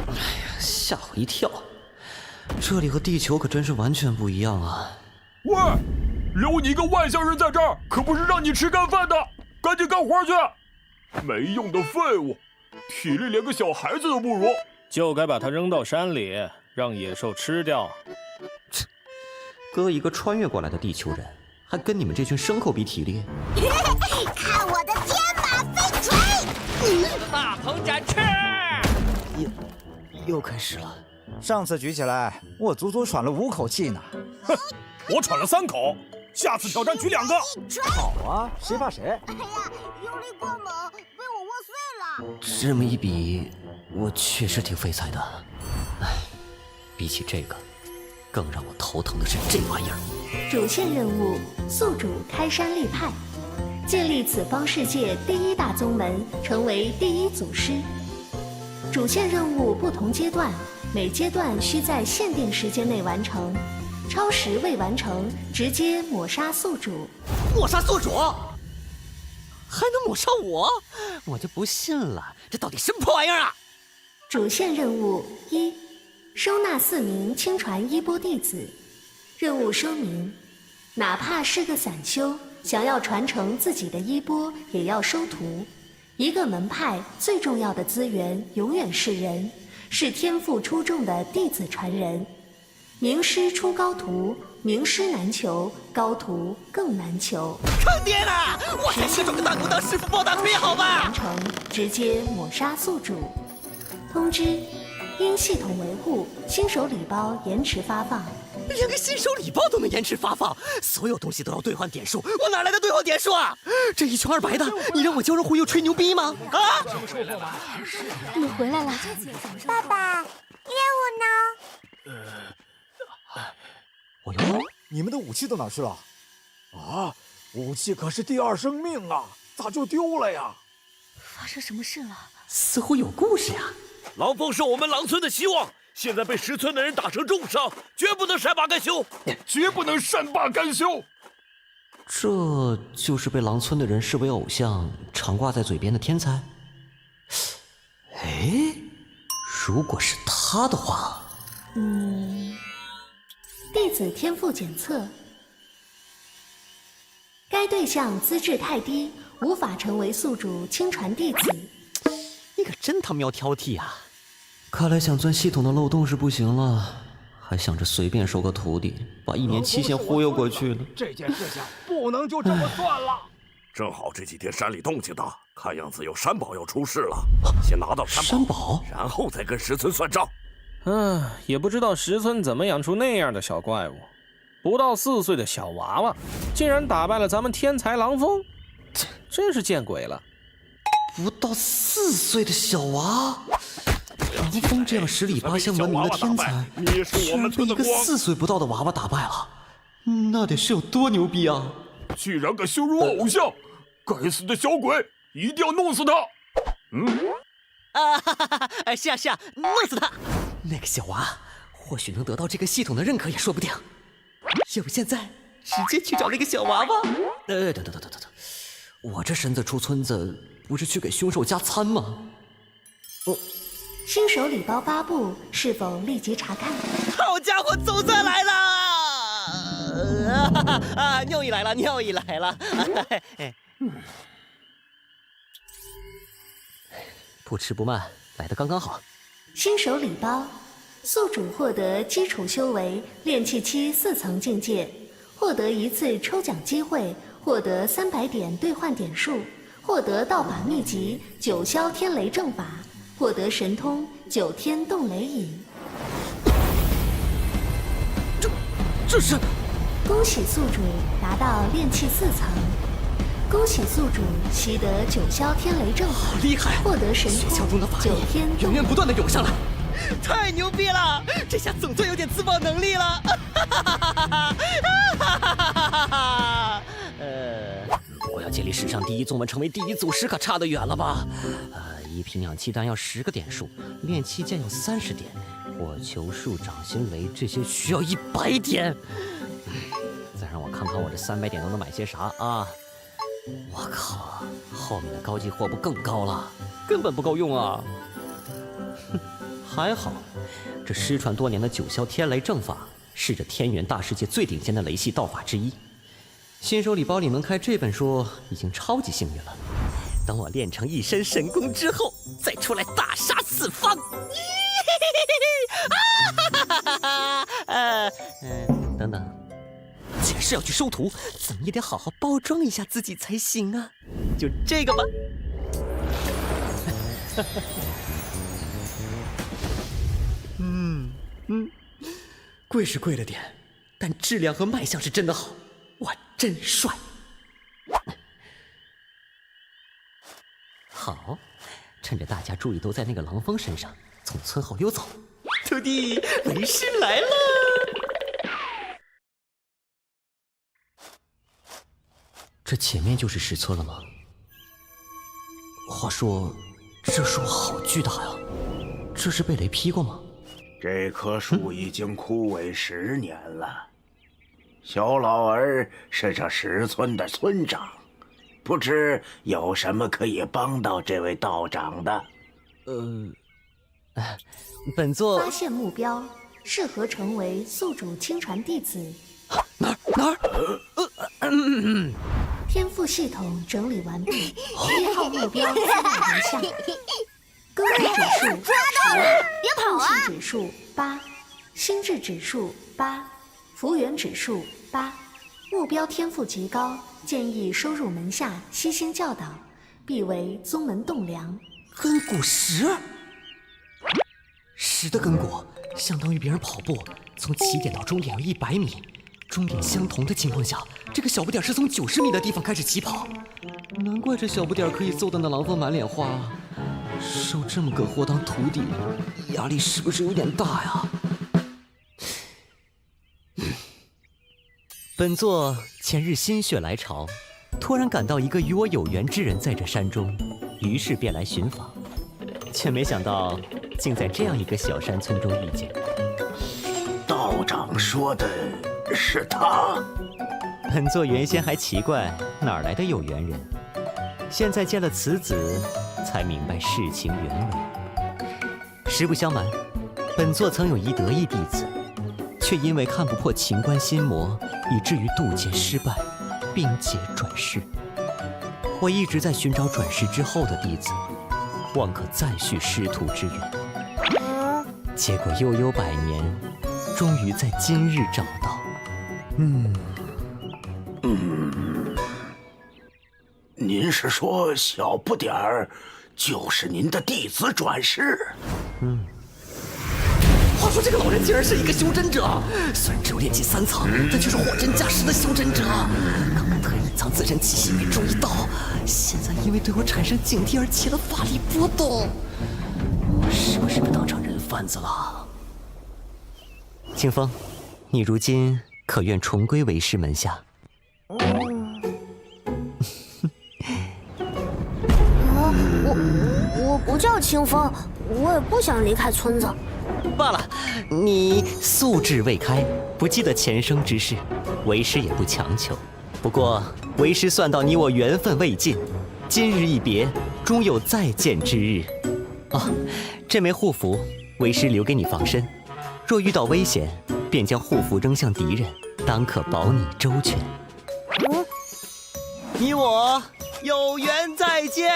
哎呀，吓我一跳！这里和地球可真是完全不一样啊！喂，留你一个外乡人在这儿，可不是让你吃干饭的，赶紧干活去！没用的废物，体力连个小孩子都不如，就该把它扔到山里，让野兽吃掉。哥一个穿越过来的地球人，还跟你们这群牲口比体力？看我的天马飞锤！大鹏展翅！又开始了。上次举起来，我足足喘了5口气呢。哼，我喘了3口，下次挑战举2个。好啊，谁怕谁？哎呀，用力过猛，被我握碎了。这么一比，我确实挺废材的。唉，比起这个，更让我头疼的是这玩意儿。主线任务：宿主开山立派，建立此方世界第1大宗门，成为第1祖师。主线任务不同阶段，每阶段需在限定时间内完成，超时未完成直接抹杀宿主。抹杀宿主？还能抹杀我？我就不信了，这到底什么破玩意儿啊！主线任务1：收纳4名亲传衣钵弟子。任务说明：哪怕是个散修，想要传承自己的衣钵，也要收徒。一个门派最重要的资源永远是人，是天赋出众的弟子传人。名师出高徒，名师难求，高徒更难求。坑爹了！我才是个打工当师傅抱大腿，好吧？完成直接抹杀宿主。通知：因系统维护，新手礼包延迟发放。连个新手礼包都能延迟发放，所有东西都要兑换点数，我哪来的兑换点数啊？这1穷2白的，你让我教人忽悠吹牛逼吗？啊！你回来了，爸爸，业务呢？我哟，你们的武器都哪去了？啊，武器可是第2生命啊，咋就丢了呀？发生什么事了？似乎有故事呀。狼凤是我们狼村的希望，现在被10村的人打成重伤，绝不能善罢甘休，绝不能善罢甘休。这就是被狼村的人视为偶像，常挂在嘴边的天才。哎，如果是他的话，弟子天赋检测，该对象资质太低，无法成为宿主亲传弟子。你可真他喵挑剔啊！看来想钻系统的漏洞是不行了，还想着随便收个徒弟，把1年期限忽悠过去了。这件事情不能就这么算了。正好这几天山里动静大，看样子有山宝要出事了。先拿到山宝，然后再跟10村算账。也不知道10村怎么养出那样的小怪物，不到4岁的小娃娃，竟然打败了咱们天才狼峰，真是见鬼了！不到4岁的小娃，狼峰这样10里8乡闻名的天才，居然被一个4岁不到的娃娃打败了，那得是有多牛逼啊！居然敢羞辱偶像，该死的小鬼，一定要弄死他！是啊，弄死他！那个小娃或许能得到这个系统的认可也说不定。要不现在直接去找那个小娃娃？等，我这身子出村子，不是去给凶兽加餐吗？新手礼包发布，是否立即查看？好家伙，总算来了！尿意来了！不迟不慢，来得刚刚好。新手礼包，宿主获得基础修为炼气期4层境界，获得1次抽奖机会，获得300点兑换点数，获得道法秘籍9霄天雷正法，获得神通9天动雷引。这是！恭喜宿主达到炼气4层，恭喜宿主习得9霄天雷正法，厉害！获得神通学校中的法力9天源源不断的涌上来，太牛逼了！这下总算有点自爆能力了！我要建立史上第1宗门，成为第1祖师，可差得远了吧？1瓶氧气弹要10个点数，炼气剑要30点，火球术、掌心雷这些需要100点。再让我看看我这300点都能买些啥啊！我靠，后面的高级货不更高了，根本不够用啊！哼，还好，这失传多年的九霄天雷正法是这天元大世界最顶尖的雷系道法之一。新手礼包里能开这本书已经超级幸运了。等我练成一身神功之后，再出来大杀四方。等等，既然是要去收徒，怎么也得好好包装一下自己才行啊！就这个吧。贵是贵了点，但质量和卖相是真的好，哇，真帅！好，趁着大家注意都在那个狼蜂身上，从村后溜走。徒弟，为师来了！这前面就是石村了吗？话说，这树好巨大呀，这是被雷劈过吗？这棵树已经枯萎10年了。小老儿是这石村的村长，不知有什么可以帮到这位道长的？本座发现目标，适合成为宿主亲传弟子。哪儿？天赋系统整理完毕，1号目标资料如下：根部指数10，别跑啊！悟性指数8，心智指数8，福缘指数8。目标天赋极高，建议收入门下悉心教导，必为宗门栋梁。根骨10的根骨，相当于别人跑步从起点到终点有100米，终点相同的情况下，这个小不点是从90米的地方开始起跑。难怪这小不点可以揍得那狼蜂满脸花。收这么个货当徒弟，压力是不是有点大呀？本座前日心血来潮，突然感到一个与我有缘之人在这山中，于是便来寻访，却没想到竟在这样一个小山村中遇见。道长说的是他？本座原先还奇怪哪来的有缘人，现在见了此子，才明白事情原委。实不相瞒，本座曾有一得意弟子，却因为看不破情关心魔，以至于渡劫失败，并劫转世。我一直在寻找转世之后的弟子，望可再续师徒之缘。结果悠悠100年，终于在今日找到。您是说小不点儿就是您的弟子转世？话说这个老人竟然是一个修真者，虽然只有炼气3层，但却是货真价实的修真者。刚刚特意隐藏自身气息没注意到，现在因为对我产生警惕而起了法力波动，我是不是被当成人贩子了？清风，你如今可愿重归为师门下？我不叫清风，我也不想离开村子。罢了，你素质未开，不记得前生之事，为师也不强求。不过为师算到你我缘分未尽，今日一别，终有再见之日。这枚护符，为师留给你防身，若遇到危险，便将护符扔向敌人，当可保你周全。你我有缘再见。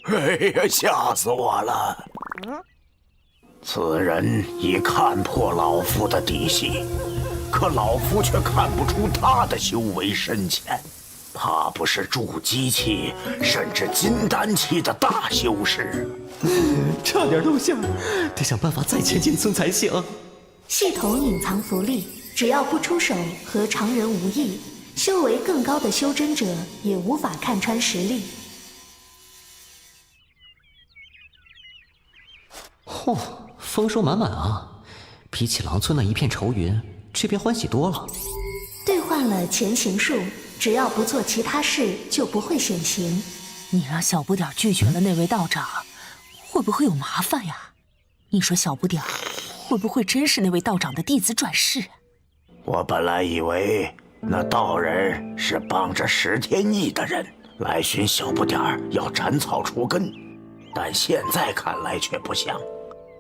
哎呀，吓死我了！此人已看破老夫的底细，可老夫却看不出他的修为深浅，怕不是筑基期甚至金丹期的大修士。差点露馅，得想办法再前进村才行。系统隐藏福利，只要不出手和常人无异，修为更高的修真者也无法看穿实力。丰收满满啊！比起狼村那一片愁云，这边欢喜多了。兑换了前行术，只要不做其他事，就不会显形。你让小不点拒绝了那位道长，会不会有麻烦呀？你说小不点会不会真是那位道长的弟子转世？我本来以为那道人是帮着石天意的人来寻小不点儿要斩草除根，但现在看来却不像。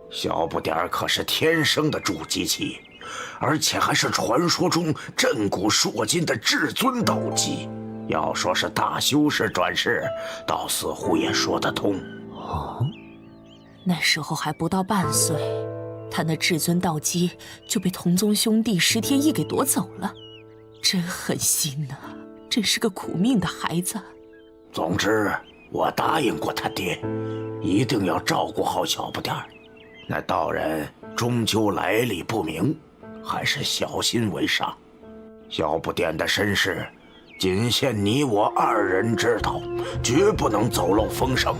小不点儿可是天生的筑基期，而且还是传说中震古烁今的至尊斗技。要说是大修士转世，倒似乎也说得通。哦，那时候还不到半岁，他那至尊道基就被同宗兄弟石天意给夺走了，真狠心呐！真是个苦命的孩子。总之，我答应过他爹，一定要照顾好小不点儿。那道人终究来历不明，还是小心为上。小不点的身世，仅限你我二人知道，绝不能走漏风声，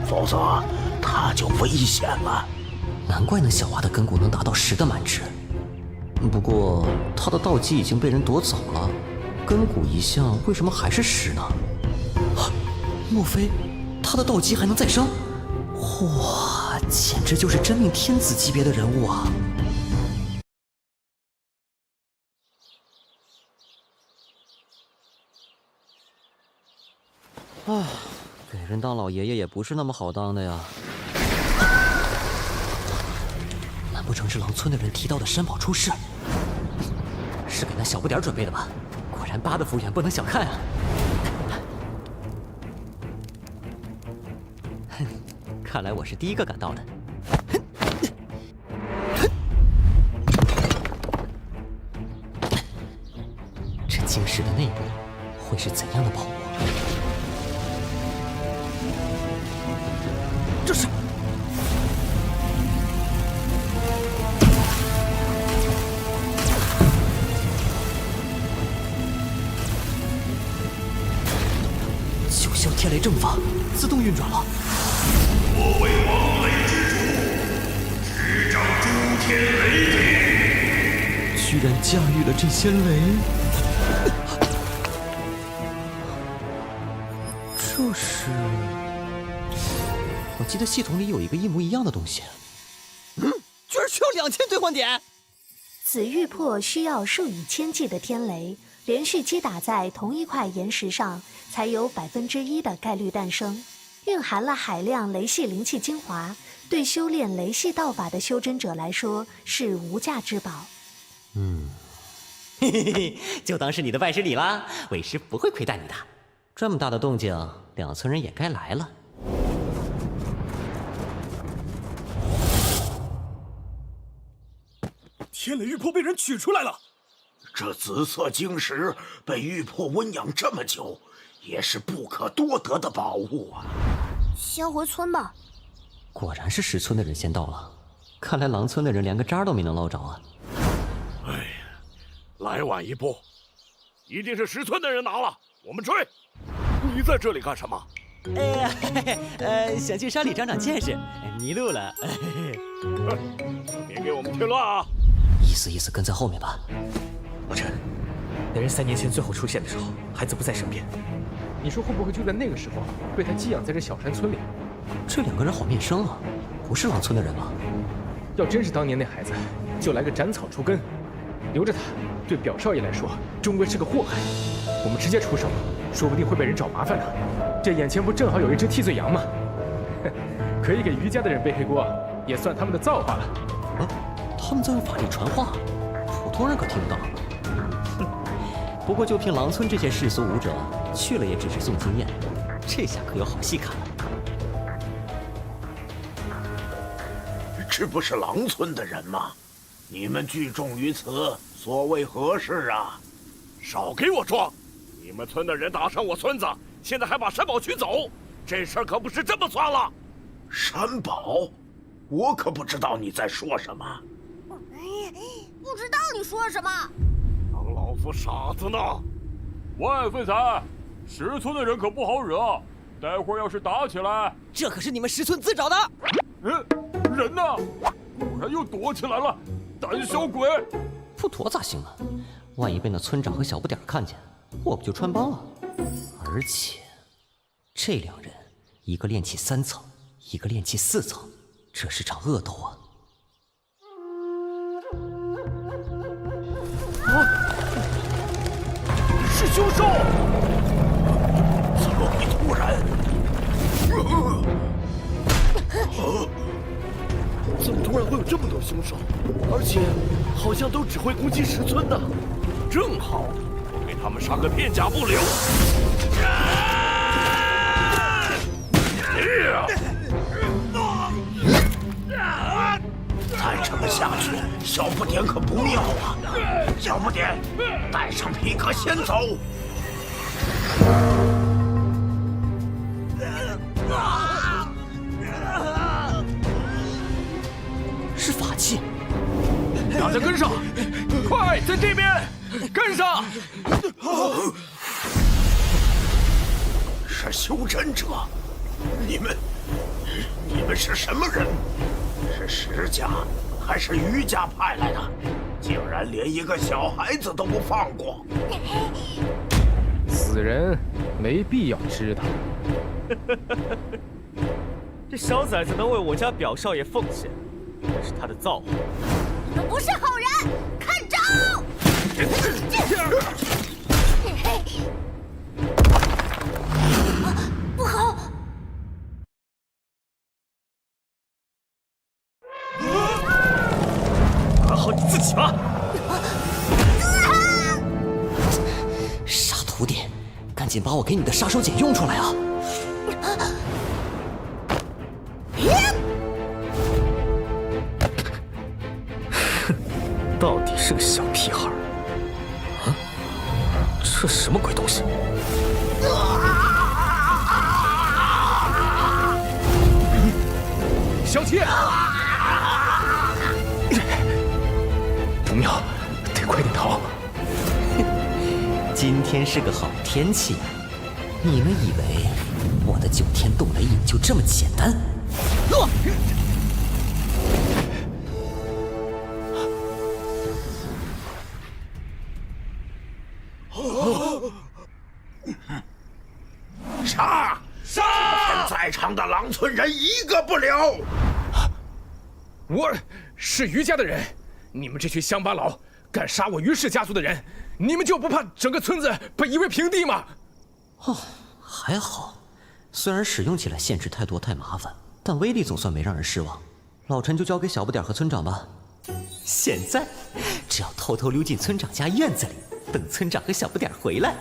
否则他就危险了。难怪那小娃的根骨能达到10的满值。不过他的道基已经被人夺走了，根骨一项为什么还是10呢？莫非他的道基还能再生？哇，简直就是真命天子级别的人物啊！唉，给人当老爷爷也不是那么好当的呀。难不成是狼村的人提到的山宝出世？是给那小不点准备的吧？果然8的福远不能小看啊！哼，看来我是第一个赶到的。这晶石的内部会是怎样的宝物？这是。九霄天雷正法自动运转了。我为王雷之主，执掌诸天雷霆，居然驾驭了这些雷。这是，我记得系统里有一个一模一样的东西。居然需要2000兑换点！紫玉魄需要数以千计的天雷连续击打在同一块岩石上，才有1%的概率诞生，蕴含了海量雷系灵气精华，对修炼雷系道法的修真者来说是无价之宝。嘿嘿嘿，就当是你的拜师礼啦，为师不会亏待你的。这么大的动静，2村人也该来了。天雷玉魄被人取出来了。这紫色晶石被玉魄温养这么久，也是不可多得的宝物啊！先回村吧。果然是10村的人先到了，看来狼村的人连个渣都没能捞着啊！哎呀，来晚一步，一定是10村的人拿了，我们追。你在这里干什么？想去山里长长见识，迷路了。别给我们添乱啊！意思跟在后面吧。老陈，那人3年前最后出现的时候，孩子不在身边，你说会不会就在那个时候被他寄养在这小山村里？这2个人好面生啊，不是狼村的人吗？要真是当年那孩子，就来个斩草除根，留着他，对表少爷来说终归是个祸害。我们直接出手，说不定会被人找麻烦呢。这眼前不正好有一只替罪羊吗？可以给余家的人背黑锅，也算他们的造化了。啊，他们在用法力传话，普通人可听不到。不过就凭狼村这些世俗武者，去了也只是送经验，这下可有好戏看了。这不是狼村的人吗？你们聚众于此，所谓何事啊？少给我装！你们村的人打伤我孙子，现在还把山宝取走，这事儿可不是这么算了。山宝？我可不知道你在说什么。不知道你说什么。当老夫傻子呢！万岁财，10村的人可不好惹，待会儿要是打起来，这可是你们10村自找的。人呢？果然又躲起来了，胆小鬼！不躲咋行啊？万一被那村长和小不点看见，我不就穿帮了？而且，这2人，一个炼气3层，一个炼气4层，这是场恶斗啊！凶手！怎么会突然？怎么突然会有这么多凶手？而且好像都只会攻击石村的。正好，我给他们杀个片甲不留。再这么下去，小不点可不妙啊！小不点，带上皮革先走。是法器，大家跟上，快，在这边跟上！是修真者，你们是什么人？是石家还是余家派来的？竟然连一个小孩子都不放过！死人没必要知道。这小崽子能为我家表少爷奉献，那是他的造化。你们不是好人，看招！不好！管好你自己吧！傻徒弟，赶紧把我给你的杀手锏用出来啊！到底是个小屁孩啊！这什么鬼东西？小七，不妙，得快点逃！今天是个好天气，你们以为我的9天冻雷影就这么简单？杀！杀！今天在场的狼村人一个不留！我是余家的人，你们这群乡巴佬敢杀我余氏家族的人，你们就不怕整个村子被夷为平地吗？哦，还好，虽然使用起来限制太多太麻烦，但威力总算没让人失望。老陈就交给小不点和村长吧。现在只要偷偷溜进村长家院子里，等村长和小不点回来，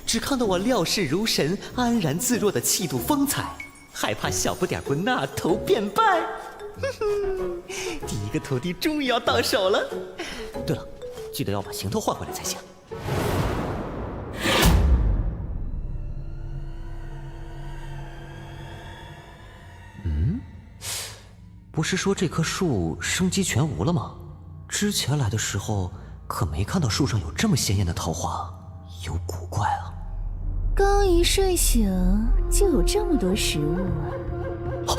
只看到我料事如神、安然自若的气度风采，还怕小不点不纳头便拜？第一个徒弟终于要到手了。对了，记得要把行头换回来才行。不是说这棵树生机全无了吗？之前来的时候可没看到树上有这么鲜艳的桃花，有古怪啊！刚一睡醒就有这么多食物啊！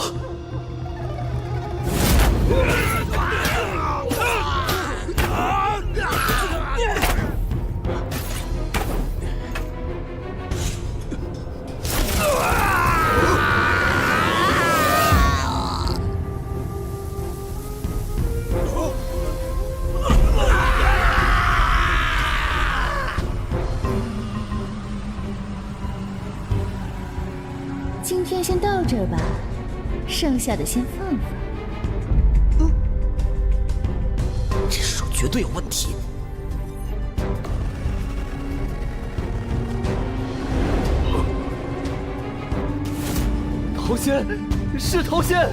今天先到这儿吧，剩下的先放放。这手绝对有问题。桃仙，是桃仙，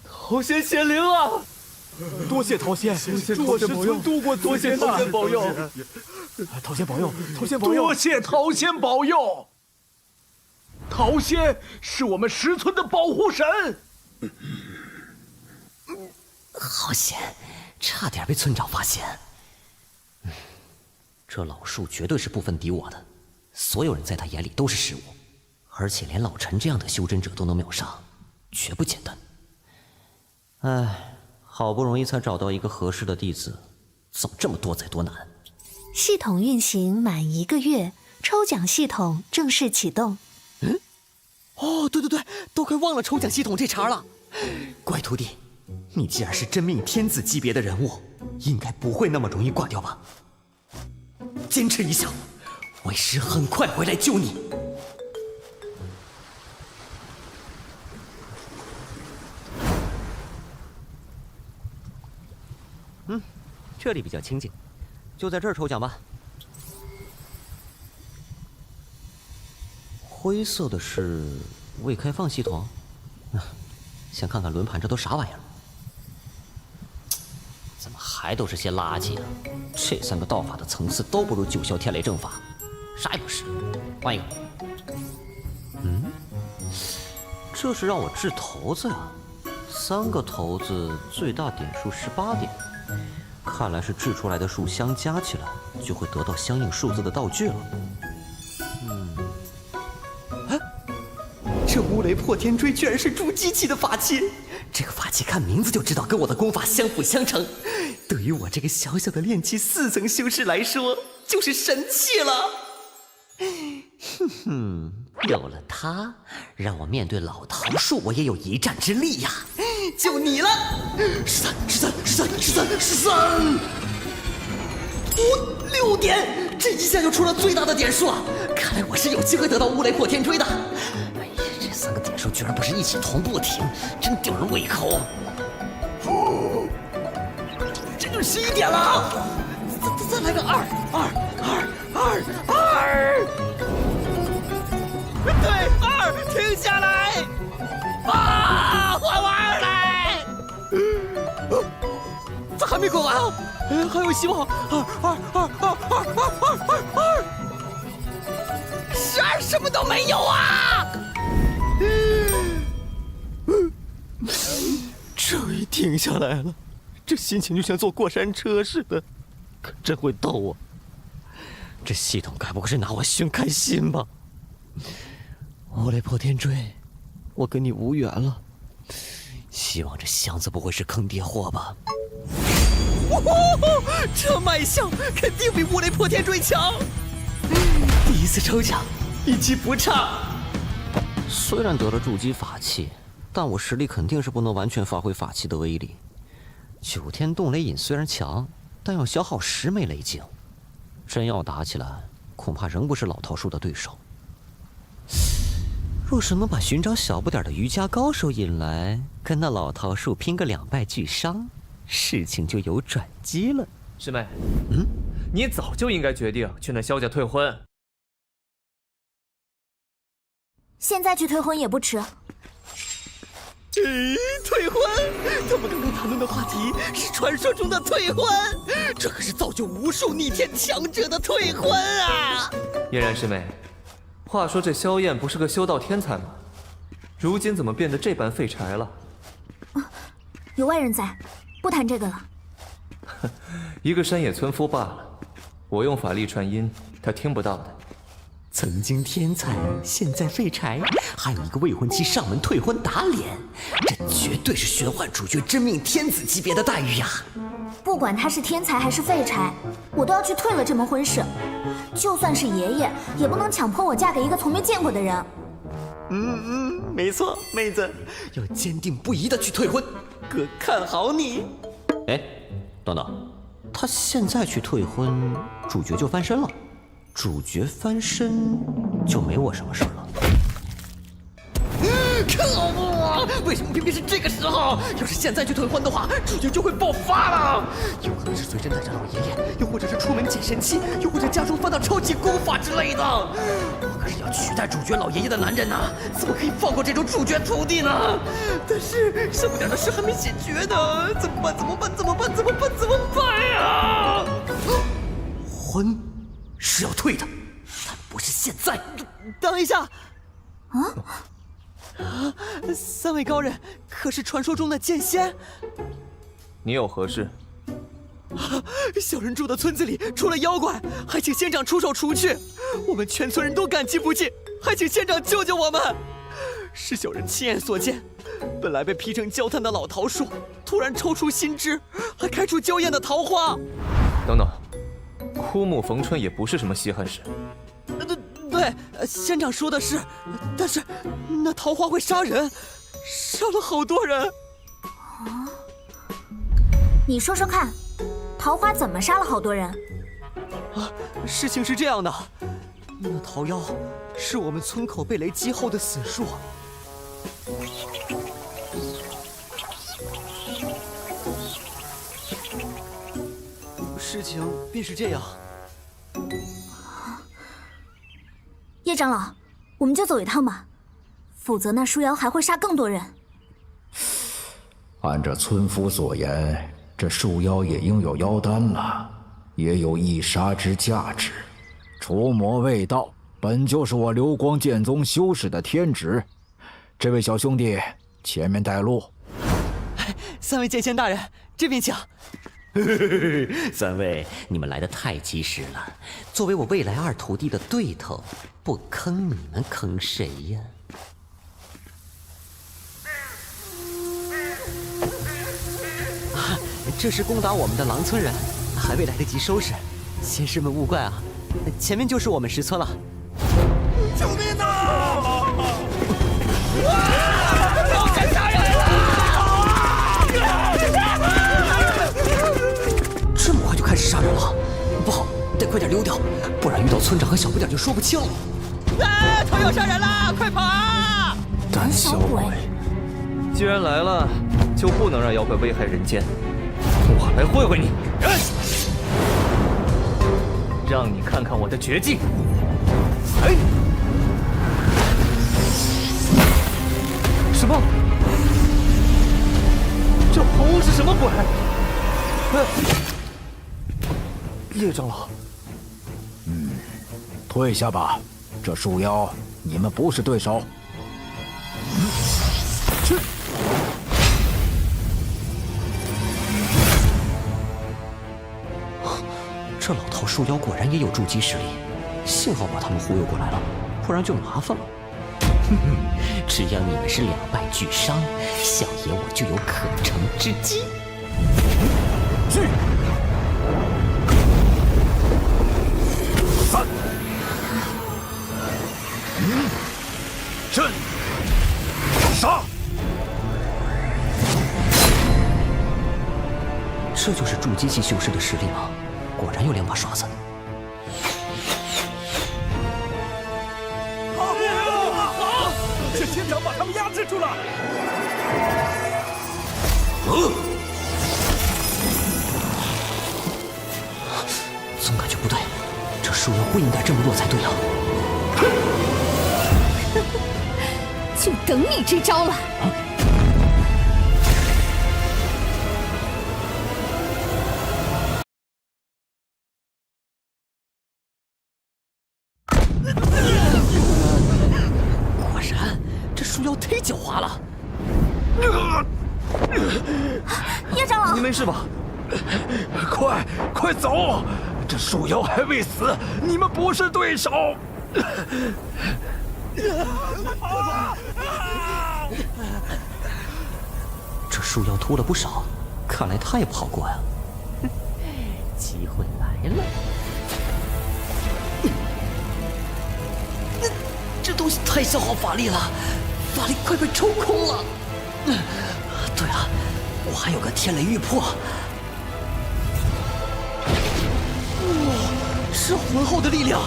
桃仙显灵啊！多谢桃仙，祝我石村度过多谢桃仙保佑，桃仙保佑，桃仙保佑，多谢桃仙保佑。桃仙是我们石村的保护神。好险，差点被村长发现。这老树绝对是不分敌我的，所有人在他眼里都是食物，而且连老陈这样的修真者都能秒杀，绝不简单。唉，好不容易才找到一个合适的弟子，怎么这么多灾多难？系统运行满1个月，抽奖系统正式启动。哦，对，都快忘了抽奖系统这茬了。乖徒弟，你既然是真命天子级别的人物，应该不会那么容易挂掉吧？坚持一下，为师很快回来救你。这里比较清静，就在这儿抽奖吧。灰色的是未开放系统，先看看轮盘这都啥玩意儿。怎么还都是些垃圾啊？这3个道法的层次都不如9霄天雷正法，啥也不是。换一个。这是让我掷骰子呀，3个骰子最大点数18点。看来是掷出来的数相加起来，就会得到相应数字的道具了。这乌雷破天锥居然是筑基期的法器，这个法器看名字就知道跟我的功法相辅相成，对于我这个小小的炼气4层修士来说，就是神器了。有了它，让我面对老桃树，我也有一战之力呀！就你了，13，5、6点，这一下就出了最大的点数啊！看来我是有机会得到乌雷破天锥的。哎呀，这3个点数居然不是一起同步停，真吊人胃口。这就11点了，再来个2。对，2，停下来！啊，换我2来！这还没过完啊，还有希望！12什么都没有啊！终于停下来了，这心情就像坐过山车似的，可真会逗啊！这系统该不会是拿我寻开心吧？乌雷破天锥，我跟你无缘了。希望这箱子不会是坑爹货吧？这卖相肯定比乌雷破天锥强。第1次抽奖，运气不差。虽然得了筑基法器，但我实力肯定是不能完全发挥法器的威力。9天冻雷引虽然强，但要消耗10枚雷晶，真要打起来，恐怕仍不是老桃树的对手。若是能把寻找小不点的瑜伽高手引来，跟那老桃树拼个2败俱伤，事情就有转机了。师妹，你早就应该决定去那萧家退婚。现在去退婚也不迟。退婚？他们刚刚谈论的话题是传说中的退婚，这可是造就无数逆天强者的退婚啊！嫣然师妹，话说这萧燕不是个修道天才吗？如今怎么变得这般废柴了？有外人在，不谈这个了。一个山野村夫罢了，我用法力传音，他听不到的。曾经天才，现在废柴，还有一个未婚妻上门退婚打脸，这绝对是玄幻主角真命天子级别的待遇呀！不管他是天才还是废柴，我都要去退了这门婚事。就算是爷爷，也不能强迫我嫁给一个从没见过的人。没错，妹子，要坚定不移的去退婚，哥看好你。哎，等等，他现在去退婚，主角就翻身了。主角翻身就没我什么事了。可恶！为什么偏偏是这个时候？要是现在去退婚的话，主角就会爆发了。有可能是随身带着老爷爷，又或者是出门捡神器，又或者家中翻到超级功法之类的。我可是要取代主角老爷爷的男人呐，怎么可以放过这种主角徒弟呢？但是小不点的事还没解决呢，怎么办呀？婚是要退的，但不是现在。等一下，3位高人可是传说中的剑仙？你有何事？小人住的村子里出了妖怪，还请仙长出手除去，我们全村人都感激不尽，还请仙长救救我们。是小人亲眼所见，本来被劈成焦炭的老桃树，突然抽出新枝，还开出娇艳的桃花。等等，枯木逢春也不是什么稀罕事。对，仙长说的是，但是那桃花会杀人，杀了好多人。你说说看，桃花怎么杀了好多人？事情是这样的，那桃妖是我们村口被雷击后的死树。事情便是这样。叶长老，我们就走一趟吧，否则那树妖还会杀更多人。按这村夫所言，这树妖也应有妖丹了，也有一杀之价值。除魔未到，本就是我流光剑宗修士的天职。这位小兄弟，前面带路。三位剑仙大人，这边请。三位，你们来得太及时了。作为我未来二徒弟的对头，不坑你们坑谁呀？这是攻打我们的狼村人，还未来得及收拾，仙师们勿怪啊。前面就是我们石村了。救命啊！要敢杀人了！这么快就开始杀人了，不好，得快点溜掉，不然遇到村长和小不点就说不清了。他要杀人了，快跑啊！胆小鬼，既然来了，就不能让妖怪危害人间。我来会会你，让你看看我的绝技。哎，什么？这猴是什么鬼？叶长老，退下吧，这树妖你们不是对手。去。这老头树妖果然也有筑基实力，幸好把他们忽悠过来了，不然就麻烦了。只要你们是两败俱伤，小爷我就有可乘之机。去。3、震，杀！这就是筑基系修士的实力吗？果然有两把刷子。好，是仙长把他们压制住了。总感觉不对，这树妖不应该这么弱才对啊！就等你这招了。果然，这树妖忒狡猾了。叶长老，你没事吧？快走！这树妖还未死，你们不是对手。这树妖秃了不少，看来他也不好过呀。机会来了。这东西太消耗法力了，法力快被抽空了。对了，我还有个天雷玉魄。哇，是浑厚的力量。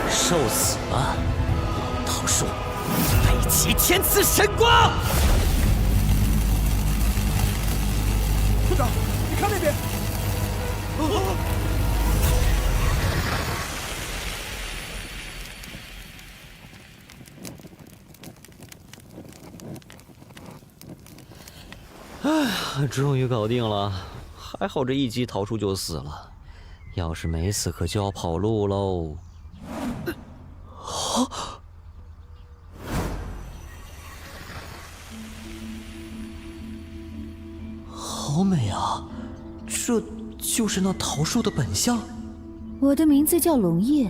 受死吧，老桃树！北极天赐神光！村长，你看那边。哎，终于搞定了，还好这一击桃树就死了，要是没死可就要跑路喽。好美啊！这就是那桃树的本相。我的名字叫龙叶，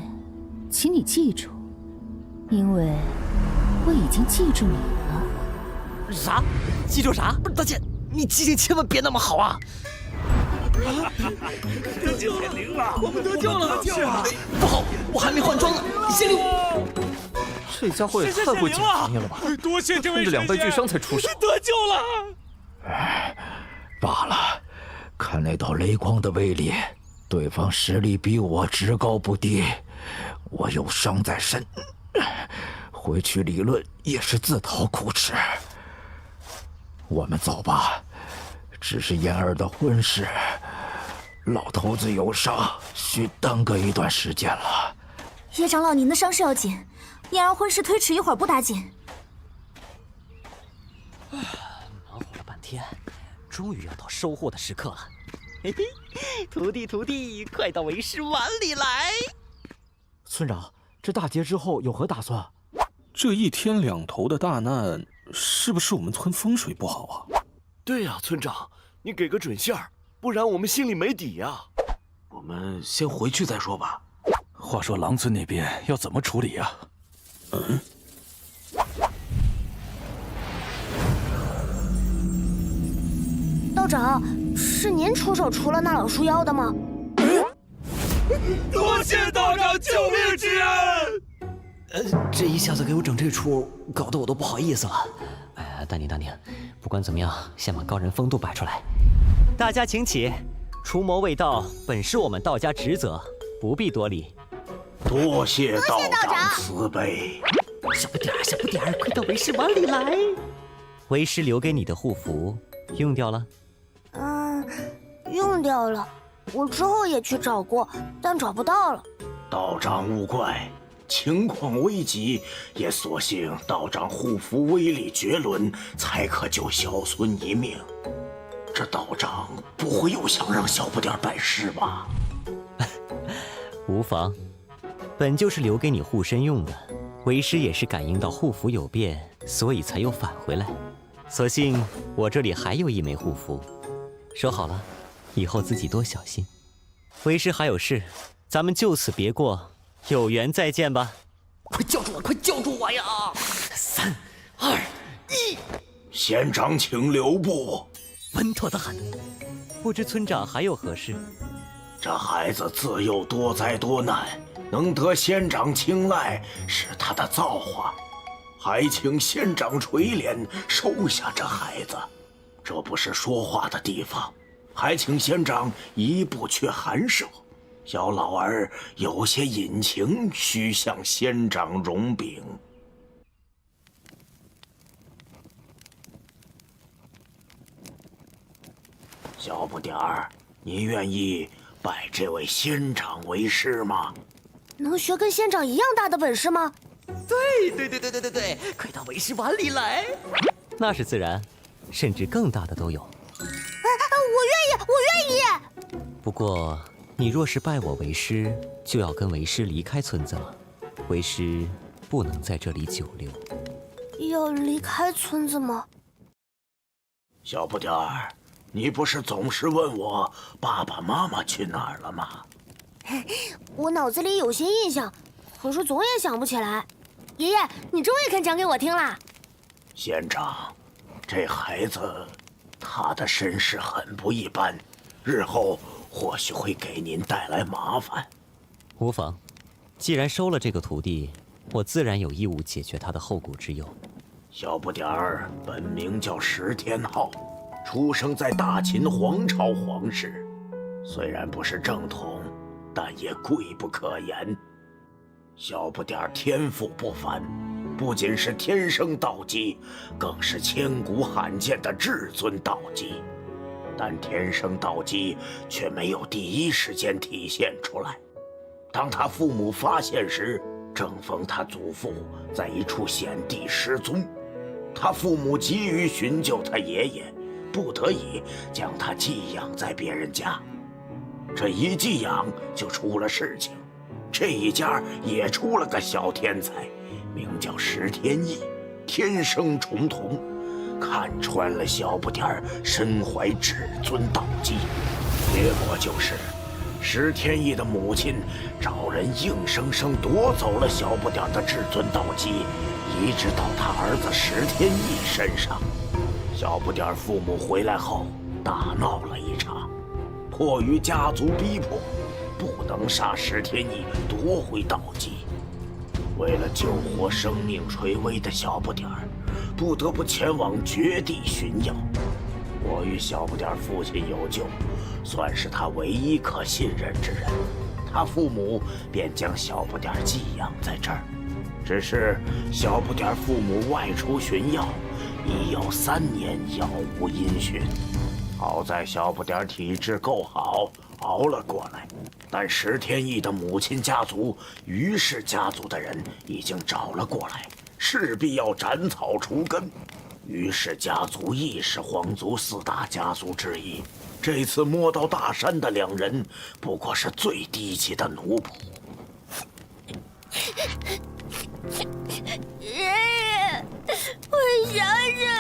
请你记住，因为我已经记住你了。啥？记住啥？不是大姐，你记性千万别那么好啊！得救了！我们得救了！不好，我还没换装呢，你先溜。这家伙也太会解谜了吧！多谢这位冲着两败俱伤才出手，得救了。罢了，看那道雷光的威力，对方实力比我职高不低，我有伤在身，回去理论也是自讨苦吃。我们走吧，只是妍儿的婚事，老头子有伤，需耽搁一段时间了。叶长老，您的伤势要紧，妍儿婚事推迟一会儿不打紧。忙活了半天，终于要到收获的时刻了。嘿嘿，徒弟，快到为师碗里来！村长，这大劫之后有何打算？这一天两头的大难，是不是我们村风水不好啊？对呀，村长，你给个准信儿，不然我们心里没底呀。我们先回去再说吧。话说狼村那边要怎么处理呀？道长，是您出手除了那老树妖的吗？多谢道长救命之恩！这一下子给我整这出，搞得我都不好意思了。哎，淡定，不管怎么样，先把高人风度摆出来。大家请起，除魔卫道本是我们道家职责，不必多礼。多谢道长慈悲。小不点儿，快到为师碗里来。为师留给你的护符用掉了？用掉了。我之后也去找过，但找不到了。道长勿怪，情况危急，也所幸道长护符威力绝伦，才可救小孙一命。这道长不会又想让小不点拜师吧？无妨，本就是留给你护身用的。为师也是感应到护符有变，所以才又返回来。所幸我这里还有一枚护符，说好了，以后自己多小心。为师还有事，咱们就此别过，有缘再见吧。快叫住我呀！3、2、1，县长请留步。稳妥的很。不知村长还有何事？这孩子自幼多灾多难，能得县长青睐是他的造化，还请县长垂怜收下这孩子。这不是说话的地方，还请县长一步去寒舍。小老儿有些隐情，需向县长容禀。小不点儿，你愿意拜这位县长为师吗？能学跟县长一样大的本事吗？对，快到为师碗里来。那是自然，甚至更大的都有。我愿意。不过，你若是拜我为师，就要跟为师离开村子了。为师不能在这里久留。要离开村子吗？小不点儿，你不是总是问我爸爸妈妈去哪儿了吗？我脑子里有些印象，可是总也想不起来。爷爷，你终于肯讲给我听啦！县长，这孩子他的身世很不一般，日后或许会给您带来麻烦。无妨，既然收了这个徒弟，我自然有义务解决他的后顾之忧。小不点儿本名叫石天浩，出生在大秦皇朝皇室，虽然不是正统，但也贵不可言。小不点儿天赋不凡，不仅是天生道基，更是千古罕见的至尊道基。但天生道基却没有第一时间体现出来。当他父母发现时，正逢他祖父在一处险地失踪，他父母急于寻救他爷爷，不得已将他寄养在别人家。这一寄养就出了事情，这一家也出了个小天才，名叫石天意，天生重瞳，看穿了小不点儿身怀至尊道基。结果就是石天意的母亲找人硬生生夺走了小不点儿的至尊道基，移植到他儿子石天意身上。小不点儿父母回来后大闹了一场，迫于家族逼迫，不能杀石天意夺回道基。为了救活生命垂危的小不点儿，不得不前往绝地寻药。我与小不点儿父亲有救，算是他唯一可信任之人。他父母便将小不点寄养在这儿。只是小不点父母外出寻药，已有3年杳无音讯。好在小不点体质够好，熬了过来。但石天翼的母亲家族于氏家族的人已经找了过来，势必要斩草除根。于氏家族亦是皇族4大家族之一。这次摸到大山的2人，不过是最低级的奴仆。爷爷，我想起来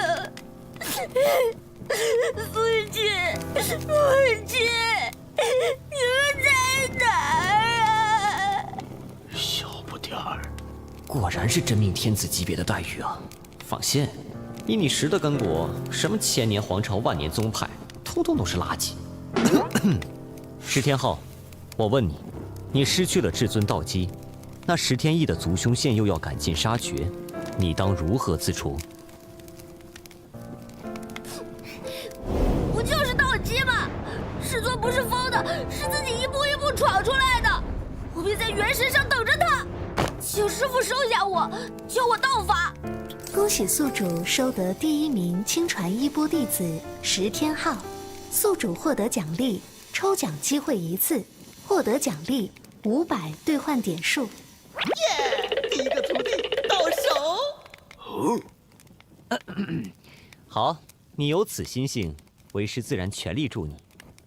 了，父亲，你们在哪儿啊？小不点儿，果然是真命天子级别的待遇啊！放心，以你10的根骨，什么千年皇朝、万年宗派，通通都是垃圾。石天昊，我问你，你失去了至尊道基，那石天翼的族兄现又要赶尽杀绝，你当如何自处？不就是道基吗？师尊不是疯的，是自己一步一步闯出来的。我便在原神上等着他，请师父收下我，教我道法。恭喜宿主收得第1名亲传衣钵弟子石天昊，宿主获得奖励，抽奖机会1次，获得奖励500兑换点数。耶！第一个徒弟到手。好，你有此心性，为师自然全力助你。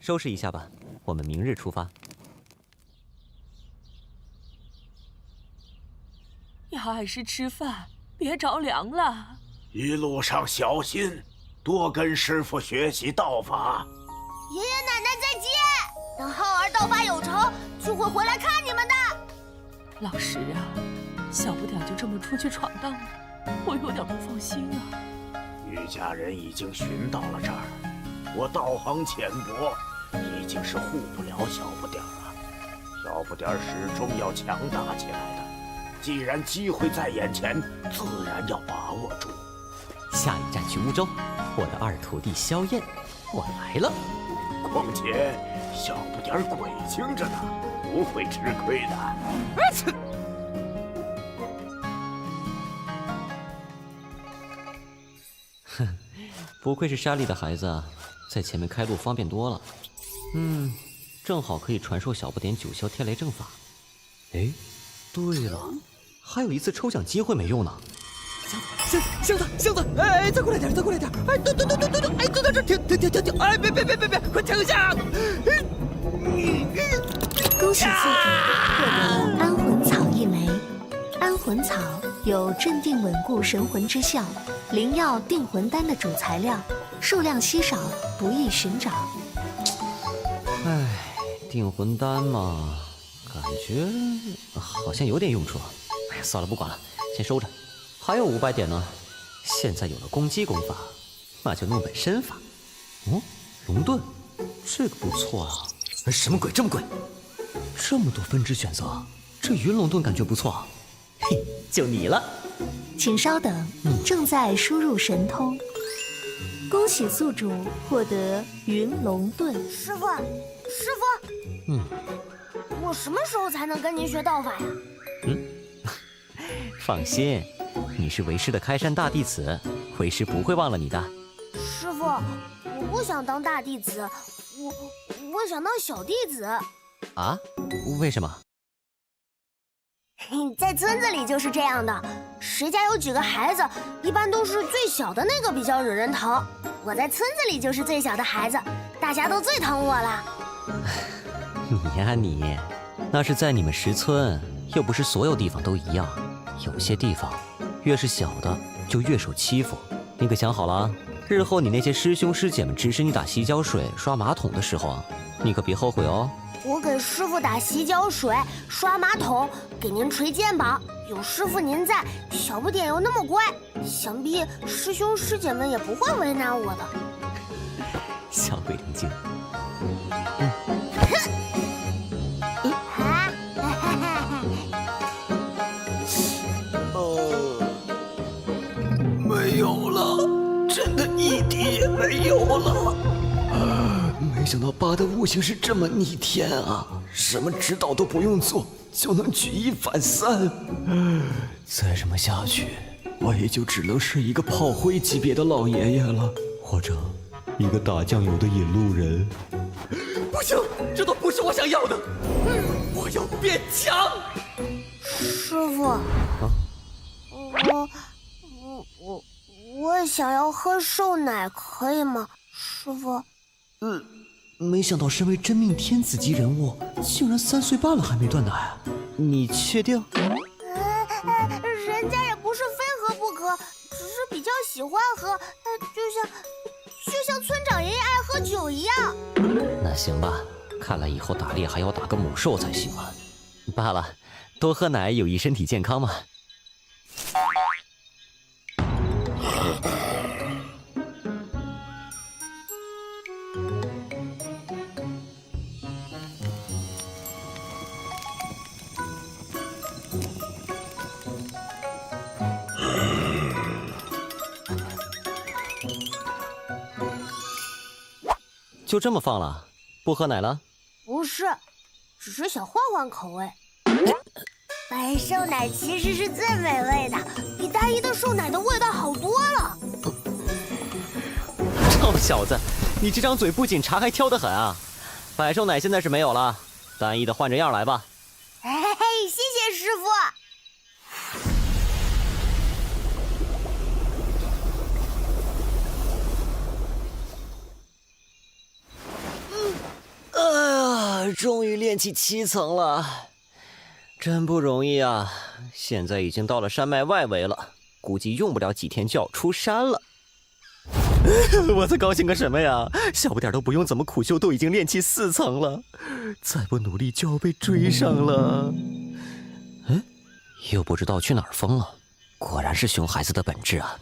收拾一下吧，我们明日出发。要按时吃饭，别着凉了。一路上小心，多跟师傅学习道法。爷爷奶奶再见，等浩儿道法有成，就会回来看你们的。老石啊，小不点就这么出去闯荡了，我有点不放心啊。玉家人已经寻到了这儿，我道行浅薄，已经是护不了小不点了。小不点始终要强大起来的。既然机会在眼前，自然要把握住。下一站去乌州，我的2徒弟萧燕，我来了。况且小不点鬼精着呢，不会吃亏的。哼，不愧是山里的孩子啊，在前面开路方便多了。正好可以传授小不点9霄天雷阵法。哎，对了，还有一次抽奖机会没用呢。箱子，哎，再过来点，哎，对，哎，都在这停，哎，别，快停下！恭喜宿主获得安魂草1枚。安魂草有镇定稳固神魂之效，灵药定魂丹的主材料，数量稀少，不易寻找。哎，定魂丹嘛，感觉好像有点用处。哎呀，算了，不管了，先收着。还有500点呢。现在有了攻击功法，那就弄本身法。哦，龙盾，这个不错啊。什么鬼，这么贵？这么多分支选择，这云龙盾感觉不错。嘿，就你了。请稍等，正在输入神通。恭喜宿主获得云龙盾。师傅，我什么时候才能跟您学道法呀？放心，你是为师的开山大弟子，为师不会忘了你的。师傅，我不想当大弟子，我想当小弟子。啊？为什么？在村子里就是这样的，谁家有几个孩子，一般都是最小的那个比较惹人疼。我在村子里就是最小的孩子，大家都最疼我了。你呀你，那是在你们石村，又不是所有地方都一样。有些地方，越是小的就越受欺负。你可想好了啊？日后你那些师兄师姐们指使你打洗脚水、刷马桶的时候，你可别后悔哦。我给师傅打洗脚水、刷马桶，给您捶肩膀。有师傅您在，小不点又那么乖，想必师兄师姐们也不会为难我的。小鬼灵精。没有了，真的一滴也没有了。没想到爸的悟性是这么逆天啊！什么指导都不用做，就能举一反三。再这么下去，我也就只能是一个炮灰级别的老爷爷了，或者一个打酱油的引路人。不行，这都不是我想要的，我要变强。师傅，我想要喝瘦奶，可以吗？师傅。没想到身为真命天子级人物，竟然3岁半了还没断奶。你确定？人家也不是非喝不可，只是比较喜欢喝，就像村长爷爷爱喝酒一样。那行吧，看来以后打猎还要打个母兽才行啊。罢了，多喝奶有益身体健康嘛。就这么放了，不喝奶了？不是，只是想换换口味。白瘦奶其实是最美味的，比单一的瘦奶的味道好多了。臭小子，你这张嘴不仅馋还挑得很啊！白瘦奶现在是没有了，单一的换着样来吧。哎，谢谢师傅。终于练起7层了，真不容易啊！现在已经到了山脉外围了，估计用不了几天就要出山了。我在高兴个什么呀？小不点都不用怎么苦修，都已经练起4层了，再不努力就要被追上了。又不知道去哪儿疯了，果然是熊孩子的本质啊！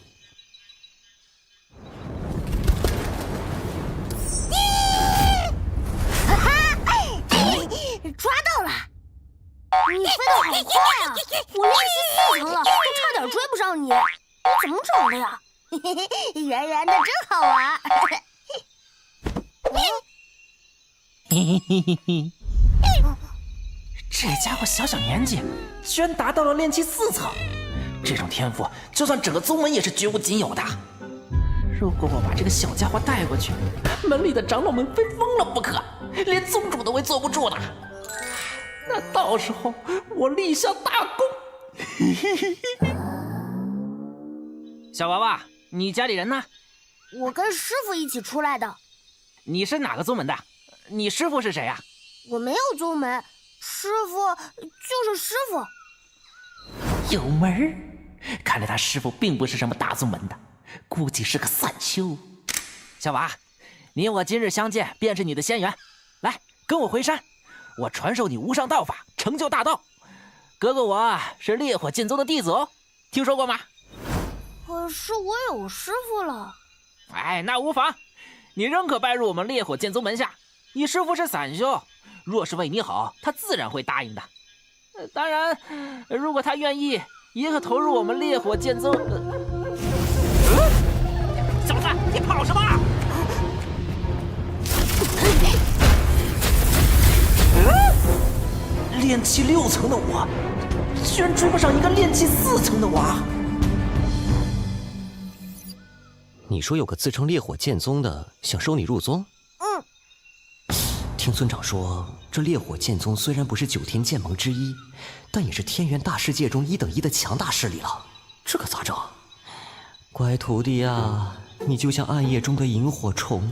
抓到了！你飞得好快啊！我练习4层了，都差点追不上你。你怎么找的呀？圆圆的真好玩。这家伙小年纪，居然达到了练气4层，这种天赋，就算整个宗门也是绝无仅有的。如果我把这个小家伙带过去，门里的长老们非疯了不可，连宗主都会坐不住的。那到时候我立下大功。小娃娃，你家里人呢？我跟师傅一起出来的。你是哪个宗门的？你师傅是谁呀？我没有宗门，师傅就是师傅。有门儿，看来他师傅并不是什么大宗门的，估计是个散修。小娃，你我今日相见，便是你的仙缘。来，跟我回山。我传授你无上道法，成就大道。哥哥我是烈火剑宗的弟子哦，听说过吗？可是我有师傅了。哎，那无妨，你仍可拜入我们烈火剑宗门下。你师傅是散修，若是为你好，他自然会答应的。当然，如果他愿意，也可投入我们烈火剑宗。小子，你跑什么？练气6层的我，居然追不上一个练气4层的我。你说有个自称烈火剑宗的想收你入宗？听村长说，这烈火剑宗虽然不是9天剑盟之一，但也是天元大世界中1等1的强大势力了。这可咋整？乖徒弟啊，你就像暗夜中的萤火虫，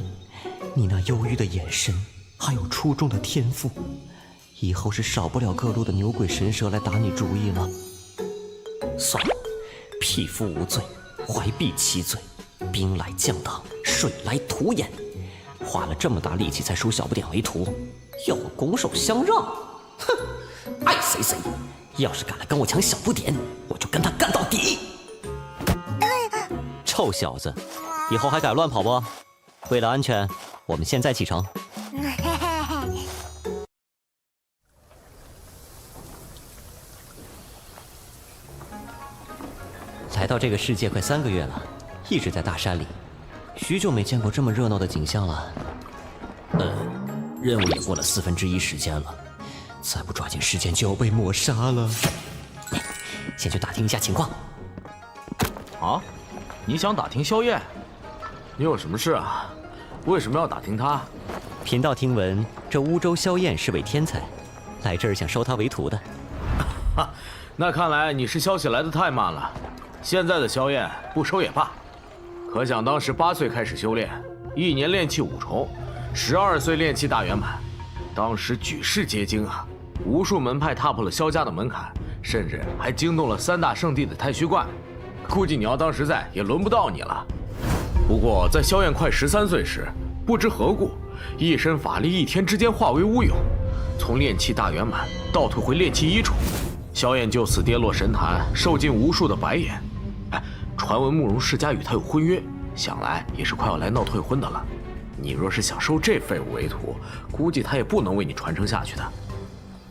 你那忧郁的眼神，还有出众的天赋，以后是少不了各路的牛鬼神蛇来打你主意了。算了，匹夫无罪，怀璧其罪，兵来将挡，水来土掩。花了这么大力气才收小不点为徒，要我拱手相让？哼，爱谁谁！要是敢来跟我抢小不点，我就跟他干到底！臭小子，以后还敢乱跑不？为了安全，我们现在启程。来到这个世界快3个月了，一直在大山里。许久没见过这么热闹的景象了。任务也过了1/4时间了，再不抓紧时间就要被抹杀了。先去打听一下情况。啊？你想打听萧燕？你有什么事啊？为什么要打听她？贫道听闻这乌州萧燕是位天才，来这儿想收她为徒的。哈，那看来你是消息来得太慢了。现在的萧燕不收也罢。可想当时8岁开始修炼，1年练气5重，12岁练气大圆满，当时举世皆惊啊！无数门派踏破了萧家的门槛，甚至还惊动了3大圣地的太虚观。估计你要当时在，也轮不到你了。不过在萧燕快13岁时，不知何故，一身法力1天之间化为乌有，从炼气大圆满倒退回炼气1重，萧燕就此跌落神坛，受尽无数的白眼。哎，传闻慕容世家与他有婚约，想来也是快要来闹退婚的了。你若是想收这废物为徒，估计他也不能为你传承下去的。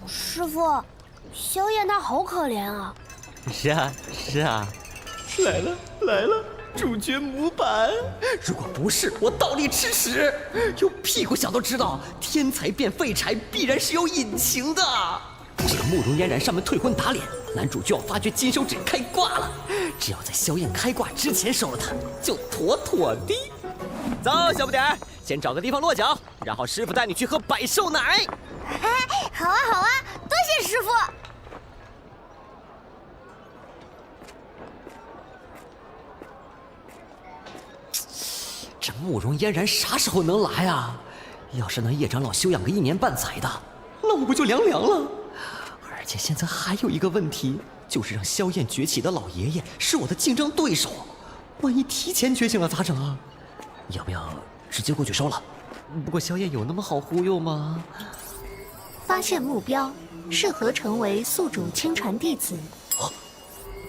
师傅，萧燕她好可怜啊。是啊，是啊。来了来了，主角模板！如果不是我倒立吃屎，有屁股想都知道，天才变废柴必然是有隐情的。这个慕容嫣然上门退婚打脸，男主就要发掘金手指开挂了。只要在萧燕开挂之前收了他，就妥妥的。走，小不点儿，先找个地方落脚，然后师傅带你去喝百寿奶。好啊好啊，多谢师傅。这慕容嫣然啥时候能来啊？要是那叶长老休养个1年半载的，那我不就凉凉了？而且现在还有一个问题，就是让萧燕崛起的老爷爷是我的竞争对手，万一提前觉醒了咋整啊？要不要直接过去收了？不过萧燕有那么好忽悠吗？发现目标，适合成为宿主亲传弟子。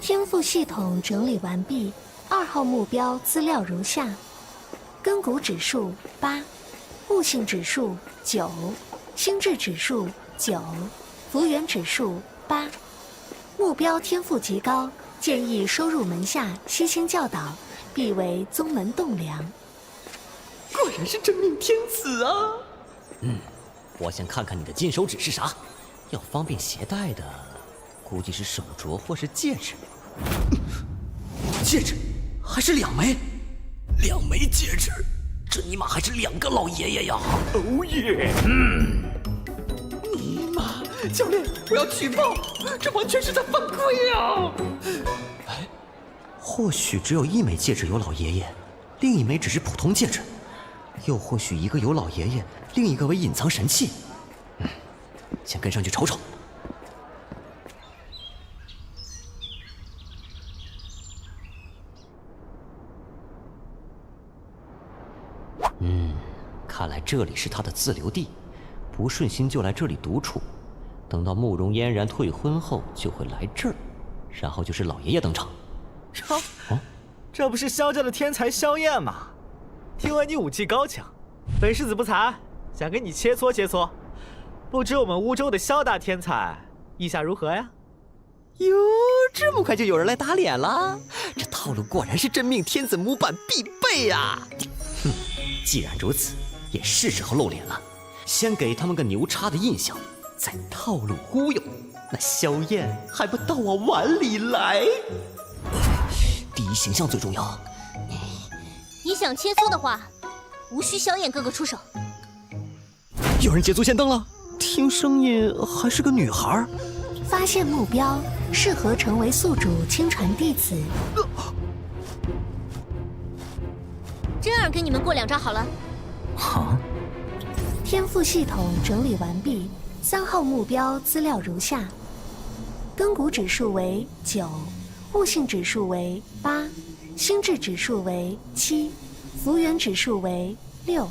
天赋系统整理完毕，2号目标资料如下：根骨指数8，悟性指数9，心智指数9，福缘指数8。目标天赋极高，建议收入门下悉心教导，必为宗门栋梁。果然是真命天子啊！我想看看你的金手指是啥，要方便携带的，估计是手镯或是戒指。戒指还是2枚，2枚戒指，这尼玛还是2个老爷爷呀！哦耶！尼玛，教练，我要举报，这完全是在犯规啊！哎，或许只有1枚戒指有老爷爷，另1枚只是普通戒指。又或许一个有老爷爷，另一个为隐藏神器。先跟上去瞅瞅。看来这里是他的自留地，不顺心就来这里独处。等到慕容嫣然退婚后，就会来这儿，然后就是老爷爷登场。这不是萧家的天才萧燕吗？听闻你武技高强，本世子不才，想跟你切磋切磋。不知我们乌州的萧大天才意下如何呀？哟，这么快就有人来打脸了？这套路果然是真命天子模板必备啊！既然如此，也是时候露脸了。先给他们个牛叉的印象，再套路忽悠，那萧燕还不到我碗里来？第一形象最重要。你想切磋的话，无需萧燕哥哥出手。有人捷足先登了，听声音还是个女孩。发现目标，适合成为宿主亲传弟子。真儿跟你们过2招好了。天赋系统整理完毕，3号目标资料如下：根骨指数为9，悟性指数为8，心智指数为7，福缘指数为6。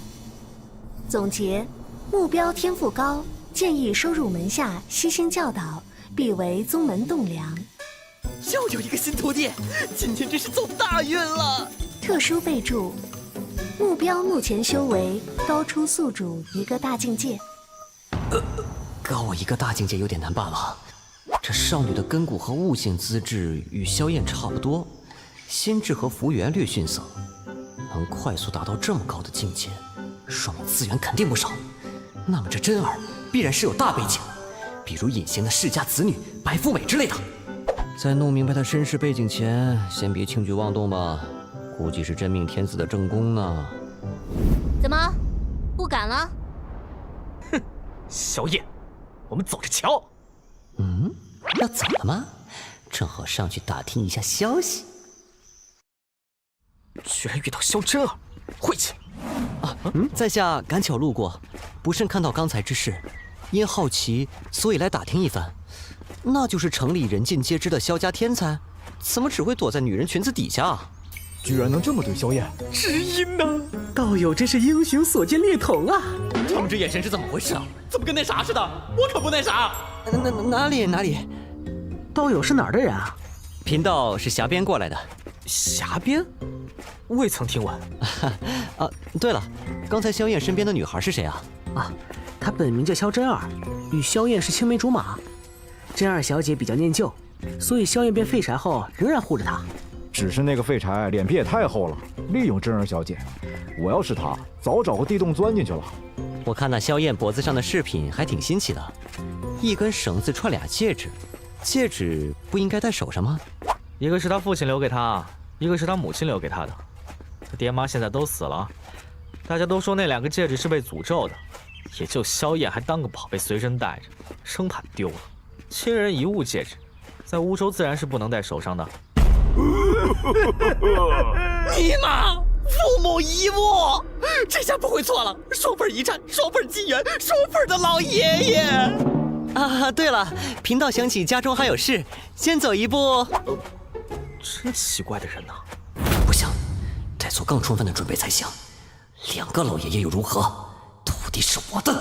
总结：目标天赋高，建议收入门下悉心教导，必为宗门栋梁。又有一个新徒弟，今天真是走大运了。特殊备注：目标目前修为高出宿主1个大境界。高我1个大境界有点难办了。这少女的根骨和悟性资质与萧燕差不多，心智和福缘略逊色，能快速达到这么高的境界，说明资源肯定不少。那么这真儿必然是有大背景，比如隐形的世家子女白富美之类的。在弄明白他身世背景前，先别轻举妄动吧，估计是真命天子的正宫呢。怎么，不敢了？哼，萧燕，我们走着瞧。嗯，要走了吗？正好上去打听一下消息。居然遇到萧真儿，晦气！在下赶巧路过，不慎看到刚才之事，因好奇，所以来打听一番。那就是城里人尽皆知的萧家天才，怎么只会躲在女人裙子底下啊？居然能这么对萧燕，知音呢？道友真是英雄所见略同啊！他们这眼神是怎么回事啊？怎么跟那啥似的？我可不那啥。哪里？道友是哪儿的人啊？贫道是峡边过来的。峡边？未曾听闻。啊，对了，刚才萧燕身边的女孩是谁啊？啊，她本名叫萧真儿，与萧燕是青梅竹马。真儿小姐比较念旧，所以萧燕变废柴后仍然护着她。只是那个废柴脸皮也太厚了，利用真儿小姐。我要是他，早找个地洞钻进去了。我看那萧燕脖子上的饰品还挺新奇的，一根绳子串俩戒指，戒指不应该戴手上吗？一个是他父亲留给他，一个是他母亲留给他的。他爹妈现在都死了，大家都说那两个戒指是被诅咒的，也就萧燕还当个宝贝随身带着，生怕丢了。亲人遗物戒指，在乌州自然是不能戴手上的。尼玛，父母遗物，这下不会错了，双份遗产，双份金元，双份的老爷爷。啊，对了，贫道想起家中还有事，先走一步。真奇怪的人呐！不行，得做更充分的准备才行。两个老爷爷又如何？土地是我的。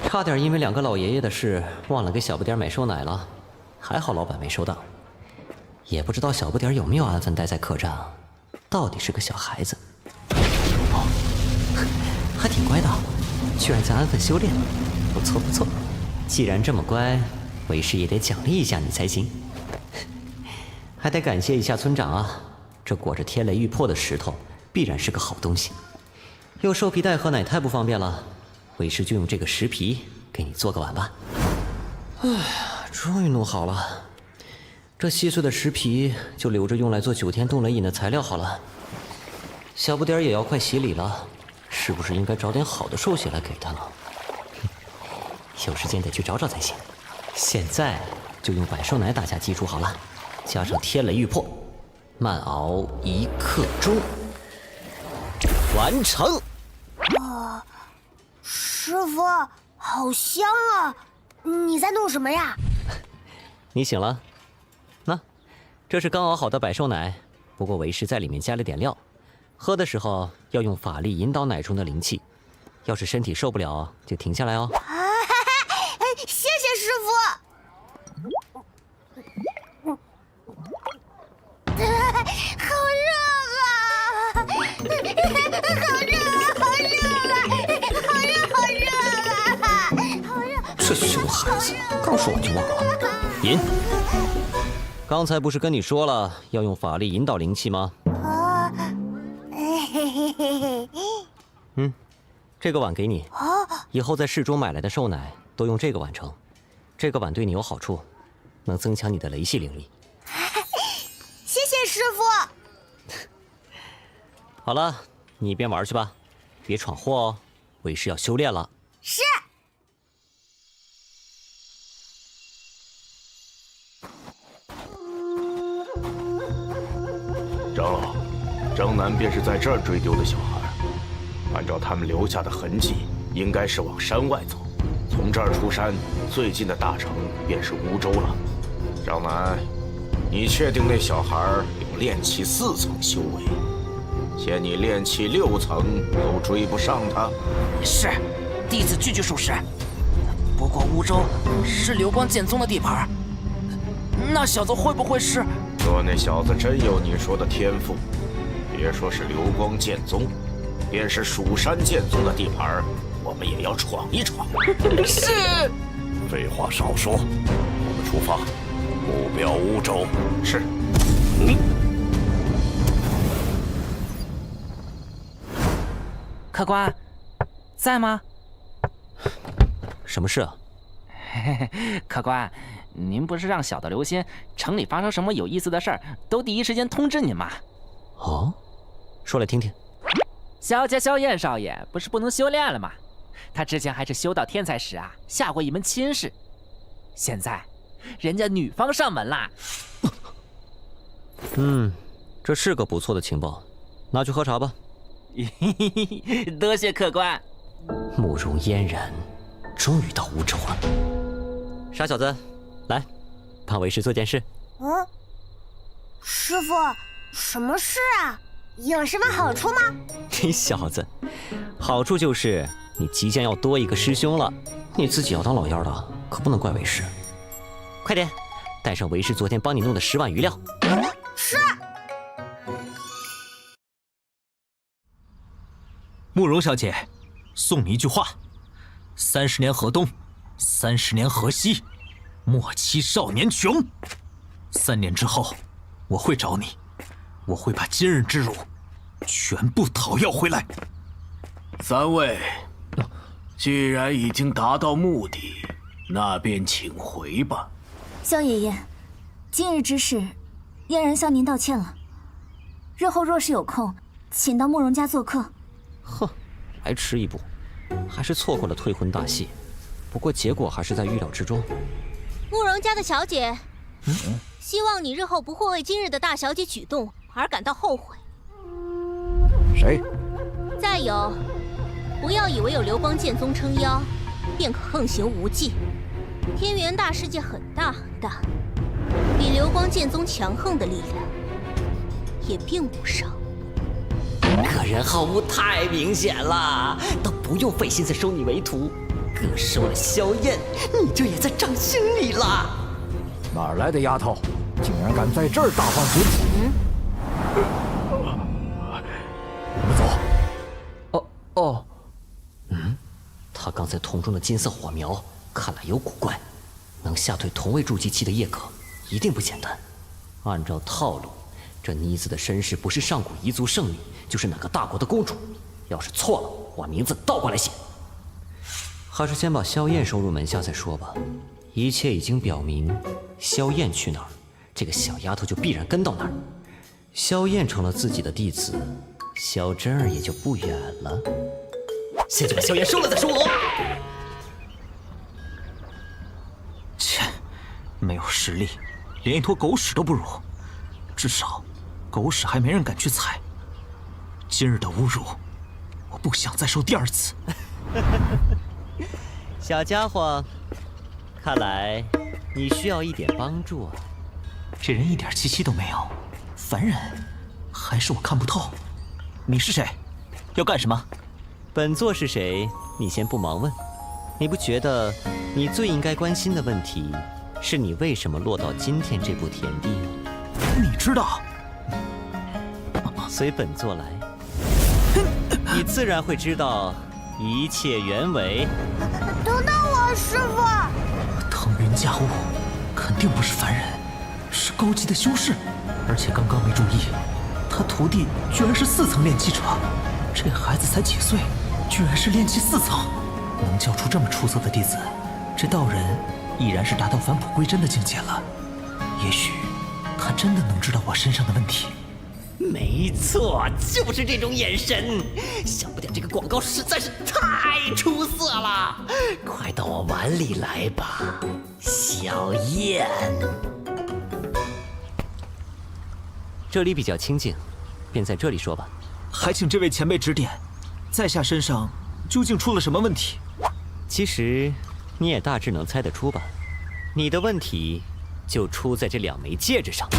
差点因为两个老爷爷的事忘了给小不点买收奶了，还好老板没收到。也不知道小不点有没有安分待在客栈，到底是个小孩子。哦，还挺乖的，居然在安分修炼，不错不错。既然这么乖，为师也得奖励一下你才行。还得感谢一下村长啊，这裹着天雷玉魄的石头必然是个好东西。用兽皮袋喝奶太不方便了。为师就用这个石皮给你做个碗吧。哎呀，终于弄好了，这稀碎的石皮就留着用来做9天冻雷饮的材料好了。小不点儿也要快洗礼了，是不是应该找点好的兽血来给他了？有时间得去找找才行。现在就用百兽奶打下基础好了，加上天雷玉魄，慢熬1刻钟，完成。师傅，好香啊！你在弄什么呀？你醒了？那，这是刚熬好的百兽奶，不过为师在里面加了点料，喝的时候要用法力引导奶中的灵气，要是身体受不了就停下来哦。谢谢师傅。好热啊！好热！这熊孩子，刚说完就忘了。引。刚才不是跟你说了要用法力引导灵气吗？这个碗给你，以后在市中买来的兽奶都用这个碗盛。这个碗对你有好处，能增强你的雷系灵力。谢谢师傅。好了，你一边玩去吧，别闯祸哦。为师要修炼了。是。长老，张楠便是在这儿追丢的小孩。按照他们留下的痕迹，应该是往山外走。从这儿出山，最近的大城便是乌州了。张楠，你确定那小孩有炼气4层修为？见你炼气6层都追不上他？是，弟子句句属实。不过乌州是流光剑宗的地盘，那小子会不会是？若那小子真有你说的天赋，别说是流光剑宗，便是蜀山剑宗的地盘，我们也要闯一闯。是。废话少说，我们出发，目标乌州。是。客官，在吗？什么事啊？客官，您不是让小的留心，城里发生什么有意思的事儿，都第一时间通知您吗？哦，说来听听。萧家萧燕少爷不是不能修炼了吗？他之前还是修道天才时啊，下过一门亲事。现在，人家女方上门啦。这是个不错的情报，拿去喝茶吧。多谢客官。慕容嫣然终于到乌州了。傻小子，来，帮为师做件事。师傅，什么事啊？有什么好处吗？你小子，好处就是你即将要多一个师兄了，你自己要当老幺的，可不能怪为师。快点，带上为师昨天帮你弄的10万余料。是。慕容小姐，送你一句话：30年河东，30年河西，莫欺少年穷。3年之后，我会找你，我会把今日之辱全部讨要回来。3位，既然已经达到目的，那便请回吧。萧爷爷，今日之事，嫣然向您道歉了。日后若是有空，请到慕容家做客。哼，还迟一步，还是错过了退婚大戏。不过结果还是在预料之中。慕容家的小姐，希望你日后不会为今日的大小姐举动而感到后悔。谁？再有，不要以为有流光剑宗撑腰，便可横行无忌。天元大世界很大很大，比流光剑宗强横的力量也并不少。个人好恶太明显了，都不用费心思收你为徒，哥收了萧燕，你这也在掌心里了。哪来的丫头，竟然敢在这儿大放厥词？我们走。他刚才瞳中的金色火苗，看来有古怪，能吓退同为筑基期的叶可，一定不简单。按照套路，这妮子的身世不是上古彝族圣女，就是哪个大国的公主。要是错了，我名字倒过来写。还是先把萧燕收入门下再说吧。一切已经表明，萧燕去哪儿，这个小丫头就必然跟到哪儿。萧燕成了自己的弟子，萧真儿也就不远了。先去把萧燕收了再说。切，没有实力，连一坨狗屎都不如。至少，狗屎还没人敢去踩。今日的侮辱，我不想再受第2次。小家伙，看来你需要一点帮助啊。这人一点气息都没有，凡人，还是我看不透。你是谁？要干什么？本座是谁？你先不忙问。你不觉得你最应该关心的问题是你为什么落到今天这步田地吗？你知道？随本座来，你自然会知道一切原委。等等我，师傅！腾云驾雾，肯定不是凡人，是高级的修士，而且刚刚没注意，他徒弟居然是4层炼气者。这孩子才几岁，居然是炼气4层，能教出这么出色的弟子，这道人已然是达到返璞归真的境界了。也许他真的能知道我身上的问题。没错，就是这种眼神。想不到这个广告实在是太出色了，快到我碗里来吧，小燕。这里比较清静，便在这里说吧。还请这位前辈指点，在下身上究竟出了什么问题？其实你也大致能猜得出吧。你的问题就出在这2枚戒指上。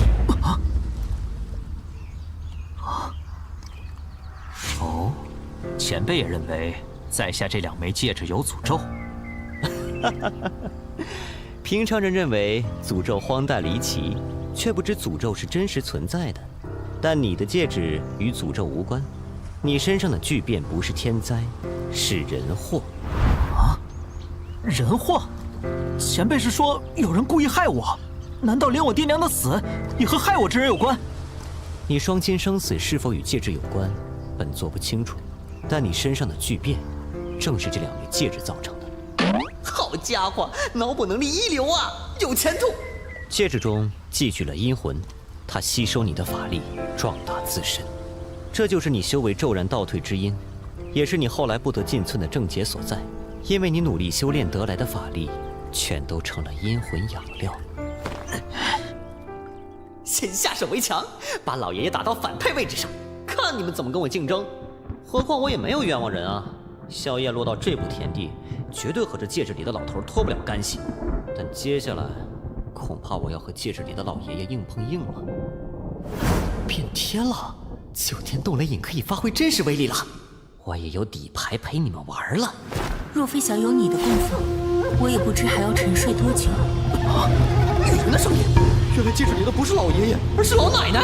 哦，前辈也认为在下这2枚戒指有诅咒。平常人认为诅咒荒诞离奇，却不知诅咒是真实存在的。但你的戒指与诅咒无关，你身上的巨变不是天灾，是人祸。啊，人祸？前辈是说有人故意害我？难道连我爹娘的死也和害我之人有关？你双亲生死是否与戒指有关，本座不清楚。但你身上的巨变，正是这2枚戒指造成的。好家伙，脑补能力一流啊，有前途！戒指中寄居了阴魂，它吸收你的法力，壮大自身。这就是你修为骤然倒退之因，也是你后来不得进寸的症结所在。因为你努力修炼得来的法力，全都成了阴魂养料。先下手为强，把老爷爷打到反派位置上，看你们怎么跟我竞争。何况我也没有冤枉人啊！萧燕落到这步田地，绝对和这戒指里的老头脱不了干系。但接下来，恐怕我要和戒指里的老爷爷硬碰硬了。变天了，9天冻雷影可以发挥真实威力了。我也有底牌陪你们玩了。若非想有你的供奉，我也不知还要沉睡多久。女人的声音，原来戒指里的不是老爷爷，而是老奶奶。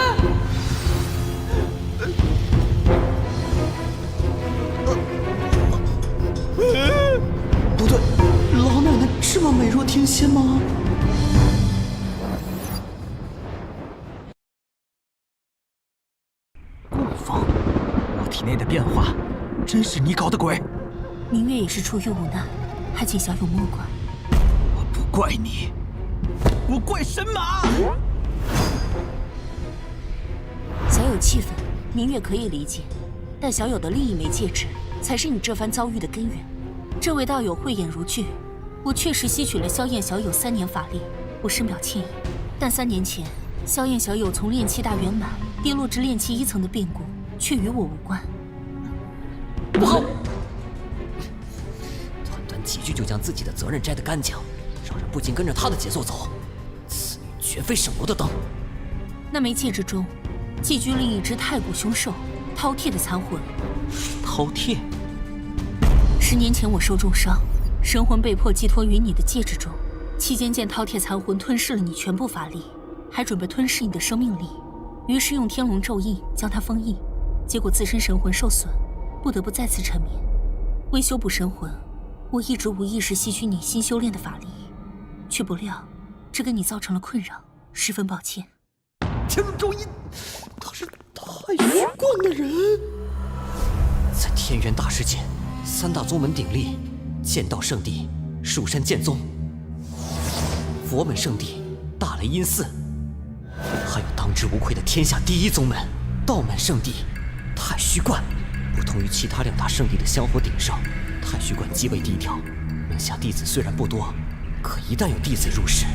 不对，老奶奶这么美若天仙吗？供奉，我体内的变化，真是你搞的鬼！明月也是出于无奈，还请小友莫怪。我不怪你，我怪神马。小友气愤，明月可以理解，但小友的另一枚戒指，才是你这番遭遇的根源。这位道友慧眼如炬，我确实吸取了萧燕小友3年法力，我深表歉意。但3年前，萧燕小友从炼气大圆满跌落至炼气1层的变故，却与我无关。不好！短短几句就将自己的责任摘得干净，让人不禁跟着他的节奏走，此女绝非省油的灯。那枚戒指中，寄居了一只太古凶兽饕餮的残魂。饕餮？10年前我受重伤，神魂被迫寄托于你的戒指中，期间见饕餮残魂吞噬了你全部法力，还准备吞噬你的生命力，于是用天龙咒印将它封印，结果自身神魂受损，不得不再次沉眠。为修补神魂，我一直无意识吸取你新修炼的法力，却不料这给你造成了困扰，十分抱歉。天龙咒印，他是太虚观的人。在天元大世界，3大宗门鼎立，剑道圣地蜀山剑宗，佛门圣地大雷音寺，还有当之无愧的天下第1宗门道门圣地太虚观。不同于其他2大圣地的香火鼎盛，太虚观极为低调，门下弟子虽然不多，可一旦有弟子入室，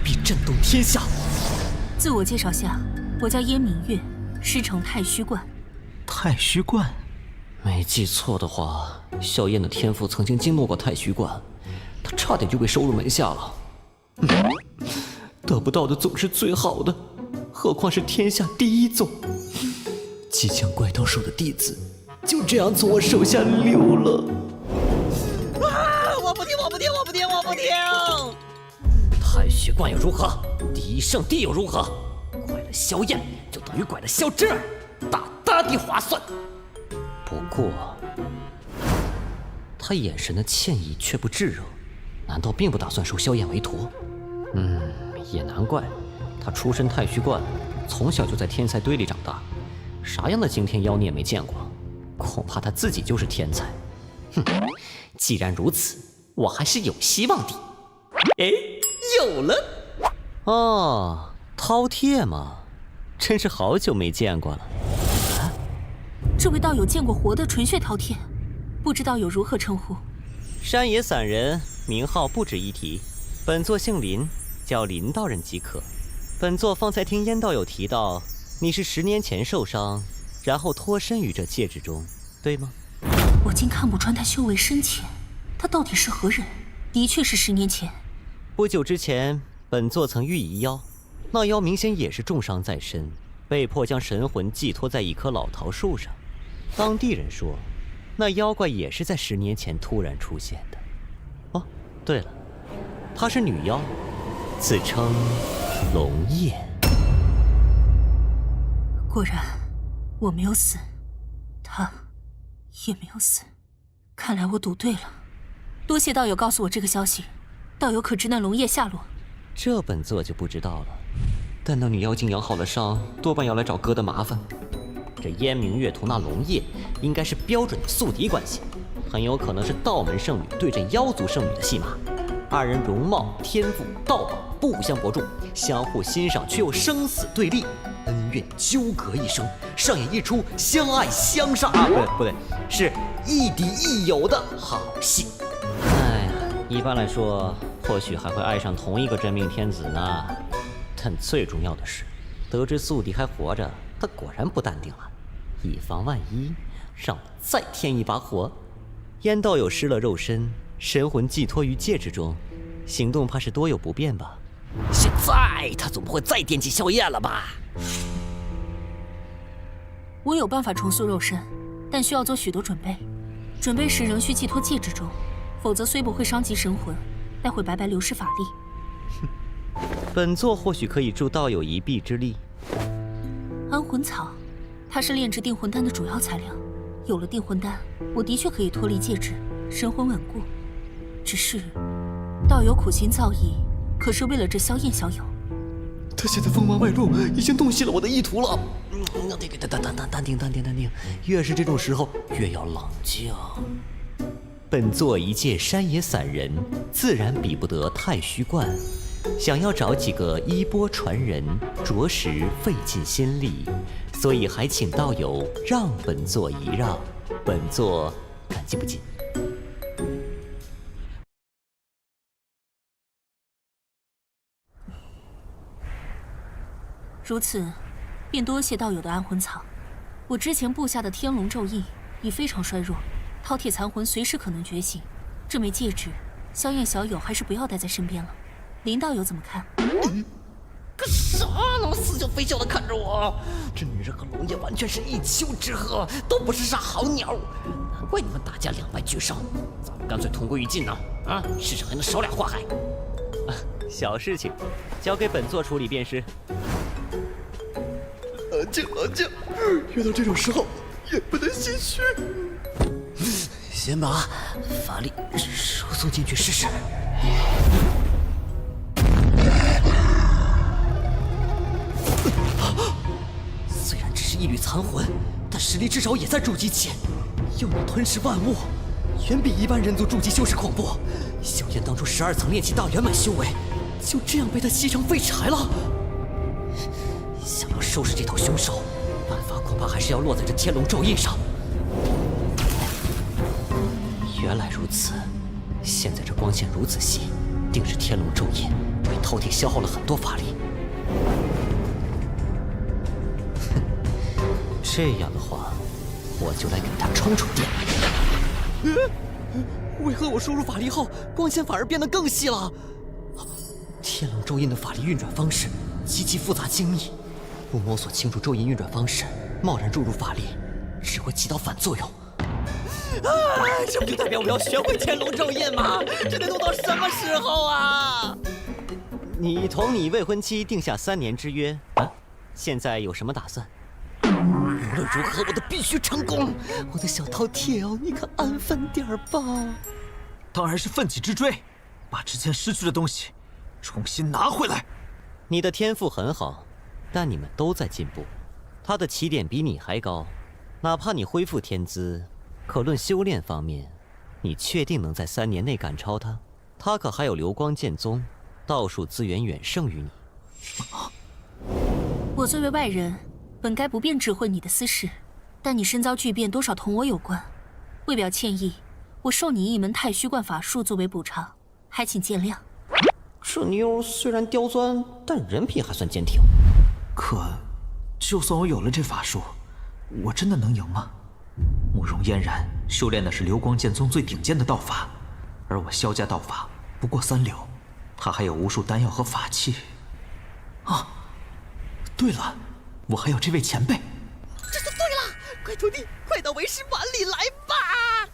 必震动天下。自我介绍下，我叫燕明月，师承太虚观。太虚观？没记错的话，萧燕的天赋曾经经过太虚观，她差点就被收入门下了。得不到的总是最好的，何况是天下第1宗。即将怪刀手的弟子，就这样从我手下溜了。啊！我不听，我不听，我不听，我不听！太虚观又如何？第1圣地又如何？拐了萧燕，就等于拐了萧真儿，大大的划算。不过，他眼神的歉意却不炙热，难道并不打算收萧燕为徒？也难怪，他出身太虚观，从小就在天才堆里长大，啥样的惊天妖孽没见过？恐怕他自己就是天才。既然如此，我还是有希望的。哎，有了！哦，饕餮嘛，真是好久没见过了。这位道友见过活的纯血饕餮，不知道友如何称呼？山野散人，名号不值一提。本座姓林，叫林道人即可。本座方才听燕道友提到，你是10年前受伤，然后脱身于这戒指中，对吗？我竟看不穿他修为深浅，他到底是何人？的确是10年前。不久之前，本座曾遇一妖，那妖明显也是重伤在身，被迫将神魂寄托在一棵老桃树上。当地人说，那妖怪也是在10年前突然出现的。哦，对了，她是女妖，自称龙叶。果然，我没有死，他也没有死。看来我赌对了。多谢道友告诉我这个消息。道友可知那龙叶下落？这本座就不知道了，但那女妖精养好了伤，多半要来找哥的麻烦。这燕明月同那龙叶应该是标准的宿敌关系，很有可能是道门圣女对阵妖族圣女的戏码。二人容貌、天赋、道法不相伯仲，相互欣赏却又生死对立，恩怨纠葛一生，上演一出相爱相杀不对，是亦敌亦友的好戏。哎呀，一般来说，或许还会爱上同一个真命天子呢。但最重要的是，得知宿敌还活着，他果然不淡定了。以防万一，让我再添一把火。燕道友失了肉身，神魂寄托于戒指中，行动怕是多有不便吧？现在他总不会再惦记萧燕了吧？我有办法重塑肉身，但需要做许多准备。准备时仍需寄托戒指中，否则虽不会伤及神魂，但会白白流失法力。本座或许可以助道友一臂之力。安魂草，它是炼制定魂丹的主要材料。有了定魂丹，我的确可以脱离戒指，神魂稳固。只是，道友苦心造诣，可是为了这萧燕小友。他现在锋芒外露，已经洞悉了我的意图了。淡定，越是这种时候，越要冷静。本座一介山野散人，自然比不得太虚观。想要找几个衣钵传人，着实费尽心力，所以还请道友让本座一让，本座感激不尽。如此，便多谢道友的安魂草。我之前布下的天龙咒印已非常衰弱，饕餮残魂随时可能觉醒。这枚戒指，萧燕小友还是不要带在身边了。林道友怎么看？干啥？那么似笑非笑的看着我？这女人和龙叶完全是一丘之貉，都不是啥好鸟。难怪你们打架两败俱伤，咱们干脆同归于尽呢！啊，世上还能少俩祸害。小事情，交给本座处理便是。安静，遇到这种时候也不能心虚。先把法力输送进去试试。虽然只是一缕残魂，但实力至少也在筑基期，又能吞噬万物，远比一般人族筑基修士恐怖。萧燕当初12层炼气大圆满修为，就这样被他吸成废柴了。想要收拾这头凶兽，办法恐怕还是要落在这天龙咒印上。原来如此，现在这光线如此细，定是天龙咒印被饕餮消耗了很多法力。这样的话，我就来给他充电。为何我输入法力后，光线反而变得更细了？天龙咒印的法力运转方式极其复杂精密，不摸索清楚咒印运转方式，贸然注入法力，只会起到反作用。这不就代表我要学会天龙咒印吗？这得弄到什么时候啊？你同你未婚妻定下3年之约啊，现在有什么打算？无论如何，我都必须成功！我的小饕餮哦，你可安分点吧。当然是奋起直追，把之前失去的东西重新拿回来。你的天赋很好，但你们都在进步。他的起点比你还高，哪怕你恢复天资，可论修炼方面，你确定能在3年内赶超他？他可还有流光剑宗，道术资源远胜于你。我作为外人，本该不便知会你的私事，但你身遭巨变，多少同我有关。为表歉意，我授你一门太虚观法术作为补偿，还请见谅。这妞虽然刁钻，但人品还算坚挺。可，就算我有了这法术，我真的能赢吗？慕容嫣然修炼的是流光剑宗最顶尖的道法，而我萧家道法不过3流，他还有无数丹药和法器。啊，对了，我还有这位前辈。这就对了，快徒弟，快到为师碗里来吧！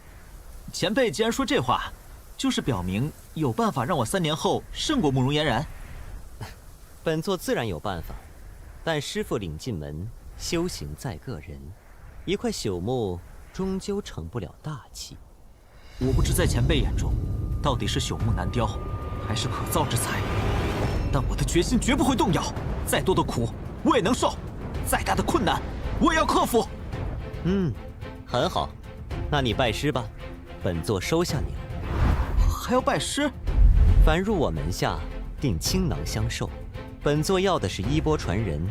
前辈既然说这话，就是表明有办法让我3年后胜过慕容嫣然。本座自然有办法，但师傅领进门，修行在个人。一块朽木终究成不了大器。我不知在前辈眼中，到底是朽木难雕，还是可造之材。但我的决心绝不会动摇，再多的苦我也能受，再大的困难我也要克服。很好，那你拜师吧，本座收下你了。还要拜师？凡入我门下，定倾囊相授。本座要的是衣钵传人，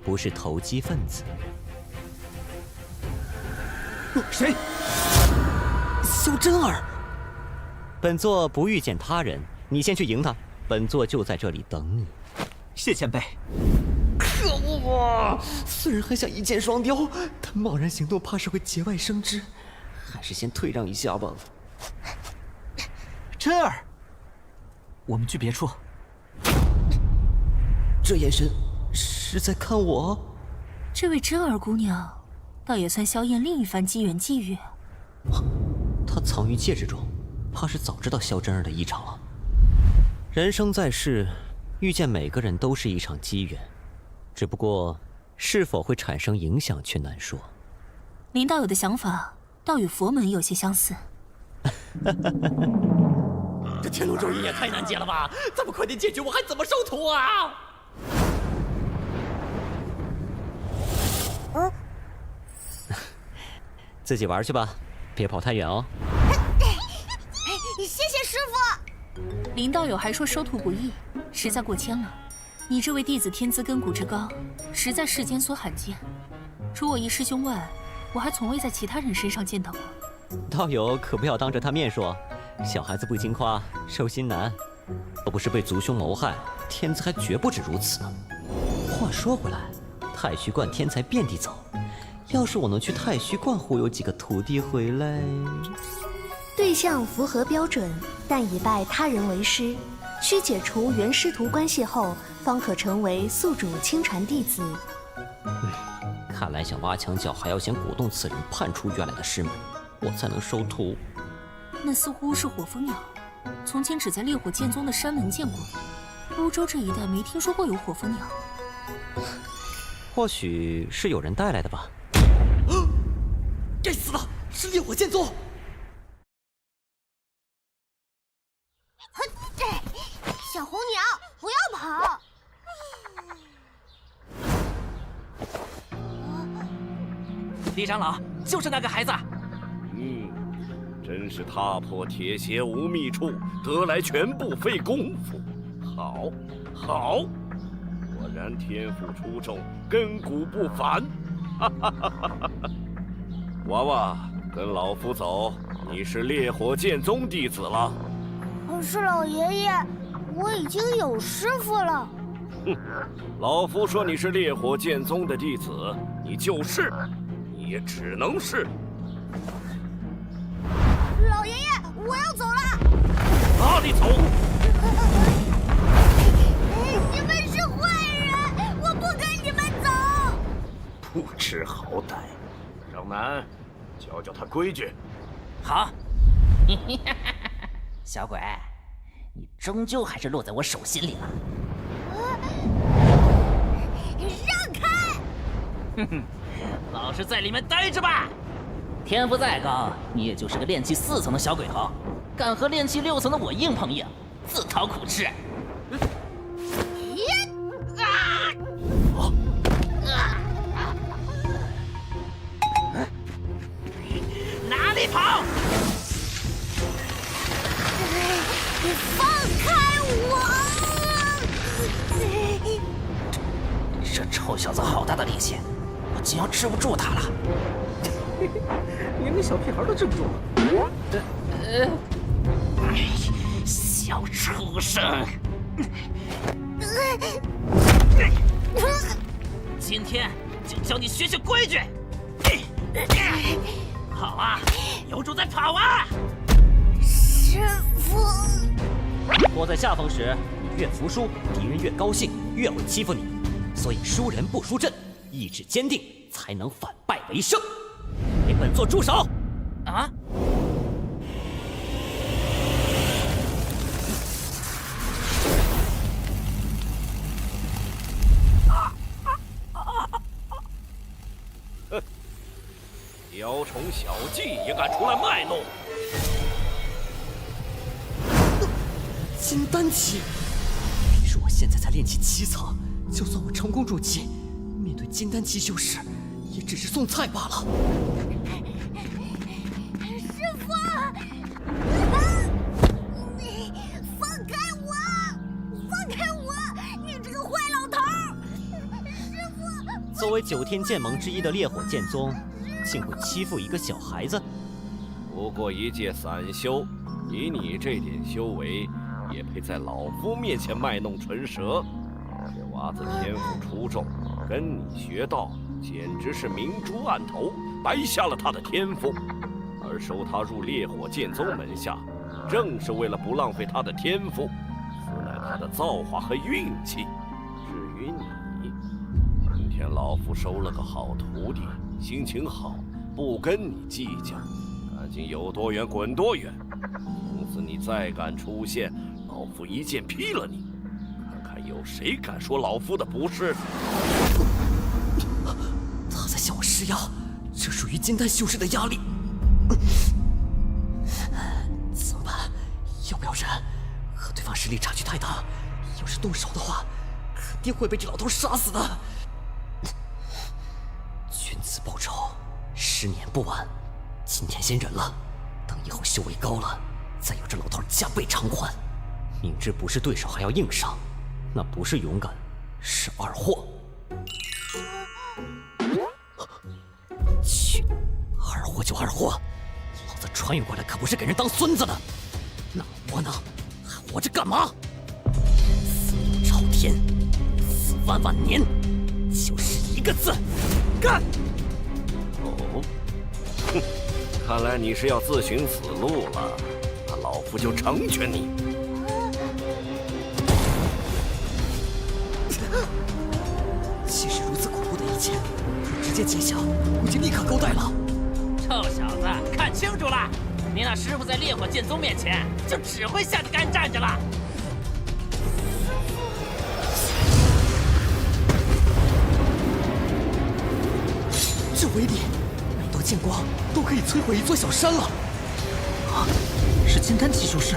不是投机分子。谁？萧真儿。本座不欲见他人，你先去迎他，本座就在这里等你。谢前辈。可恶啊！虽然很想一箭双雕，但贸然行动怕是会节外生枝，还是先退让一下吧。真儿，我们去别处。这眼神是在看我？这位真儿姑娘，倒也算萧燕另一番机缘际遇。她藏于戒指中，怕是早知道萧真儿的异常了。人生在世，遇见每个人都是一场机缘，只不过是否会产生影响却难说。林道友的想法倒与佛门有些相似。这天龙咒语也太难解了吧！咱们快点解决，我还怎么收徒啊？自己玩去吧，别跑太远哦。谢谢师傅。林道友还说收徒不易，实在过谦了。你这位弟子天资根骨之高，实在世间所罕见。除我一师兄外，我还从未在其他人身上见到过。道友可不要当着他面说，小孩子不经夸，受心难。若不是被族兄谋害，天资还绝不止如此呢。话说回来，太虚观天才遍地走，要是我能去太虚观忽悠几个徒弟回来，对象符合标准，但以拜他人为师，需解除原师徒关系后，方可成为宿主亲传弟子。看来想挖墙脚，还要先鼓动此人叛出原来的师门，我才能收徒。那似乎是火蜂鸟，从前只在烈火剑宗的山门见过，欧洲这一带没听说过有火蜂鸟。或许是有人带来的吧。该死了，是烈火剑宗！小红鸟，不要跑！李长老，就是那个孩子。真是踏破铁鞋无觅处，得来全不费功夫。好，好，果然天赋出众，根骨不凡。娃娃，跟老夫走，你是烈火剑宗弟子了。可是老爷爷，我已经有师傅了。哼，老夫说你是烈火剑宗的弟子，你就是，你也只能是。老爷爷，我要走了。哪里走？你们是坏人，我不跟你们走。不知好歹，张楠，教教他规矩。好。小鬼，你终究还是落在我手心里了。让开！哼哼，老实在里面待着吧。天赋再高，你也就是个炼气4层的小鬼头，敢和炼气6层的我硬碰硬，自讨苦吃。哪里跑！放开我！这臭小子好大的力气，我竟要治不住他了。连个小屁孩都治不住。小畜生！今天就教你学学规矩。好啊，有种再跑啊！师傅，我在下风时，你越服输，敌人越高兴，越会欺负你。所以输人不输阵，意志坚定，才能反败为胜。给本座住手！啊！雕虫小技也敢出来卖弄？金丹期，别说我现在才炼气7层，就算我成功入气，面对金丹期修士，也只是送菜罢了。师傅，放开我！放开我！你这个坏老头！师傅，作为9天剑盟之一的烈火剑宗，竟会欺负一个小孩子？不过一介散修，以你这点修为，也配在老夫面前卖弄唇舌？这娃子天赋出众，跟你学道，简直是明珠暗投，白瞎了他的天赋。而收他入烈火剑宗门下，正是为了不浪费他的天赋，此乃他的造化和运气。至于你，今天老夫收了个好徒弟，心情好，不跟你计较，赶紧有多远滚多远。从此你再敢出现，老夫一剑劈了你，看看有谁敢说老夫的不是。他在向我施压，这属于金丹修士的压力。怎么办？要不要忍？和对方实力差距太大，要是动手的话，肯定会被这老头杀死的。君子报仇，10年不晚。今天先忍了，等以后修为高了，再有这老头加倍偿还。明知不是对手还要硬上，那不是勇敢，是二货。去，二货就二货，老子穿越过来可不是给人当孙子的。那窝囊还活着干嘛？死路朝天，死万万年，就是一个字：干！哦，哼，看来你是要自寻死路了，那老夫就成全你。其实如此恐怖的一剑，直接揭晓，估计立刻勾带了。臭小子，看清楚了，你那师傅在烈火剑宗面前就只会下地干站着了。这威力，每道剑光都可以摧毁一座小山了。啊，是金丹级修士。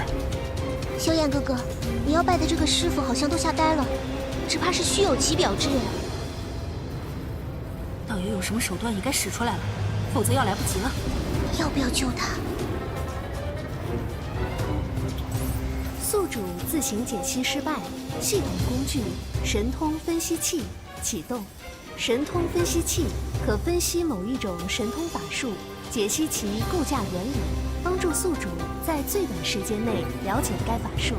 萧炎哥哥，你要拜的这个师傅好像都吓呆了，只怕是虚有其表之人。道友有什么手段也该使出来了，否则要来不及了。要不要救他？宿主自行解析失败，系统工具神通分析器启动。神通分析器可分析某一种神通法术，解析其构架原理，帮助宿主在最短时间内了解该法术。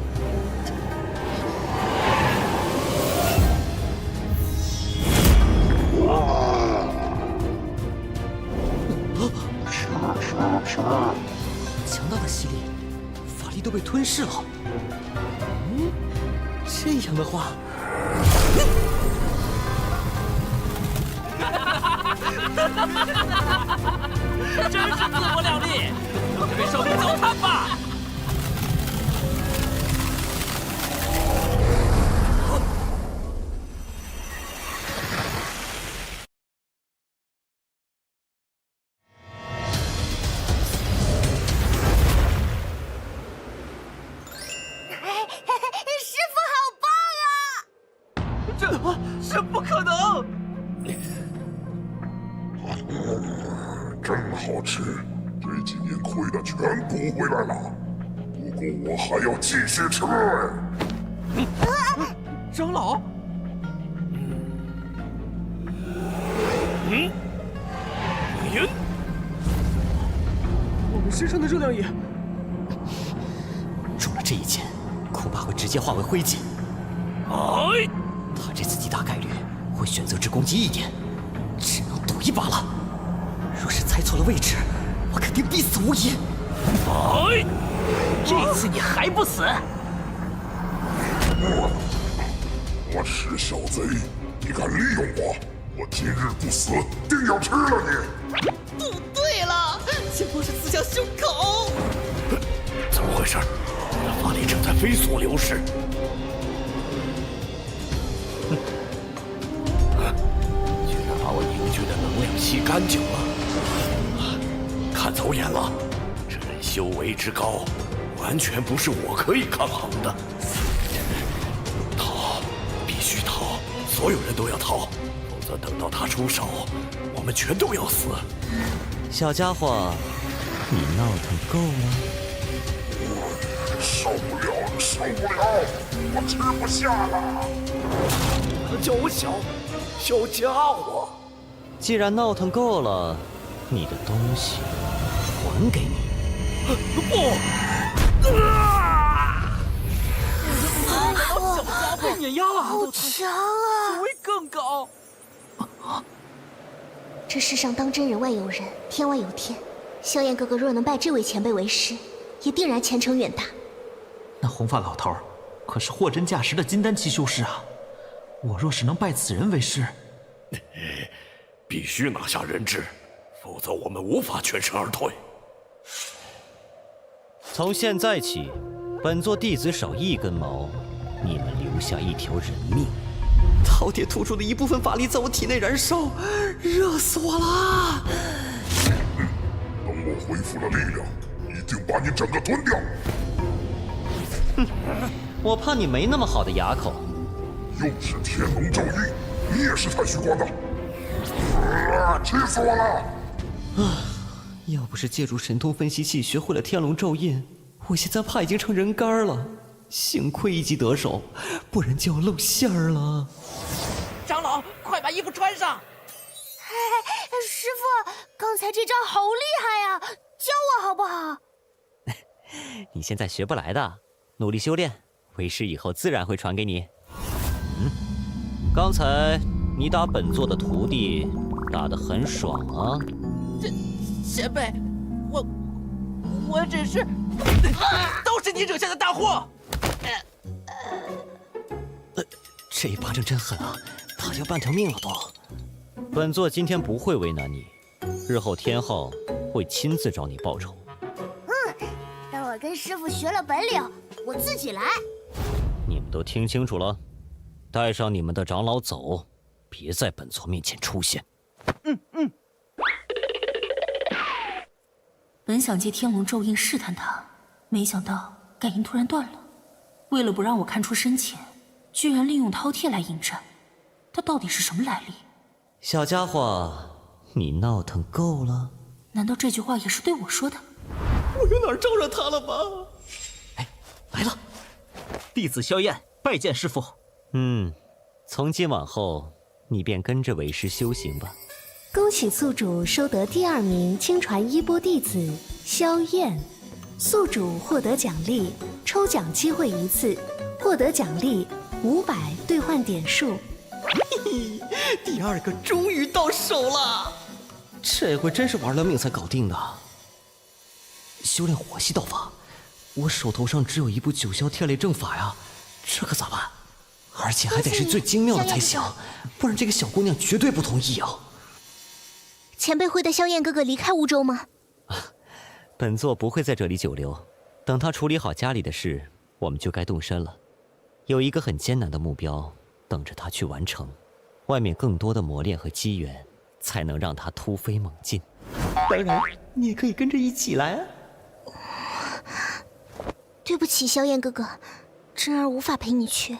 强大的吸力，法力都被吞噬了。这样的话，真是自不量力，就给手里交摊吧。这不可能！真好吃，这几年亏的全补回来了。不过我还要继续吃。长老，我们身上的热量也中了这一剑，恐怕会直接化为灰烬。哎！他这次极大概率会选择只攻击一点，只能赌一把了。若是猜错了位置，我肯定必死无疑。哎！这次你还不死？我是小贼，你敢利用我，我今日不死，定要吃了你！不对了，剑光是刺向胸口。怎么回事？我的法力正在飞速流失。居然把我凝聚的能量吸干净了，看走眼了。这人修为之高，完全不是我可以抗衡的。逃，必须逃！所有人都要逃，否则等到他出手，我们全都要死。小家伙，你闹腾够了？受不了，我吃不下了！叫我小家伙。既然闹腾够了，你的东西还给你。不！小家伙碾压了，好强啊！只会更高。这世上当真人外有人，天外有天。萧炎哥哥若能拜这位前辈为师，也定然前程远大。那红发老头可是货真价实的金丹期修士啊！我若是能拜此人为师，必须拿下人质，否则我们无法全身而退。从现在起，本座弟子少一根毛，你们留下一条人命。饕餮吐出的一部分法力在我体内燃烧，热死我了！等我恢复了力量，一定把你整个吞掉。我怕你没那么好的牙口。又是天龙咒印，你也是太虚光的，气死我了！要不是借助神通分析器学会了天龙咒印，我现在怕已经成人干了。幸亏一击得手，不然就要露馅儿了。长老，快把衣服穿上！师傅，刚才这招好厉害呀，教我好不好？你现在学不来的，努力修炼，为师以后自然会传给你。刚才你打本座的徒弟，打得很爽啊！前辈，我只是，都是你惹下的大祸。这一巴掌真狠啊，他要半条命了都。本座今天不会为难你，日后天昊会亲自找你报仇。等我跟师傅学了本领，我自己来。你们都听清楚了，带上你们的长老走，别在本座面前出现。本想借天龙咒印试探他，没想到感应突然断了。为了不让我看出深浅，居然利用饕餮来应战，他到底是什么来历？小家伙，你闹腾够了？难道这句话也是对我说的？我有哪儿招惹他了吗？哎，来了！弟子萧燕拜见师父。从今往后，你便跟着为师修行吧。恭喜宿主收得第2名亲传衣钵弟子萧燕，宿主获得奖励，抽奖机会1次，获得奖励500兑换点数。嘿嘿，第2个终于到手了，这回真是玩了命才搞定的。修炼火系道法，我手头上只有一部9霄天雷正法呀，这可咋办？而且还得是最精妙的才行，不然这个小姑娘绝对不同意啊。前辈会带萧燕哥哥离开乌州吗？本座不会在这里久留，等他处理好家里的事，我们就该动身了。有一个很艰难的目标等着他去完成，外面更多的磨练和机缘，才能让他突飞猛进。当然，你也可以跟着一起来啊。对不起，萧燕哥哥，真儿无法陪你去。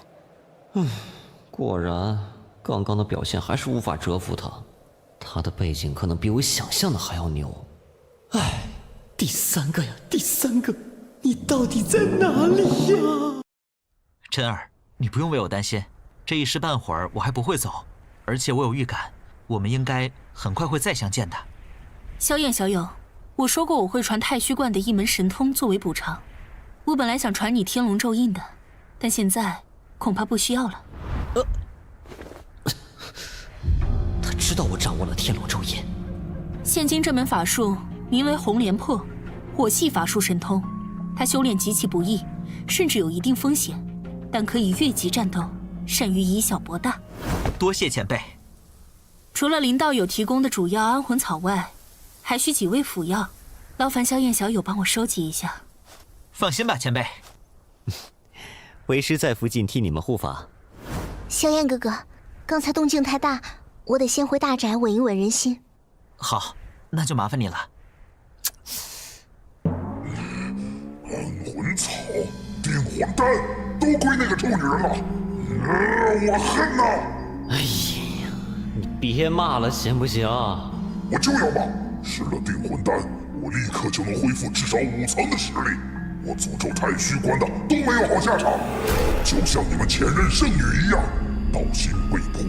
果然，刚刚的表现还是无法折服他。他的背景可能比我想象的还要牛。哎，第3个呀，第3个，你到底在哪里呀？真儿，你不用为我担心，这一时半会儿我还不会走，而且我有预感，我们应该很快会再相见的。萧燕小友，我说过我会传太虚观的一门神通作为补偿。我本来想传你天龙咒印的，但现在恐怕不需要了。他知道我掌握了天龙咒印。现今这门法术名为红莲破，火系法术神通，他修炼极其不易，甚至有一定风险，但可以越级战斗，善于以小博大。多谢前辈。除了林道友提供的主要安魂草外，还需几味辅药，劳烦萧燕小友帮我收集一下。放心吧，前辈。为师在附近替你们护法。萧燕哥哥，刚才动静太大，我得先回大宅稳一稳人心。好，那就麻烦你了。安魂草、定魂丹都归那个臭女人了，我恨呐！哎呀，你别骂了，行不行？我就要骂！吃了定魂丹，我立刻就能恢复至少5层的实力。我诅咒太虚关的都没有好下场，就像你们前任圣女一样，道心未破，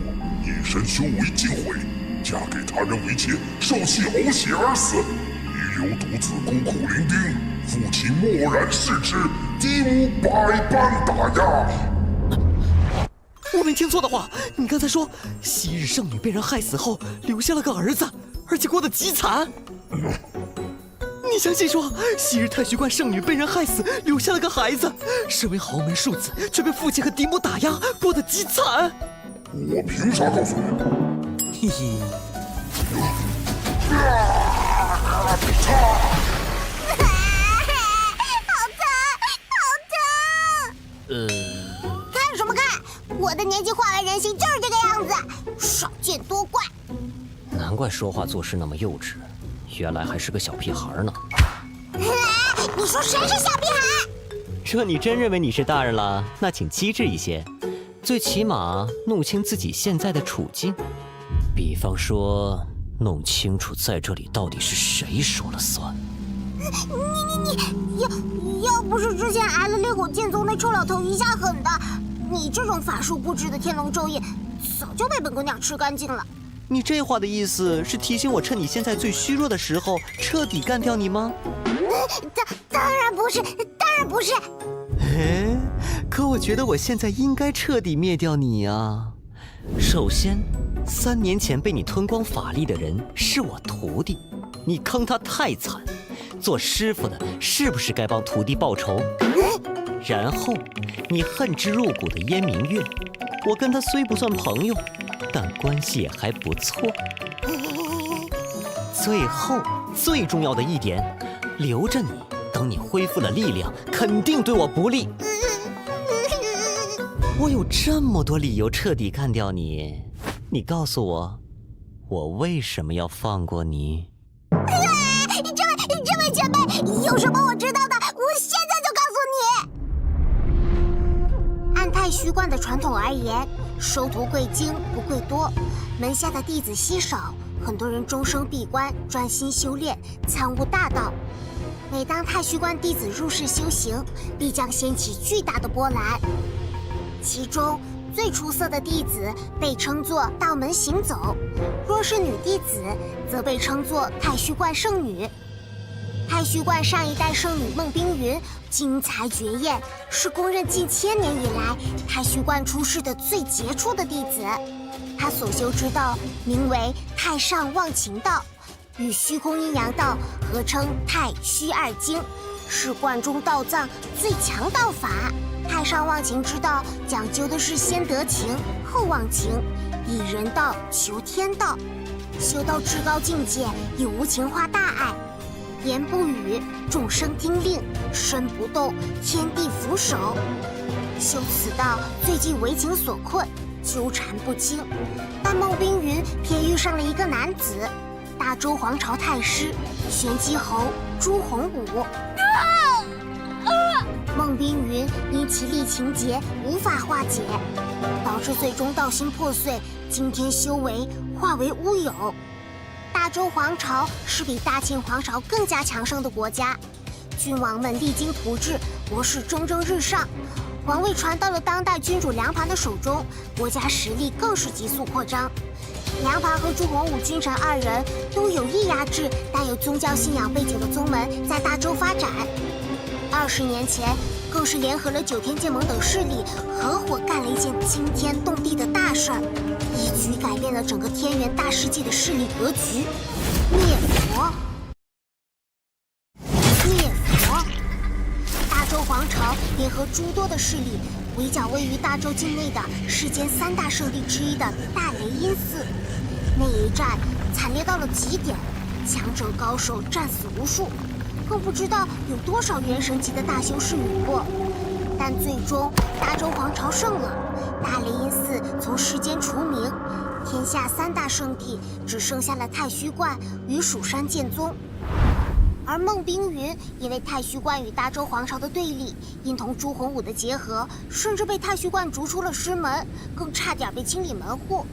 夜神修为尽毁，嫁给他人为妾，受气呕血而死。遗留独子孤苦伶仃，父亲默然视之，敌无百般打压。我没听错的话，你刚才说昔日圣女被人害死后留下了个儿子，而且过得极惨。你相信说昔日太虚观圣女被人害死，留下了个孩子，身为豪门庶子，却被父亲和嫡母打压，过得极惨？我凭啥告诉你？嘿嘿。看什么看？我的年纪化为人形就是这个样子，少见多怪。难怪说话做事那么幼稚，原来还是个小屁孩呢。你说谁是小屁孩？若你真认为你是大人了，那请机智一些，最起码弄清自己现在的处境。比方说，弄清楚在这里到底是谁说了算。你要不是之前挨了烈火剑宗那臭老头一下狠的，你这种法术不知的天龙咒液早就被本姑娘吃干净了。你这话的意思是提醒我趁你现在最虚弱的时候彻底干掉你吗？当然不是，当然不是。可我觉得我现在应该彻底灭掉你啊。首先，3年前被你吞光法力的人是我徒弟，你坑他太惨，做师傅的是不是该帮徒弟报仇？然后，你恨之入骨的燕明月，我跟他虽不算朋友，但关系也还不错。最后，最重要的一点，留着你，等你恢复了力量，肯定对我不利。我有这么多理由彻底干掉你，你告诉我，我为什么要放过你？这位前辈，有什么我知道的，我现在就告诉你。按太虚观的传统而言，收徒贵精不贵多，门下的弟子稀少，很多人终生闭关，专心修炼，参悟大道。每当太虚观弟子入世修行，必将掀起巨大的波澜。其中最出色的弟子被称作道门行走，若是女弟子，则被称作太虚观圣女。太虚观上一代圣女孟冰云精彩绝艳，是公认近1000年以来太虚观出世的最杰出的弟子。她所修之道名为太上忘情道，与虚空阴阳道合称太虚二经，是观中道藏最强道法。太上忘情之道讲究的是先得情后忘情，以人道求天道，修到至高境界已无情化大爱。言不语，众生听令；身不动，天地俯首。修此道最忌为情所困，纠缠不清。但孟冰云偏遇上了一个男子，大周皇朝太师玄机侯朱洪武。孟冰云因其力情结无法化解，导致最终道心破碎，今天修为化为乌有。大周皇朝是比大秦皇朝更加强盛的国家，君王们励精图治，国势蒸蒸日上。皇位传到了当代君主梁盘的手中，国家实力更是急速扩张。梁盘和朱洪武君臣2人都有意压制带有宗教信仰背景的宗门在大周发展。20年前，更是联合了9天剑盟等势力，合伙干了一件惊天动地的大事儿，一举改变了整个天元大世界的势力格局。灭佛！灭佛！大周皇朝联合诸多的势力，围剿位于大周境内的世间3大圣地之一的大雷音寺。那一战惨烈到了极点，强者高手战死无数。更不知道有多少元神级的大修士陨落，但最终大周皇朝胜了，大雷音寺从世间除名，天下3大圣地只剩下了太虚观与蜀山剑宗。而孟冰云因为太虚观与大周皇朝的对立，因同朱洪武的结合，甚至被太虚观逐出了师门，更差点被清理门户。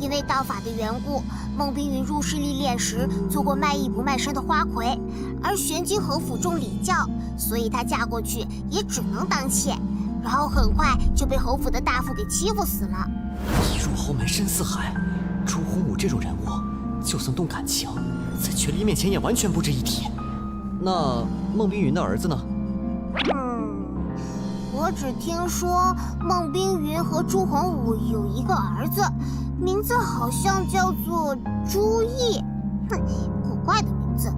因为道法的缘故，孟冰云入室历练时做过卖艺不卖身的花魁，而玄机和府重礼教，所以她嫁过去也只能当妾，然后很快就被侯府的大夫给欺负死了。一入豪门深似海，朱洪武这种人物，就算动感情，在权力面前也完全不值一提。那孟冰云的儿子呢？我只听说孟冰云和朱洪武有一个儿子，名字好像叫做朱毅，古怪的名字。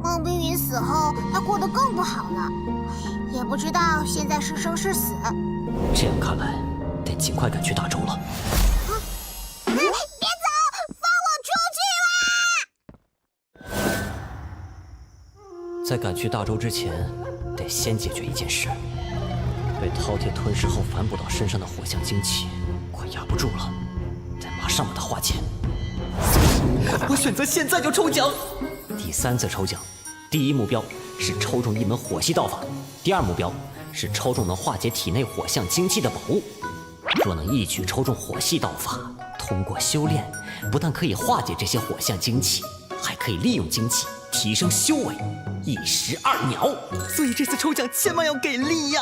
孟冰云死后，他过得更不好了，也不知道现在是生是死。这样看来，得尽快赶去大周了。别走，放我出去啦！在赶去大周之前，得先解决一件事。被饕餮吞噬后反哺到身上的火象精气，快压不住了，得马上把它化解。我选择现在就抽奖。第3次抽奖，第一目标是抽中一门火系道法，第2目标是抽中能化解体内火象精气的宝物。若能一举抽中火系道法，通过修炼，不但可以化解这些火象精气，还可以利用精气提升修为，一石二鸟。所以这次抽奖千万要给力呀！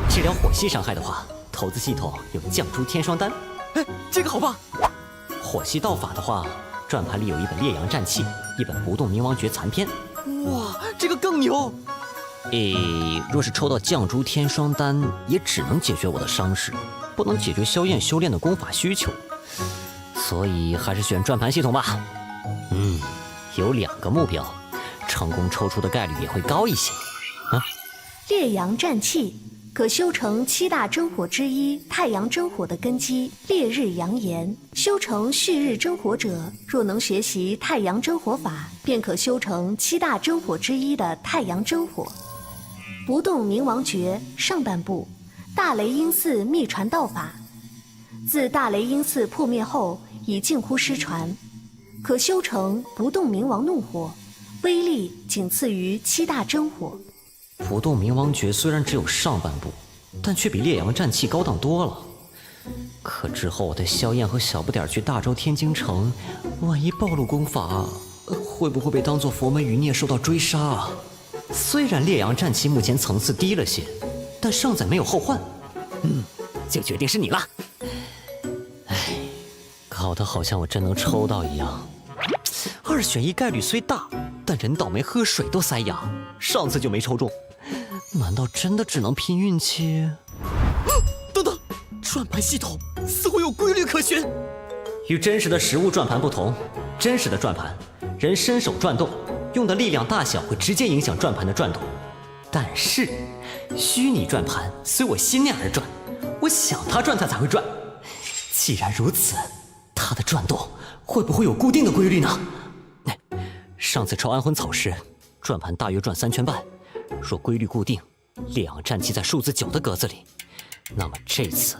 治疗火系伤害的话，投资系统有绛珠天霜丹。哎，这个好棒！火系道法的话，转盘里有一本烈阳战气，一本不动冥王诀残篇。哇，这个更牛！若是抽到绛珠天霜丹，也只能解决我的伤势，不能解决萧燕修炼的功法需求，所以还是选转盘系统吧。有2个目标，成功抽出的概率也会高一些。烈阳战气可修成7大真火之一太阳真火的根基烈日阳炎。修成旭日真火者，若能学习太阳真火法，便可修成7大真火之一的太阳真火。不动冥王诀上半部，大雷音寺秘传道法。自大雷音寺破灭后，已近乎失传，可修成不动冥王怒火，威力仅次于7大真火。不动冥王诀虽然只有上半部，但却比烈阳战气高档多了。可之后我带萧燕和小不点去大周天京城，万一暴露功法，会不会被当作佛门余孽受到追杀啊？虽然烈阳战气目前层次低了些，但胜在没有后患。就决定是你了。搞得好像我真能抽到一样。2选1概率虽大，但人倒霉喝水都塞牙，上次就没抽中。难道真的只能拼运气？等等，转盘系统似乎有规律可循。与真实的实物转盘不同，真实的转盘，人伸手转动，用的力量大小会直接影响转盘的转动。但是，虚拟转盘随我心念而转，我想它转它才会转。既然如此，它的转动会不会有固定的规律呢？上次抽安魂草时，转盘大约转3圈半。若规律固定，烈阳战气在数字9的格子里，那么这次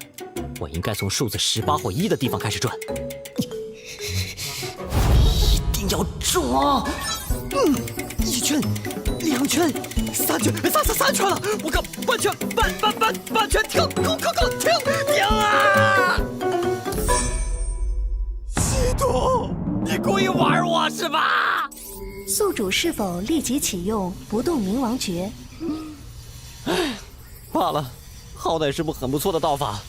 我应该从数字18或1的地方开始转。一定要中啊！1圈、2圈、3圈，3圈了！我靠，半圈，半圈，停！停啊！系统，你故意玩我是吧？宿主是否立即启用不动冥王诀？罢了，好歹是部很不错的道法。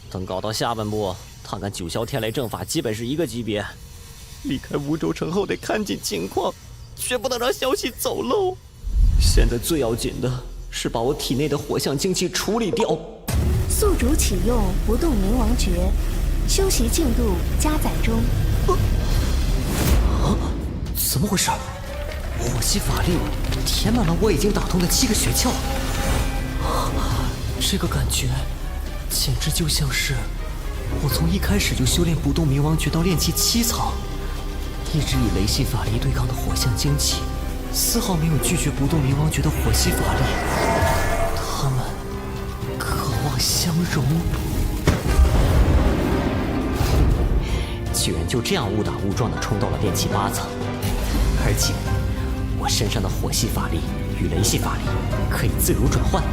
等搞到下半部，他跟9霄天雷正法基本是一个级别。离开梧州城后得看紧情况，绝不能让消息走漏。现在最要紧的是把我体内的火象精气处理掉。宿主启用不动冥王诀，修习进度加载中。怎么回事？火系法力填满了我已经打通的7个诀窍。这个感觉简直就像是我从一开始就修炼不动冥王诀到炼气7层，一直以雷系法力对抗的火象精气，丝毫没有拒绝不动冥王诀的火系法力。他们渴望相融，居然就这样误打误撞地冲到了炼气8层，而且我身上的火系法力与雷系法力可以自如转换。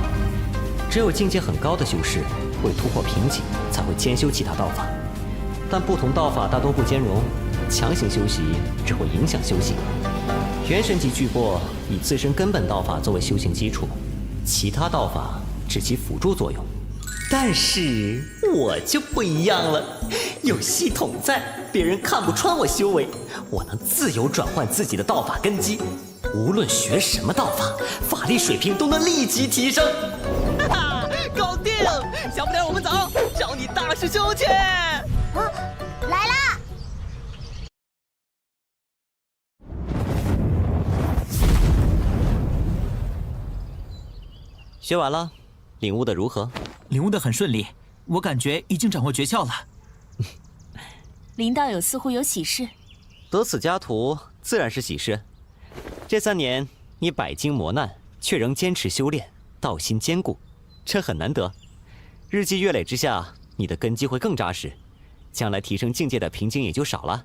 只有境界很高的修士会突破瓶颈，才会兼修其他道法。但不同道法大多不兼容，强行修习只会影响修行。元神级巨擘以自身根本道法作为修行基础，其他道法只起辅助作用。但是我就不一样了，有系统在，别人看不穿我修为，我能自由转换自己的道法根基，无论学什么道法，法力水平都能立即提升。哈哈，搞定！小不点我们走，找你大师兄去。来啦！学完了，领悟的如何？领悟的很顺利，我感觉已经掌握诀窍了。林道友似乎有喜事。得此家徒，自然是喜事。这3年你百经磨难，却仍坚持修炼，道心坚固，这很难得。日积月累之下，你的根基会更扎实，将来提升境界的瓶颈也就少了。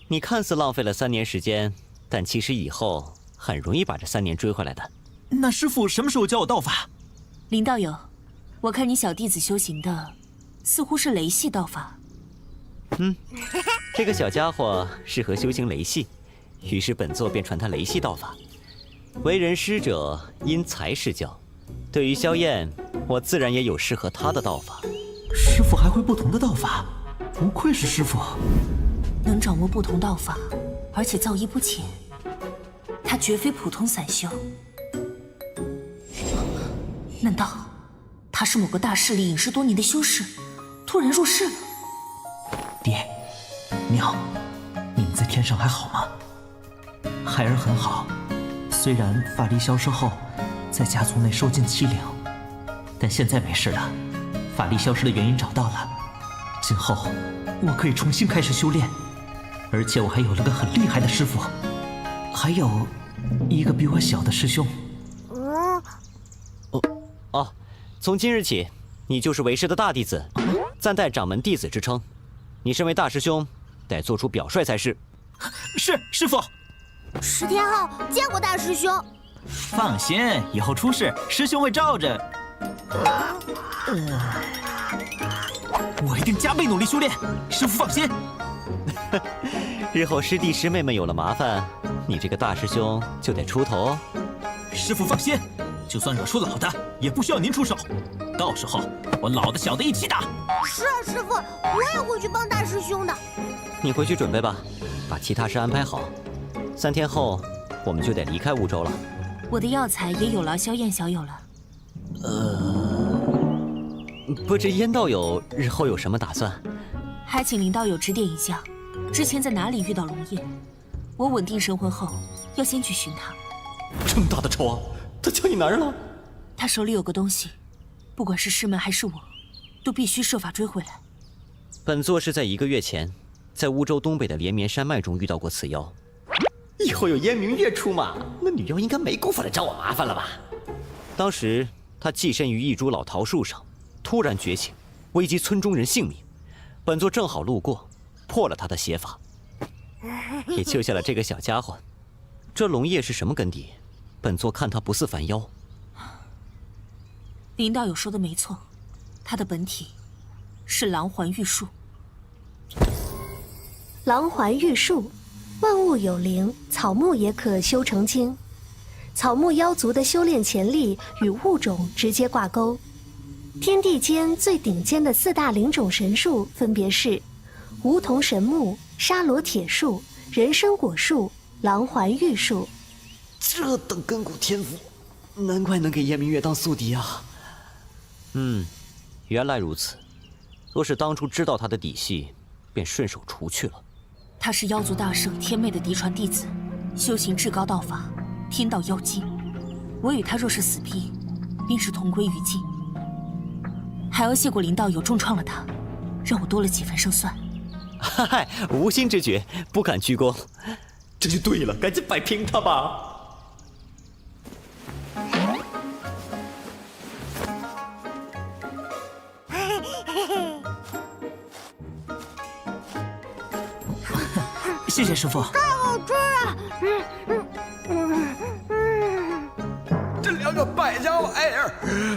你看似浪费了3年时间，但其实以后很容易把这3年追回来的。那师父什么时候教我道法？林道友，我看你小弟子修行的似乎是雷系道法。这个小家伙适合修行雷系，于是本座便传他雷系道法。为人师者，因材施教。对于萧燕，我自然也有适合他的道法。师父还会不同的道法，不愧是师父。能掌握不同道法，而且造诣不浅，他绝非普通散修。难道他是某个大势力隐世多年的修士，突然入世了？爹，娘，你们在天上还好吗？孩儿很好，虽然法力消失后在家族内受尽欺凌，但现在没事了，法力消失的原因找到了，今后我可以重新开始修炼，而且我还有了个很厉害的师父，还有一个比我小的师兄。从今日起，你就是为师的大弟子，暂代掌门弟子之称。你身为大师兄，得做出表率才是。是，师父。10天后见过大师兄。放心，以后出事，师兄会罩着。我一定加倍努力修炼，师父放心。日后师弟师妹们有了麻烦，你这个大师兄就得出头哦。师父放心，就算惹出老的，也不需要您出手。到时候我老的小的一起打。是啊，师父，我也会去帮大师兄的。你回去准备吧，把其他事安排好。3天后，我们就得离开梧州了。我的药材也有劳萧燕小友了。不知燕道友日后有什么打算？还请林道友指点一下，之前在哪里遇到龙叶？我稳定神魂后，要先去寻他。这么大的仇啊，他叫你哪儿了？他手里有个东西，不管是师门还是我，都必须设法追回来。本座是在1个月前，在梧州东北的连绵山脉中遇到过此妖。以后有燕明月出马，那女妖应该没工夫来找我麻烦了吧？当时他寄身于一株老桃树上，突然觉醒，危及村中人性命。本座正好路过，破了他的邪法，也救下了这个小家伙。这龙叶是什么根底？本座看他不似凡妖。林道友说的没错，他的本体是狼环玉树。狼环玉树，万物有灵，草木也可修成精。草木妖族的修炼潜力与物种直接挂钩。天地间最顶尖的4大灵种神树分别是梧桐神木、沙罗铁树、人参果树、狼环玉树。这等根骨天赋，难怪能给燕明月当宿敌啊！原来如此。若是当初知道他的底细，便顺手除去了。他是妖族大圣天妹的嫡传弟子，修行至高道法天道妖姬。我与他若是死逼，便是同归于尽。还要谢过林道友重创了他，让我多了几分胜算。嗨，无心之举，不敢居功。这就对了，赶紧摆平他吧。谢谢师父。太好吃了！这2个个败家玩意儿！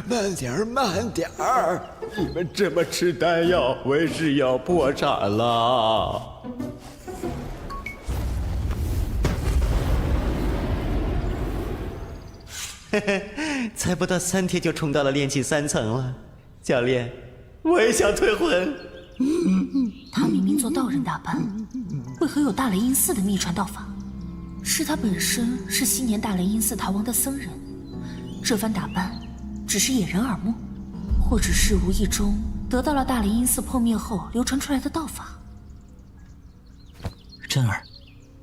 慢点儿，慢点儿！你们这么吃丹药，为师要破产了。嘿嘿，才不到3天就冲到了炼气3层了。教练，我也想退魂。他明明做道人打扮，为何有大雷音寺的秘传道法？是他本身是昔年大雷音寺逃亡的僧人，这番打扮只是掩人耳目，或者是无意中得到了大雷音寺破灭后流传出来的道法。真儿，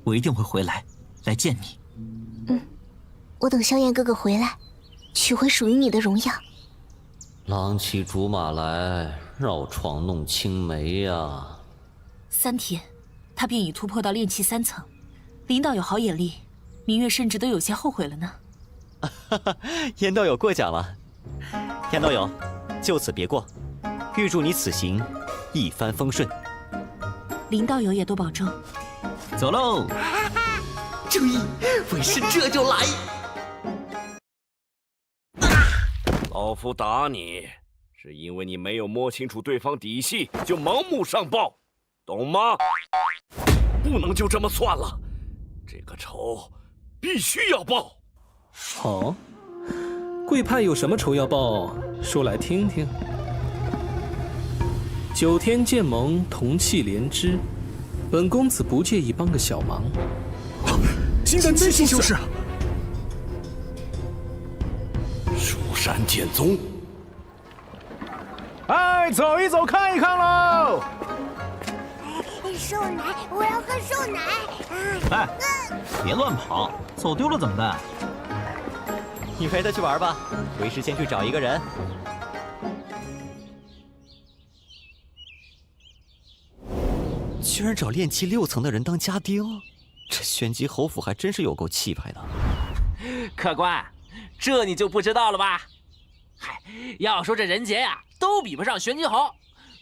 我一定会回来见你。我等萧炎哥哥回来，取回属于你的荣耀。狼骑竹马来，绕床弄青梅呀。3天，他便已突破到炼气3层。林道友好眼力，明月甚至都有些后悔了呢。严道友过奖了。严道友，就此别过，预祝你此行一帆风顺。林道友也多保重。走喽！注意，为师这就来。老夫打你，是因为你没有摸清楚对方底细就盲目上报，懂吗？不能就这么算了，这个仇必须要报。好，贵派有什么仇要报，说来听听。9天剑盟，同气连枝，本公子不介意帮个小忙。金丹七修士，蜀山剑宗。哎，走一走，看一看喽！瘦奶，我要喝瘦奶。哎，别乱跑，走丢了怎么办？你陪他去玩吧，为师先去找一个人。居然找炼气6层的人当家丁，这玄机侯府还真是有够气派的。客官，这你就不知道了吧？嗨，要说这人杰呀，都比不上玄机侯，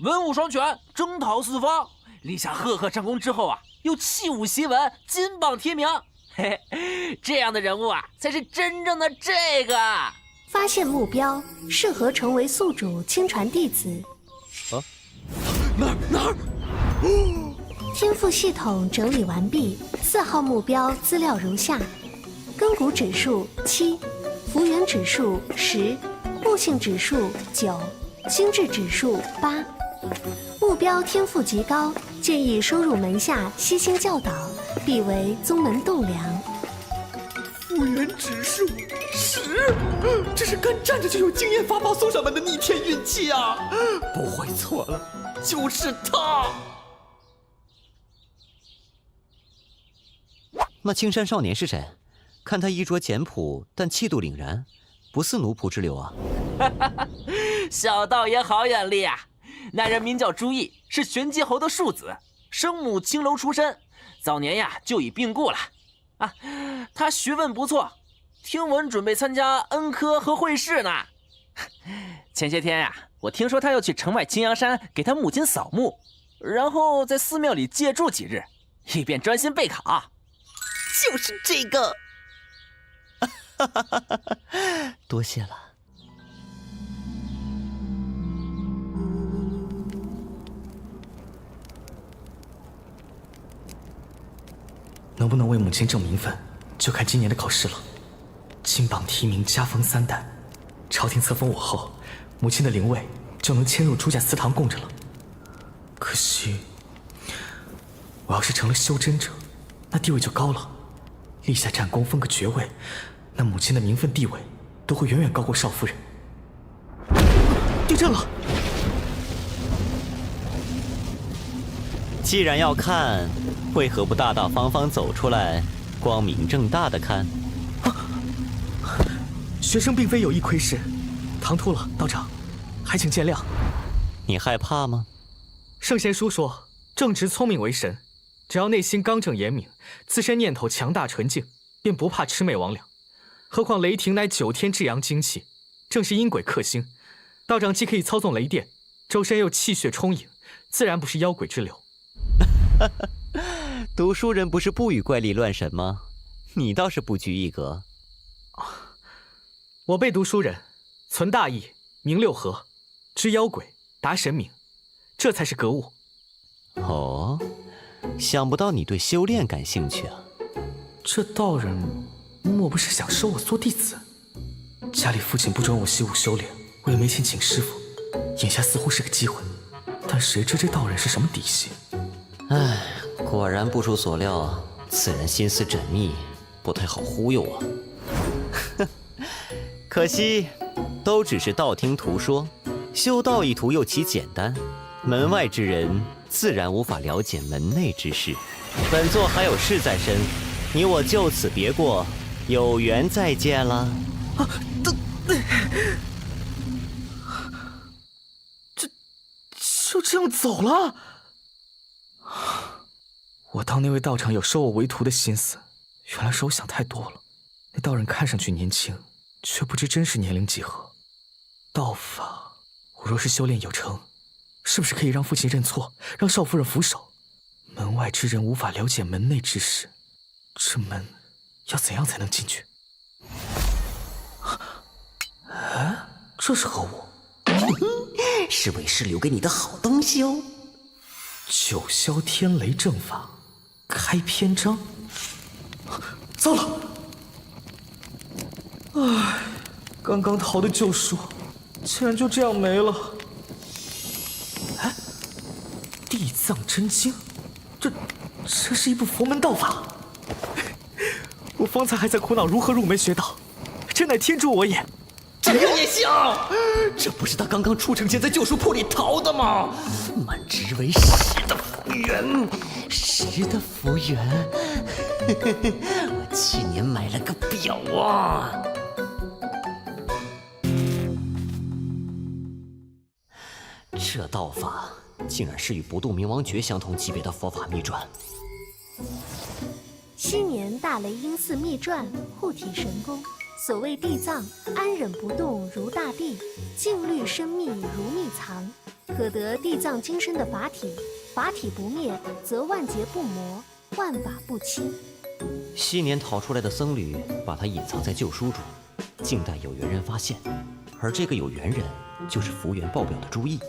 文武双全，征讨四方，立下赫赫战功之后啊，又器物檄文，金榜题名。嘿嘿，这样的人物啊，才是真正的这个。发现目标，适合成为宿主亲传弟子。哪儿？天赋系统整理完毕，4号目标资料如下：根骨指数7，福缘指数10，悟性指数9，心智指数8。目标天赋极高，建议收入门下悉心教导，必为宗门栋梁。复原指数10，这是刚站着就有经验法宝送上门的逆天运气啊！不会错了，就是他。那青山少年是谁？看他衣着简朴，但气度凛然，不似奴仆之流啊。小道爷好眼力啊！那人名叫朱毅，是玄机侯的庶子，生母青楼出身，早年呀就已病故了。啊，他学问不错，听闻准备参加恩科和会试呢。前些天呀，我听说他要去城外青阳山给他母亲扫墓，然后在寺庙里借住几日，以便专心备考。就是这个。多谢了。能不能为母亲挣名分，就看今年的考试了。金榜题名，加封3代，朝廷册封我后，母亲的灵位就能迁入朱家祠堂供着了。可惜，我要是成了修真者，那地位就高了，立下战功，封个爵位，那母亲的名分地位都会远远高过少夫人。地震了！既然要看，为何不大大方方走出来，光明正大的看？学生并非有意窥视，唐突了，道长，还请见谅。你害怕吗？圣贤书说，正直聪明为神，只要内心刚正严明，自身念头强大纯净，便不怕魑魅魍魉。何况雷霆乃9天至阳精气，正是阴鬼克星。道长既可以操纵雷电，周身又气血充盈，自然不是妖鬼之流。读书人不是不与怪力乱神吗？你倒是不拘一格。我辈读书人，存大义，明六合，知妖鬼，达神明，这才是格物。哦，想不到你对修炼感兴趣啊！这道人莫不是想收我做弟子？家里父亲不准我习武修炼，我也没钱请师傅，眼下似乎是个机会。但谁知这道人是什么底细？唉，果然不出所料，此人心思缜密，不太好忽悠啊。可惜，都只是道听途说，修道一途又其简单，门外之人自然无法了解门内之事。本座还有事在身，你我就此别过，有缘再见了。就这样走了？我当那位道长有收我为徒的心思，原来是我想太多了。那道人看上去年轻，却不知真实年龄几何。道法，我若是修炼有成，是不是可以让父亲认错，让少夫人俯首？门外之人无法了解门内之事，这门要怎样才能进去？哎，这是何物？是为师留给你的好东西哦。九霄天雷正法，开篇章。糟了！唉，刚刚逃的旧书，竟然就这样没了。哎，地藏真经，这是一部佛门道法。我方才还在苦恼如何入门学道，真乃天助我也。这个也行，这不是他刚刚出城前在旧书铺里逃的吗？满之为实的福缘，实的福缘。我去年买了个表啊。这道法竟然是与不动明王诀相同级别的佛法秘传。昔年大雷音寺秘传护体神功。所谓地藏，安忍不动如大地，静虑深密如密藏。可得地藏金身的法体，法体不灭，则万劫不磨，万法不侵。昔年逃出来的僧侣把它隐藏在旧书中，静待有缘人发现，而这个有缘人就是福缘爆表的朱毅。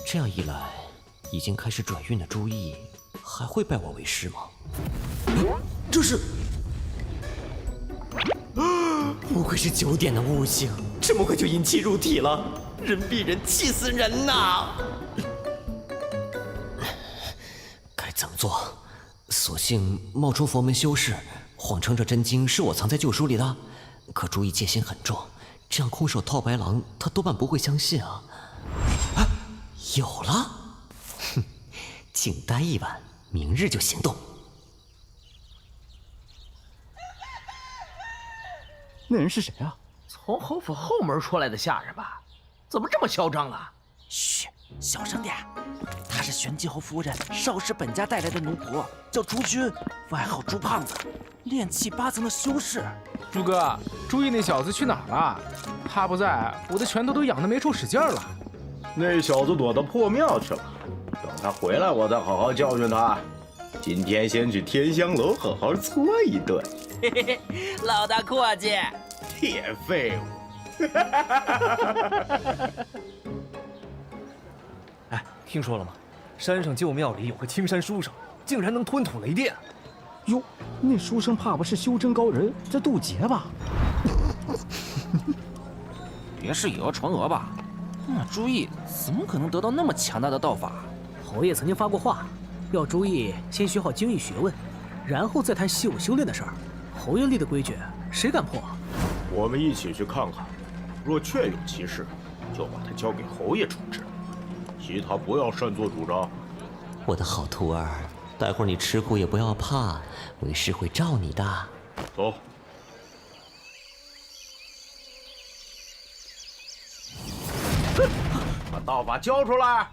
这样一来，已经开始转运的朱毅还会拜我为师吗？这是。不愧是9点的悟性，这么快就引气入体了，人比人气死人呐！该怎么做？索性冒充佛门修士，谎称这真经是我藏在旧书里的。可朱毅戒心很重，这样空手套白狼，他多半不会相信啊！啊，有了！哼，静待一晚，明日就行动。那人是谁啊？从侯府后门出来的下人吧？怎么这么嚣张啊？嘘，小声点。他是玄机侯夫人少师本家带来的奴仆，叫朱军，外号朱胖子，炼气8层的修士。朱哥，朱毅那小子去哪儿了？他不在，我的拳头都痒得没处使劲了。那小子躲到破庙去了，等他回来，我再好好教训他。今天先去天香楼好好搓一顿。嘿嘿嘿，老大阔气，铁废物。哎，听说了吗？山上旧庙里有个青山书生，竟然能吞吐雷电。哟，那书生怕不是修真高人，在渡劫吧？别是以讹传讹吧？那朱毅怎么可能得到那么强大的道法？侯爷曾经发过话，要朱毅先学好经义学问，然后再谈习武修炼的事儿。侯爷立的规矩，谁敢破？我们一起去看看，若确有其事，就把他交给侯爷处置，其他不要擅作主张。我的好徒儿，待会儿你吃苦也不要怕，为师会罩你的。走。把道法交出来！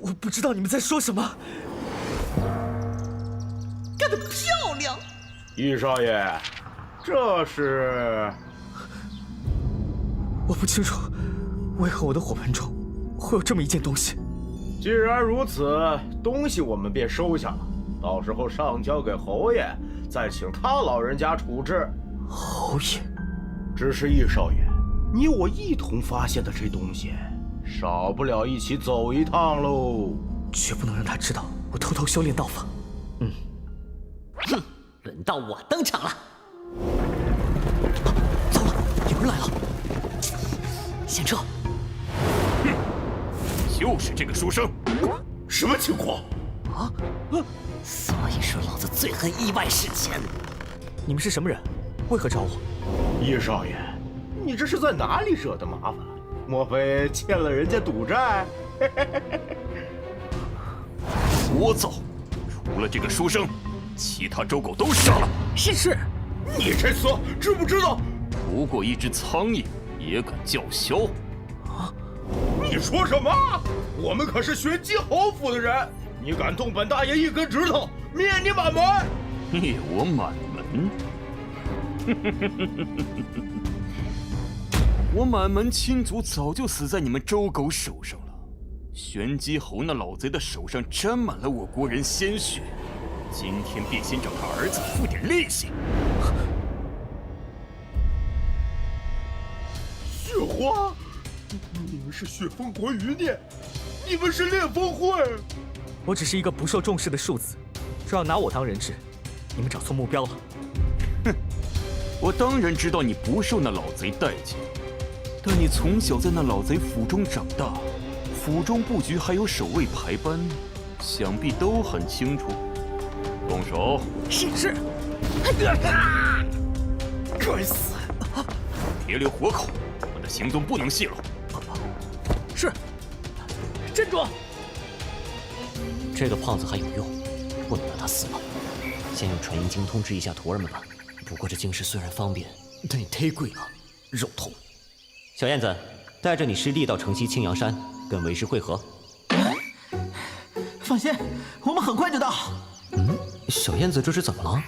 我不知道你们在说什么。干得漂亮！易少爷，这是……我不清楚，为何我的火盆中会有这么一件东西。既然如此，东西我们便收下了。到时候上交给侯爷，再请他老人家处置。侯爷，只是易少爷，你我一同发现的这东西，少不了一起走一趟喽。绝不能让他知道我偷偷修炼道法。哼，轮到我登场了。糟了，有人来了，先撤。就是这个书生，什么情况？啊？所以说老子最恨意外事件。你们是什么人？为何找我？易少爷，你这是在哪里惹的麻烦？莫非欠了人家赌债？聒噪！除了这个书生，其他周狗都杀了。是。你这厮知不知道？不过一只苍蝇也敢叫嚣？你说什么？我们可是玄机侯府的人，你敢动本大爷一根指头，灭你满门！灭我满门？我满门亲族早就死在你们周狗手上了。玄机侯那老贼的手上沾满了我国人鲜血，今天便先找他儿子付点利息。雪花，你们是雪峰国余孽，你们是烈风会。我只是一个不受重视的庶子，这要拿我当人质，你们找错目标了。哼，我当然知道你不受那老贼待见，但你从小在那老贼府中长大，府中布局还有守卫排班，想必都很清楚。动手！是。该死！别留活口，我们的行踪不能泄露。是。镇住！这个胖子还有用，不能让他死了。先用传音经通知一下徒儿们吧。不过这经师虽然方便，但也忒贵了，肉痛。小燕子，带着你师弟到城西青阳山跟为师会合。放心，我们很快就到。小燕子这是怎么了？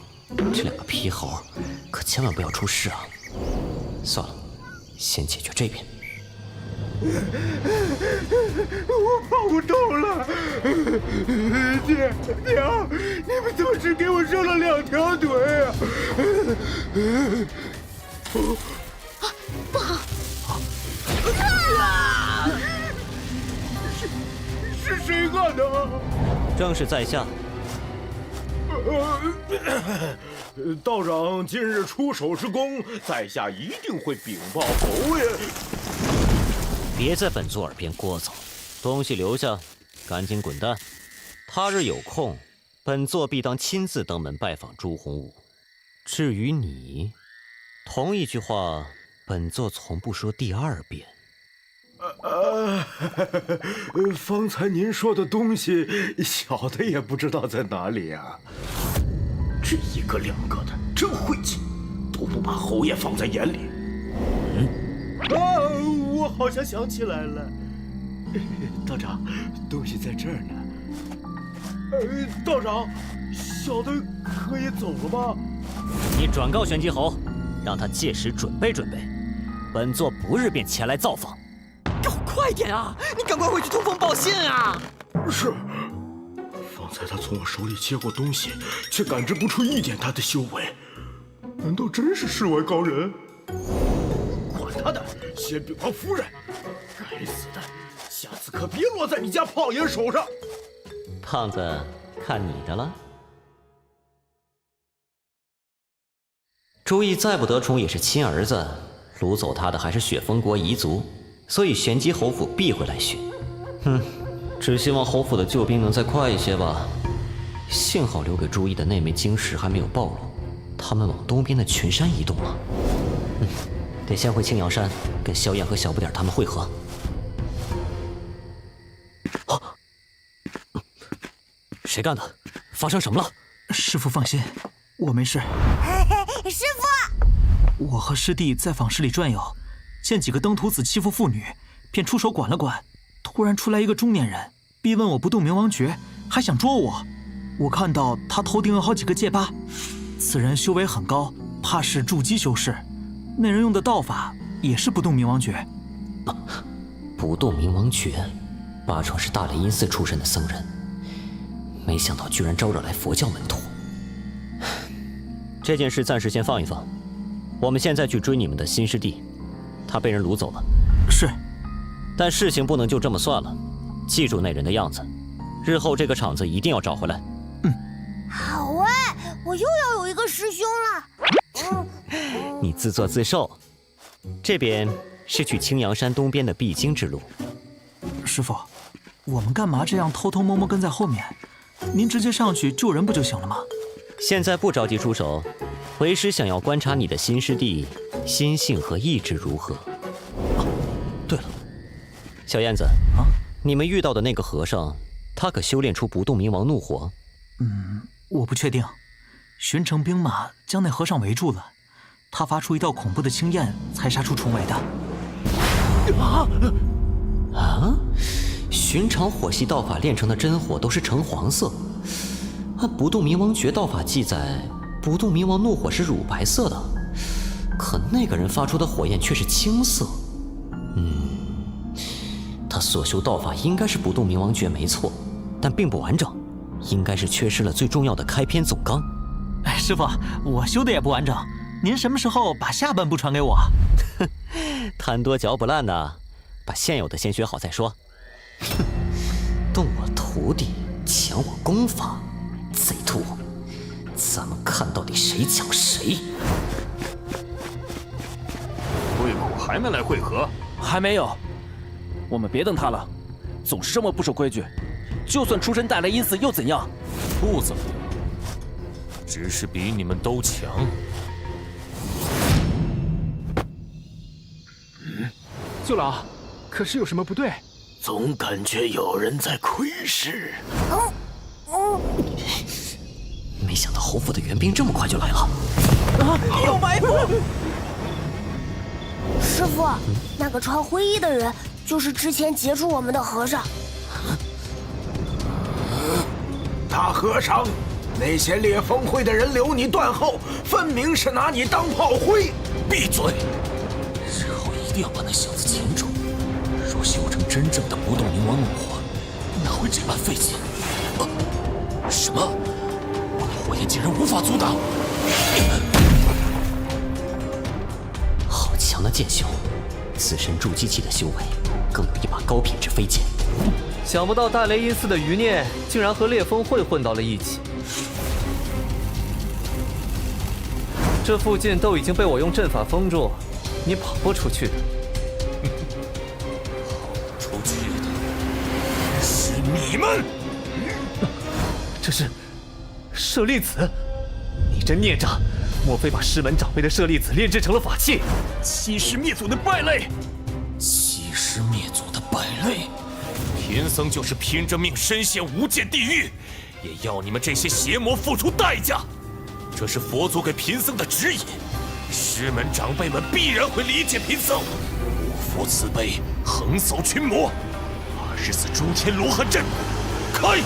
这两个皮猴，可千万不要出事啊！算了，先解决这边。我跑不动了，爹，娘，你们怎么只给我生了2条腿啊？不好！是谁干的？正是在下。道长今日出手之功，在下一定会禀报侯爷。别在本座耳边聒噪，东西留下，赶紧滚蛋。他日有空，本座必当亲自登门拜访朱洪武。至于你，同一句话，本座从不说第2遍。方才您说的东西，小的也不知道在哪里呀。这1个2个的，真晦气，都不把侯爷放在眼里。我好像想起来了，道长，东西在这儿呢。道长，小的可以走了吗？你转告玄机侯，让他届时准备准备，本座不日便前来造访。快点啊！你赶快回去通风报信啊！是。方才他从我手里接过东西，却感知不出一点他的修为，难道真是世外高人？管他的，先禀报夫人。该死的，下次可别落在你家胖爷手上。胖子，看你的了。朱毅再不得宠也是亲儿子，掳走他的还是雪峰国彝族。所以玄机侯府必会来寻，只希望侯府的救兵能再快一些吧。幸好留给朱毅的那枚晶石还没有暴露，他们往东边的群山移动了。得先回青阳山跟萧燕和小不点他们会合。谁干的？发生什么了？师父放心，我没事。师父，我和师弟在坊市里转悠。见几个登徒子欺负妇女，便出手管了管。突然出来一个中年人，逼问我不动明王诀，还想捉我。我看到他头顶有好几个戒疤，此人修为很高，怕是筑基修士。那人用的道法也是不动明王诀。不动明王诀，八成是大雷音寺出身的僧人。没想到居然招惹来佛教门徒。这件事暂时先放一放，我们现在去追你们的新师弟，他被人掳走了。是，但事情不能就这么算了，记住那人的样子，日后这个场子一定要找回来。好哎，我又要有一个师兄了。你自作自受。这边是去青阳山东边的必经之路。师傅，我们干嘛这样偷偷摸摸跟在后面？您直接上去救人不就行了吗？现在不着急出手，为师想要观察你的新师弟心性和意志如何。对了，小燕子啊，你们遇到的那个和尚，他可修炼出不动明王怒火？我不确定。巡城兵马将那和尚围住了，他发出一道恐怖的青焰，才杀出重围的。寻常火系道法炼成的真火都是橙黄色，按不动明王诀道法记载，不动明王怒火是乳白色的，可那个人发出的火焰却是青色。他所修道法应该是不动明王诀没错，但并不完整，应该是缺失了最重要的开篇总纲。师傅，我修的也不完整，您什么时候把下半部传给我？贪多嚼不烂的，把现有的先学好再说。动我徒弟，抢我功法，贼徒！咱们看到底谁抢谁。贵苦还没来会合？还没有。我们别等他了，总是这么不守规矩。就算出身带来阴死又怎样？不怎么样，只是比你们都强。舅老，可是有什么不对？总感觉有人在窥视。没想到侯府的援兵这么快就来了。有埋伏！师傅，那个穿灰衣的人就是之前截住我们的和尚。大和尚，那些烈风会的人留你断后，分明是拿你当炮灰。闭嘴！日后一定要把那小子擒住。若修成真正的不动明王怒火，哪会这般费劲？什么？我的火焰竟然无法阻挡！好强的剑修，自身筑基期的修为，更有一把高品质飞剑。想不到大雷音寺的余孽竟然和烈风会混到了一起。这附近都已经被我用阵法封住，你跑不出去的。出去的是你们！这是舍利子，你这孽障，莫非把师门长辈的舍利子炼制成了法器？欺师灭祖的败类！欺师灭祖的败类！贫僧就是拼着命深陷无间地狱，也要你们这些邪魔付出代价。这是佛祖给贫僧的指引，师门长辈们必然会理解贫僧。我佛慈悲，横扫群魔。24诸天罗汉阵，开！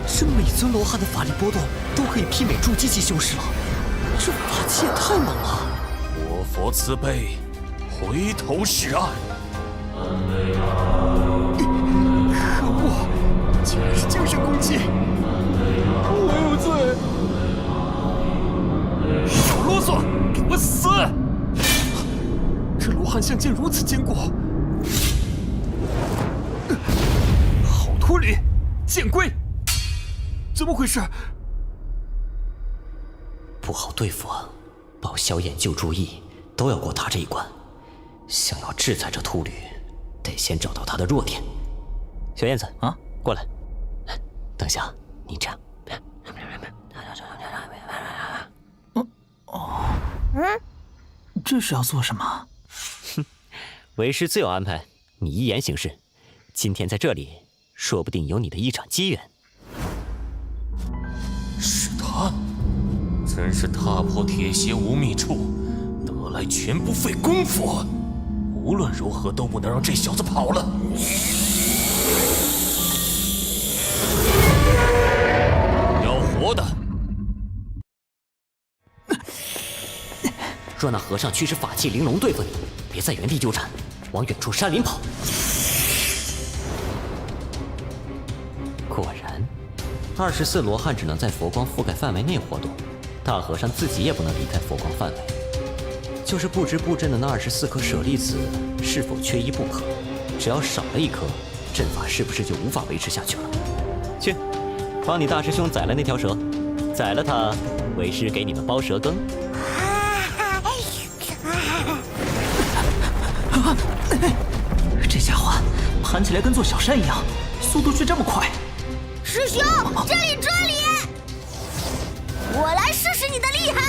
这每尊罗汉的法力波动都可以媲美筑基期修士了，这法器也太猛了！我佛慈悲，回头是岸。可恶，竟然是精神攻击！我有罪！少啰嗦，给我死！这罗汉相剑如此坚固，好脱离，剑龟，怎么回事？不好对付啊！保萧衍、救朱毅都要过他这一关。想要制裁这秃驴，得先找到他的弱点。小燕子啊，过来。等下，你这样。这是要做什么？为师自有安排，你依言行事。今天在这里，说不定有你的一场机缘。是他，真是踏破铁鞋无觅处，得来全不费功夫。无论如何都不能让这小子跑了。要活的。若那和尚驱使法器玲珑对付你，别在原地纠缠，往远处山林跑。果然，24罗汉只能在佛光覆盖范围内活动，大和尚自己也不能离开佛光范围。就是不知布阵的那24颗舍利子是否缺一不可，只要少了一颗，阵法是不是就无法维持下去了？去，帮你大师兄宰了那条蛇，宰了它，为师给你们包蛇羹。这家伙盘起来跟座小山一样，速度却这么快。师兄，这里！我来试试你的厉害。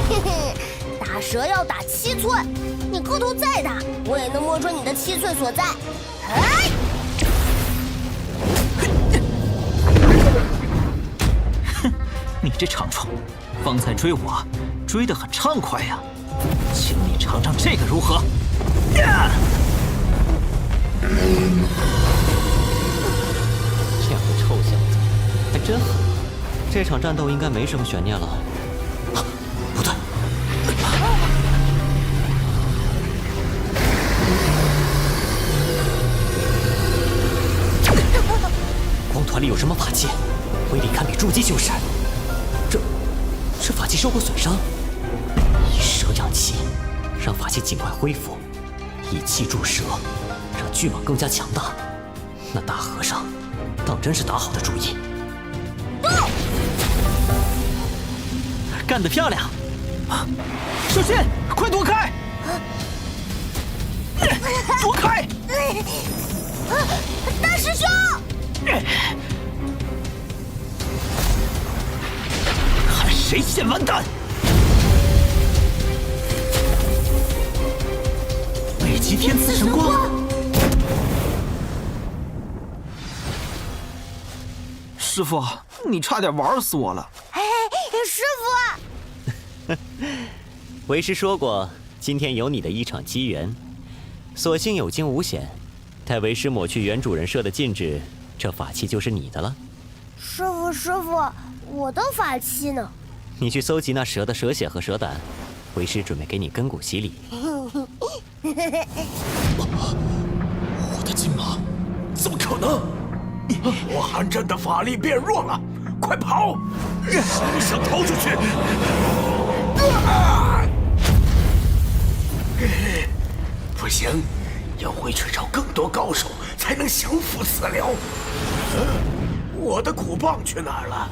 嘿嘿，打蛇要打7寸，你个头再大，我也能摸准你的7寸所在。哎！哼，你这长虫，方才追我，追得很畅快呀。请你尝尝这个如何？这两个臭小子还真狠，这场战斗应该没什么悬念了。不对，光团里有什么法器？威力堪比筑基修士。这法器受过损伤，以蛇养气，让法器尽快恢复；以气助蛇，让巨蟒更加强大。那大和尚当真是打好的主意。干得漂亮！小心，快躲开！躲开！大师兄！看谁先完蛋！北极天赐神光！师傅，你差点玩死我了！师傅，为师说过，今天有你的一场机缘，所幸有惊无险。待为师抹去原主人设的禁制，这法器就是你的了。师傅，我的法器呢？你去搜集那蛇的蛇血和蛇胆，为师准备给你根骨洗礼。我的金马，怎么可能？我寒阵的法力变弱了，快跑！谁想逃出去？不行，要回去找更多高手，才能降服此疗。我的鼓棒去哪儿了？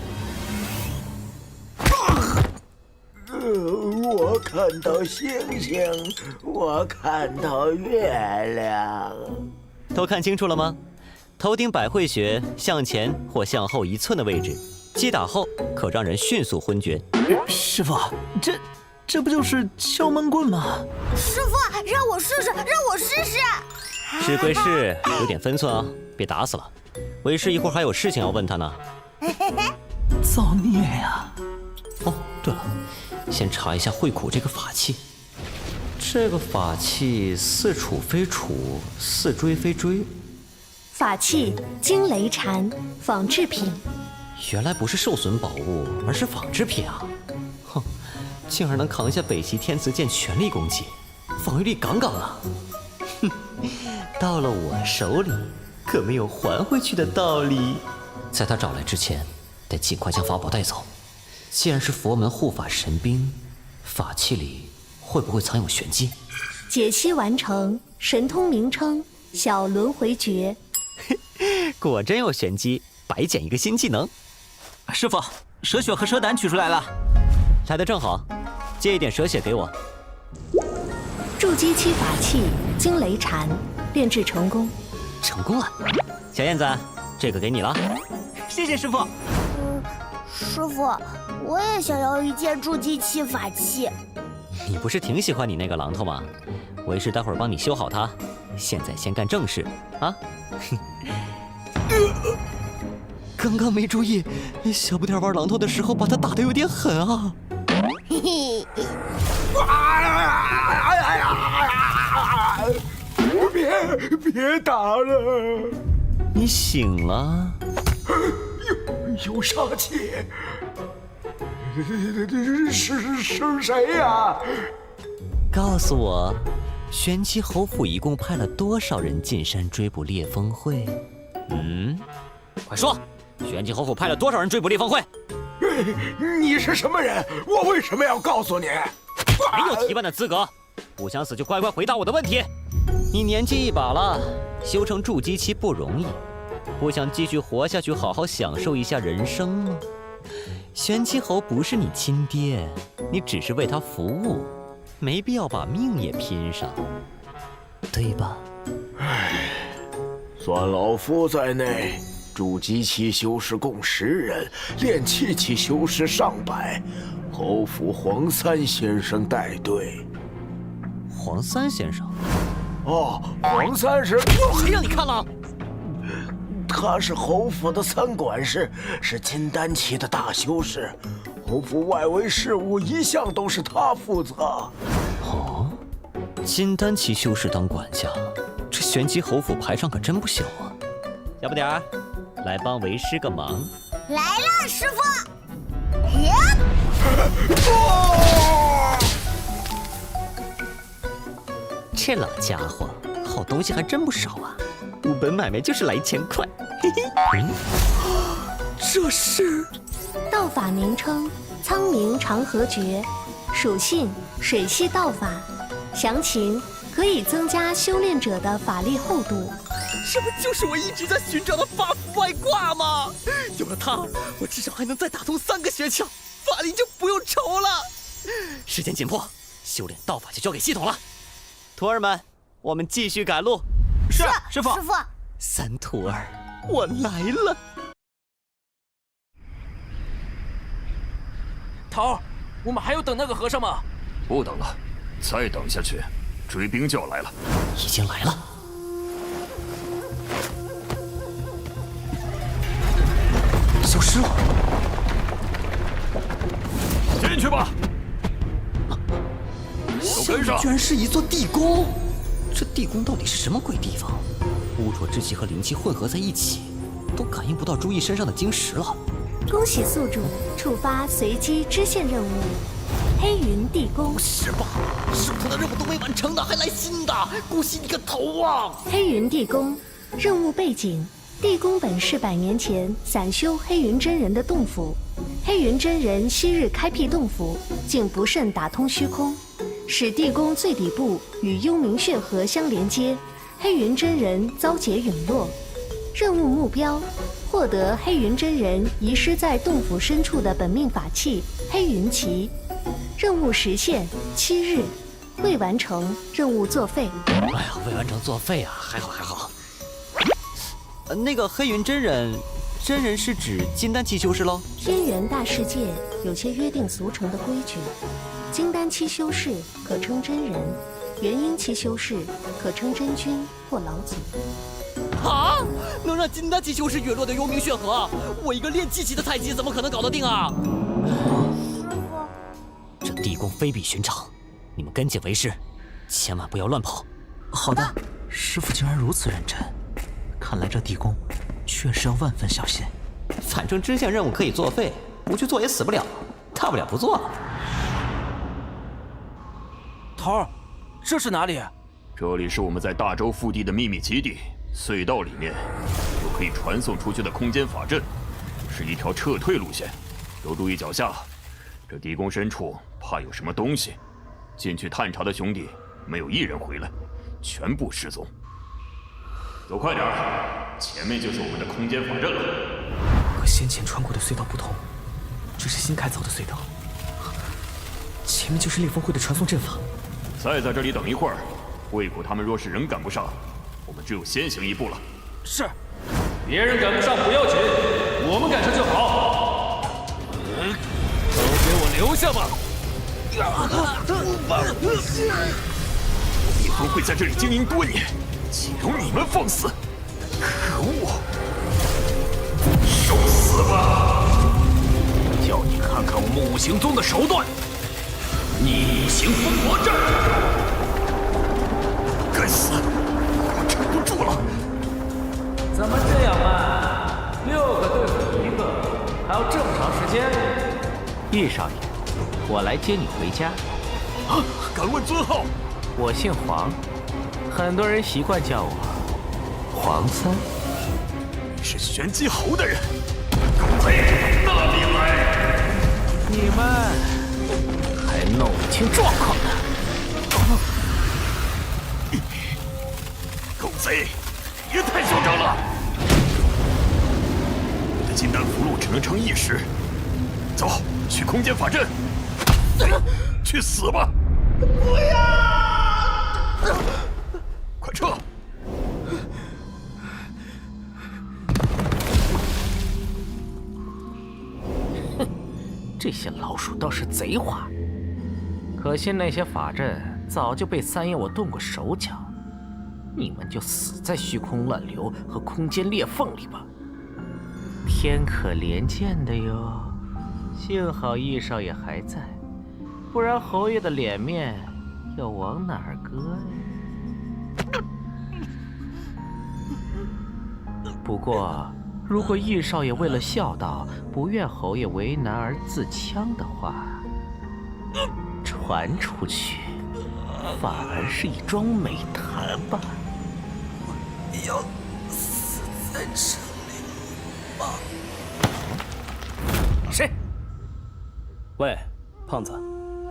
我看到星星，我看到月亮。都看清楚了吗？头顶百会穴向前或向后1寸的位置，击打后可让人迅速昏厥。师傅，这不就是敲门棍吗？师傅，让我试试。是归是，有点分寸啊，别打死了。为师一会儿还有事情要问他呢。造孽呀！哦，对了，先查一下会苦这个法器。这个法器似杵非杵，似锥非锥。法器惊雷禅，仿制品。原来不是受损宝物，而是仿制品啊！哼，竟然能扛下北极天磁剑全力攻击，防御力杠杠啊！哼，到了我手里，可没有还回去的道理。在他找来之前，得尽快将法宝带走。既然是佛门护法神兵，法器里会不会藏有玄机？解析完成，神通名称小轮回诀。果真有玄机，白捡一个新技能。师傅，蛇血和蛇胆取出来了，来得正好，借一点蛇血给我。筑基期法器惊雷禅炼制成功。成功了，小燕子，这个给你了。谢谢师傅。师傅，我也想要一件筑基期法器。你不是挺喜欢你那个榔头吗？为师待会儿帮你修好它。现在先干正事啊！刚刚没注意，小不点玩榔头的时候把他打得有点狠啊！嘿嘿，别打了！你醒了？有杀气！是谁呀？告诉我，玄机侯府一共派了多少人进山追捕烈风会？快说，玄机侯府派了多少人追捕烈风会？你是什么人？我为什么要告诉你？没有提问的资格，不想死就乖乖回答我的问题。你年纪一把了，修成筑基期不容易，不想继续活下去，好好享受一下人生吗？玄机侯不是你亲爹，你只是为他服务，没必要把命也拼上，对吧？算老夫在内，筑基期修士共10人，炼气期修士上百，侯府黄三先生带队。黄三先生？哦，黄三是谁让你看了？他是侯府的参管事，是金丹期的大修士，侯府外围事务一向都是他负责。哦，金丹期修士当管家，这玄机侯府排场可真不小啊！小不点儿，来帮为师个忙。来了，师傅。这老家伙，好东西还真不少啊！我本买卖就是来1000块。嘿嘿，这是道法名称：苍冥长河诀，属性：水系道法，详情可以增加修炼者的法力厚度。这不就是我一直在寻找的八符外挂吗？有了它，我至少还能再打通3个诀窍，法力就不用愁了。时间紧迫，修炼道法就交给系统了。徒儿们，我们继续赶路。是，师傅。师傅，三徒儿，我来了。头儿，我们还要等那个和尚吗？不等了，再等下去，追兵就要来了。已经来了。消失了。进去吧。下面居然是一座地宫，这地宫到底是什么鬼地方？污浊之气和灵气混合在一起，都感应不到朱毅身上的晶石了。恭喜宿主触发随机支线任务——黑云地宫。是吧？手头的任务都没完成呢，还来新的，恭喜你个头啊！黑云地宫任务背景：地宫本是100年前散修黑云真人的洞府，黑云真人昔日开辟洞府，竟不慎打通虚空，使地宫最底部与幽冥血河相连接，黑云真人遭劫陨落。任务目标：获得黑云真人遗失在洞府深处的本命法器黑云旗。任务时限7日，未完成任务作废。哎呀，未完成作废啊，还好还好。那个黑云真人是指金丹期修士喽？天元大世界有些约定俗成的规矩，金丹期修士可称真人，元婴期修士可称真君或老祖。啊！能让金丹期修士陨落的幽冥血河，我一个炼气期的太极怎么可能搞得定啊？这地宫非比寻常，你们跟紧为师，千万不要乱跑。好的，师傅竟然如此认真，看来这地宫确实要万分小心。反正支线任务可以作废，不去做也死不了，大不了不做了。头儿，这是哪里？这里是我们在大洲腹地的秘密基地，隧道里面有可以传送出去的空间法阵，是一条撤退路线。都注意脚下，这地宫深处怕有什么东西。进去探查的兄弟没有1人回来，全部失踪。走快点，前面就是我们的空间法阵了。和先前穿过的隧道不同，这是新开凿的隧道，前面就是烈风会的传送阵法。再在这里等一会儿，魏谷他们若是仍赶不上，我们只有先行一步了。是，别人赶不上不要紧，我们赶上就好。都给我留下吧！烈风会在这里经营多年，岂容你们放肆！可恶！受死吧！叫你看看我们五行宗的手段！逆行封魔阵！该死，我撑不住了！怎么这样慢？6个对付1个，还要这么长时间？叶少爷，我来接你回家。敢问尊号？我姓黄，很多人习惯叫我黄三。你是玄机侯的人。狗贼，那你来！你们还弄不清状况呢。狗贼，也太嚣张了！我的金丹符箓只能撑一时。走，去空间法阵。去死吧！不要！快撤！哼，这些老鼠倒是贼话。可惜那些法阵早就被三爷我动过手脚，你们就死在虚空乱流和空间裂缝里吧。天可怜见的哟。幸好易少爷还在，不然侯爷的脸面要往哪儿搁呀？不过，如果易少爷为了孝道，不愿侯爷为难而自戕的话，传出去反而是一桩美谈吧。我要死在这里吗？谁？喂，胖子，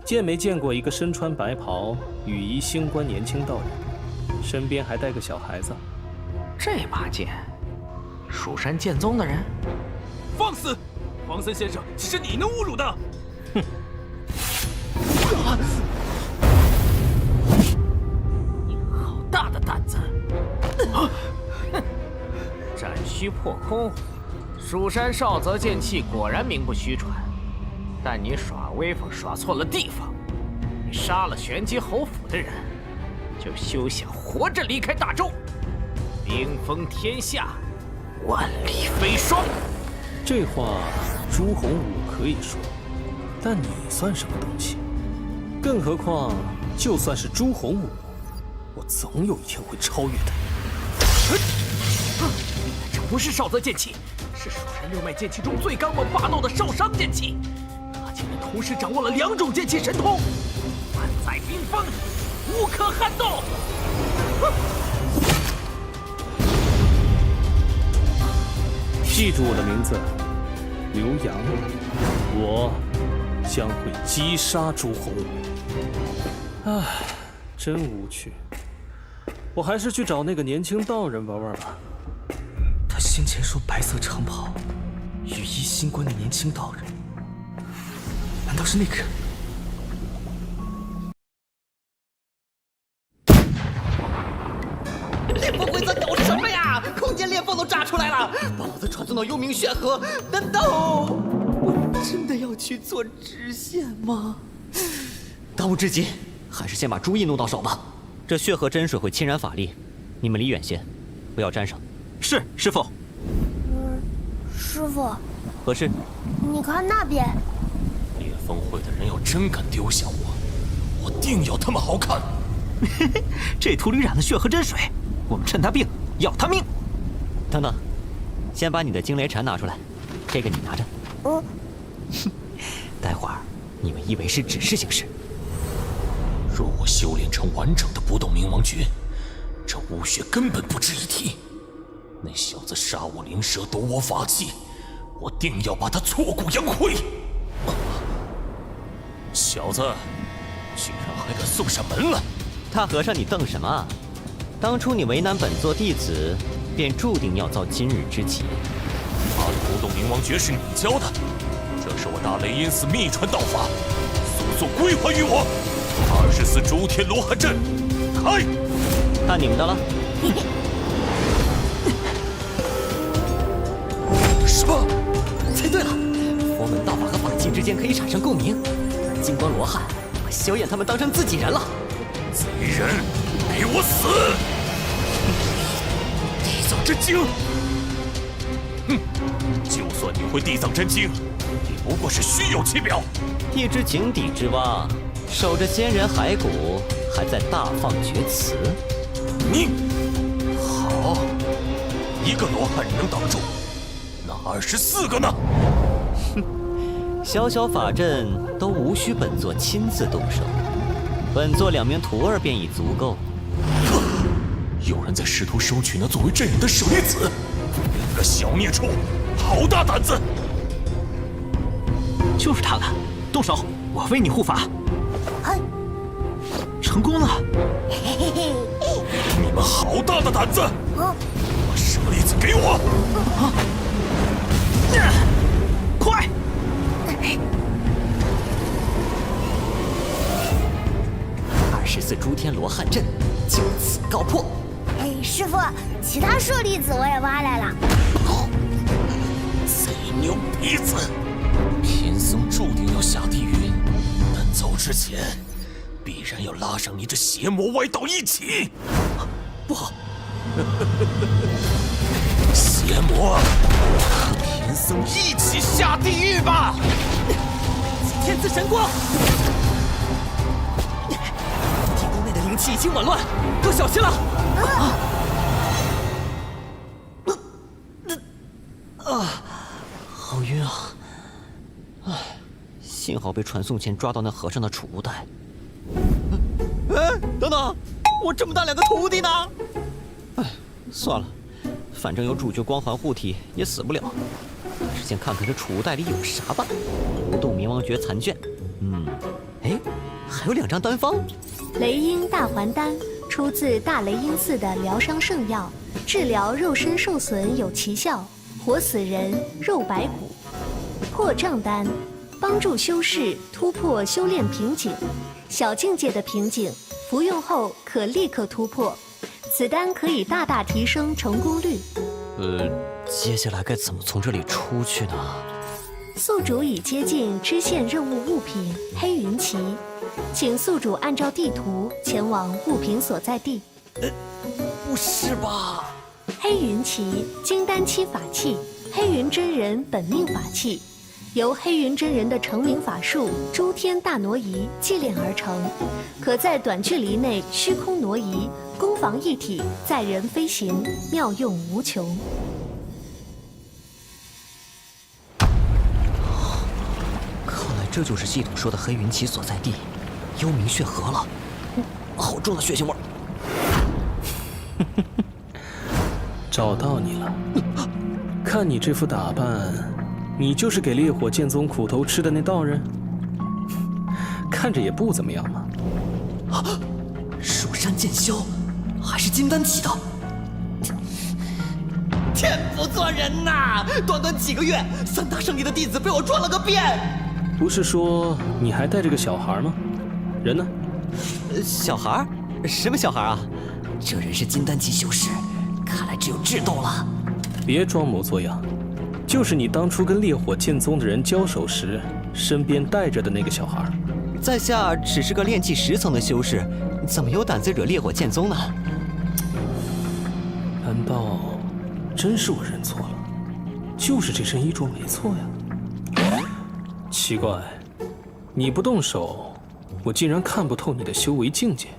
见没见过一个身穿白袍、羽衣星冠年轻道人，身边还带个小孩子？这把剑，蜀山剑宗的人？放肆！黄森先生岂是你能侮辱的？哼！你好大的胆子！哼！斩虚破空，蜀山少泽剑气果然名不虚传。但你耍威风耍错了地方，你杀了玄机侯府的人，就休想活着离开大周。兵锋天下，万里飞霜。这话朱洪武可以说，但你算什么东西？更何况，就算是朱洪武，我总有一天会超越他。这不是少泽剑气，是蜀山六脉剑气中最刚猛霸道的少商剑气。竟然同时掌握了2种剑气神通，万载冰封，无可撼动。记住我的名字，刘洋，我将会击杀朱洪武。唉，真无趣。我还是去找那个年轻道人玩玩吧。他先前说白色长袍、羽衣星冠的年轻道人。难道是那个？裂缝规则搞什么呀？空间裂缝都炸出来了，把老子传送到幽冥血河，难道我真的要去做支线吗？当务之急还是先把朱毅弄到手吧。这血河真水会侵染法力，你们离远些，不要沾上。是，师傅。师傅，何事？你看那边。裂风会的人要真敢丢下我，我定要他们好看。这秃驴染了血河真水，我们趁他病要他命。等等，先把你的惊雷禅拿出来，这个你拿着。哼，待会儿你们以为是指示行事。若我修炼成完整的不动明王诀，这巫血根本不值一提。那小子杀我灵蛇，夺我法器，我定要把他挫骨扬灰。小子，居然还敢送上门来！大和尚，你瞪什么？当初你为难本座弟子，便注定要遭今日之劫。他的不动明王诀是你教的，这是我大雷音寺秘传道法，速速归还于我。24诸天罗汉阵，开！看你们的了。什么？猜对了，佛门道法和法器之间可以产生共鸣，而金光罗汉把萧燕他们当成自己人了。贼人，给我死！地藏真经，哼，就算你会地藏真经，也不过是虚有其表。一只井底之蛙，守着仙人骸骨，还在大放厥词。你好，一个罗汉能挡住，那24个呢？哼，小小法阵都无需本座亲自动手，本座2名徒儿便已足够。有人在试图收取那作为镇人的舍利子，你个小孽畜，好大胆子！就是他了，动手，我为你护法。成功了！你们好大的胆子！把舍利子给我！快！24诸天罗汉阵就此告破。师傅，其他舍利子我也挖来了。贼牛鼻子！贫僧注定要下地狱，但走之前必然要拉上你这邪魔歪道一起。不好！邪魔，和贫僧一起下地狱吧！天赐神光！地宫内的灵气已经紊乱，要小心了！好晕啊！幸好被传送前抓到那和尚的储物袋。等等，我这么大2个徒弟呢？算了，反正有主角光环护体，也死不了。只先看看这储物袋里有啥吧。无动冥王诀残卷，还有2张丹方。雷音大还丹出自大雷音寺的疗伤圣药，治疗肉身受损有奇效，活死人，肉白骨。破障丹帮助修士突破修炼瓶颈，小境界的瓶颈，服用后可立刻突破。此丹可以大大提升成功率。接下来该怎么从这里出去呢？宿主已接近支线任务物品黑云旗，请宿主按照地图前往物品所在地。不是吧？黑云旗金丹期法器，黑云真人本命法器，由黑云真人的成名法术诸天大挪移祭炼而成，可在短距离内虚空挪移，攻防一体，载人飞行，妙用无穷。看来这就是系统说的黑云旗所在地，幽冥血河了。好重的血腥味儿！找到你了，看你这副打扮，你就是给烈火剑宗苦头吃的那道人，看着也不怎么样嘛。蜀山剑修，还是金丹期的，天不作人呐！短短几个月，3大圣地的弟子被我撞了个遍。不是说你还带着个小孩吗？人呢？小孩？什么小孩啊？这人是金丹级修士，看来只有智斗了。别装模作样，就是你当初跟烈火剑宗的人交手时，身边带着的那个小孩。在下只是个炼气10层的修士，怎么有胆子惹烈火剑宗呢？难道真是我认错了？就是这身衣着没错呀。奇怪，你不动手，我竟然看不透你的修为境界。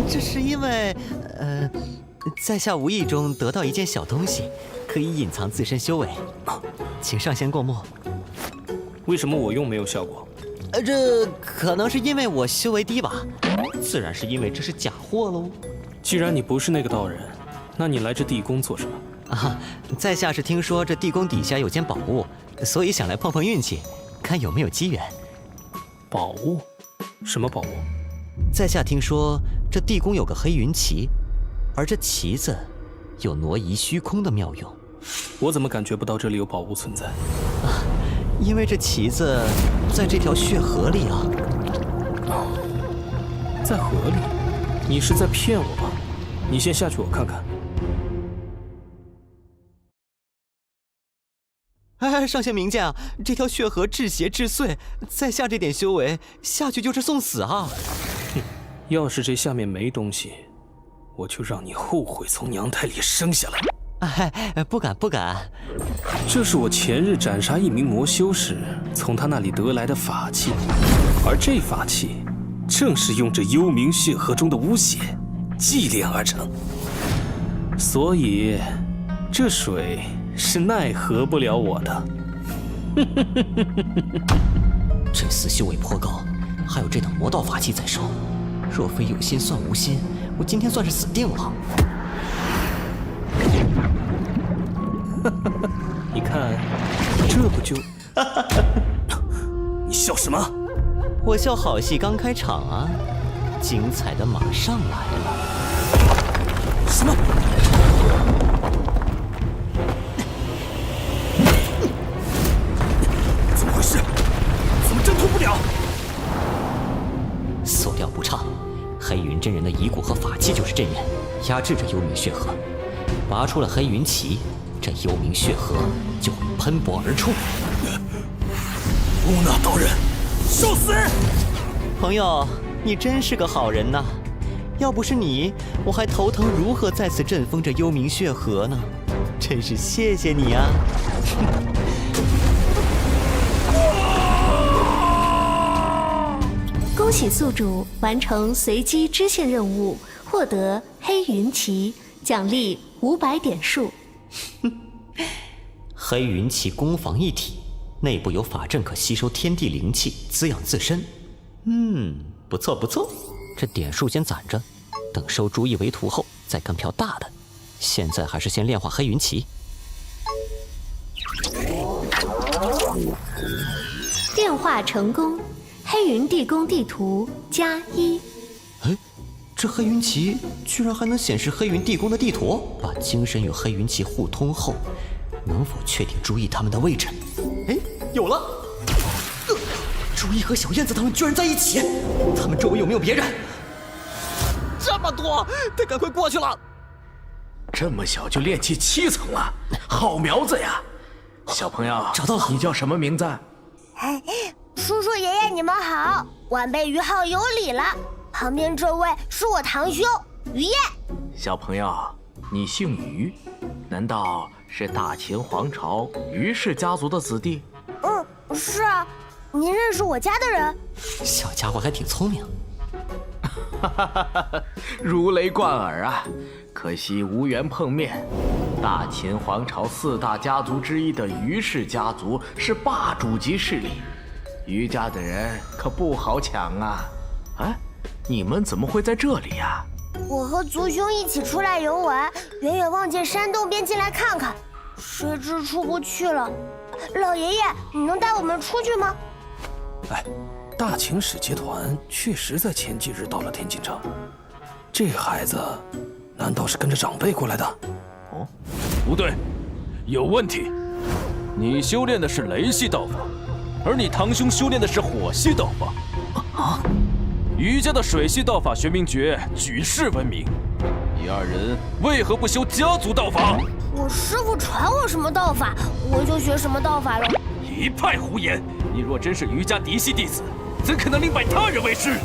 这是因为，在下无意中得到一件小东西，可以隐藏自身修为，请上仙过目。为什么我用没有效果？这可能是因为我修为低吧，自然是因为这是假货喽。既然你不是那个道人，那你来这地宫做什么？在下是听说这地宫底下有件宝物，所以想来碰碰运气，看有没有机缘。宝物？什么宝物？在下听说这地宫有个黑云旗，而这旗子有挪移虚空的妙用。我怎么感觉不到这里有宝物存在？因为这旗子在这条血河里啊。在河里？你是在骗我吧？你先下去，我看看。上仙明鉴啊，这条血河至邪至祟，在下这点修为下去就是送死啊！哼，要是这下面没东西，我就让你后悔从娘胎里生下来。不敢不敢。这是我前日斩杀一名魔修时从他那里得来的法器，而这法器正是用这幽冥血河中的巫血祭炼而成，所以这水是奈何不了我的。这厮修为颇高，还有这等魔道法器在手，若非有心算无心，我今天算是死定了。你看，这不就……你笑什么？我笑好戏刚开场啊，精彩的马上来了。什么？怎么回事？怎么挣脱不了？所料不差，黑云真人的遗骨和法器就是阵眼，压制着幽冥血河。拔出了黑云旗，这幽冥血河就会喷薄而出。乌那道人，受死！朋友，你真是个好人呐！要不是你，我还头疼如何再次振奋这幽冥血河呢。真是谢谢你啊！恭喜宿主完成随机支线任务，获得黑云旗，奖励500点数。黑云旗攻防一体，内部有法阵可吸收天地灵气，滋养自身。不错不错，这点数先攒着，等收朱意为徒后再干票大的。现在还是先炼化黑云旗。炼化成功，黑云地宫地图+1。哎，这黑云旗居然还能显示黑云地宫的地图，把精神与黑云旗互通后，能否确定朱意他们的位置？哎，有了！朱意和小燕子他们居然在一起，他们周围有没有别人？这么多，得赶快过去了。这么小就炼气7层了，好苗子呀！小朋友，找到了，你叫什么名字？哎，叔叔爷爷你们好，晚辈于浩有礼了。旁边这位是我堂兄于燕。小朋友，你姓于，难道是大秦皇朝于氏家族的子弟？是啊。您认识我家的人？小家伙还挺聪明。如雷贯耳啊！可惜无缘碰面。大秦皇朝4大家族之一的于氏家族是霸主级势力，于家的人可不好抢啊！哎，你们怎么会在这里呀？我和族兄一起出来游玩，远远望见山洞便进来看看，谁知出不去了。老爷爷，你能带我们出去吗？哎，大秦使节团确实在前几日到了天津城。这孩子难道是跟着长辈过来的？哦，不对，有问题。你修炼的是雷系道法，而你堂兄修炼的是火系道法。啊！于家的水系道法玄冥诀举世闻名，你2人为何不修家族道法？我师父传我什么道法，我就学什么道法了。一派胡言！你若真是于家嫡系弟子，怎可能另拜他人为师？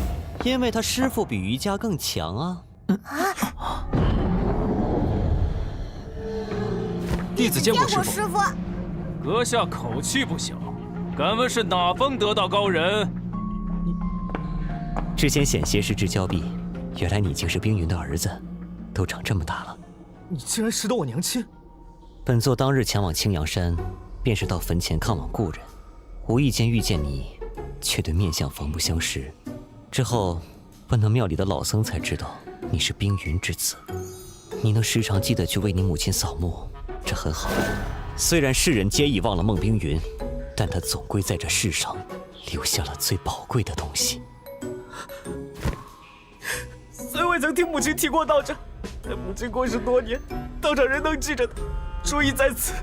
因为他师父比于家更强啊！弟子见过师父。阁下口气不小，敢问是哪方得道高人？之前险些失之交臂，原来你竟是冰云的儿子，都长这么大了。你竟然识得我娘亲！本座当日前往青阳山，便是到坟前看望故人，无意间遇见你，却对面相防不相识。之后问那庙里的老僧，才知道你是冰云之子。你能时常记得去为你母亲扫墓，这很好。虽然世人皆已忘了孟冰云，但他总归在这世上留下了最宝贵的东西。虽未曾听母亲提过道长，但母亲过世多年，道长仍能记着他。朱意在此，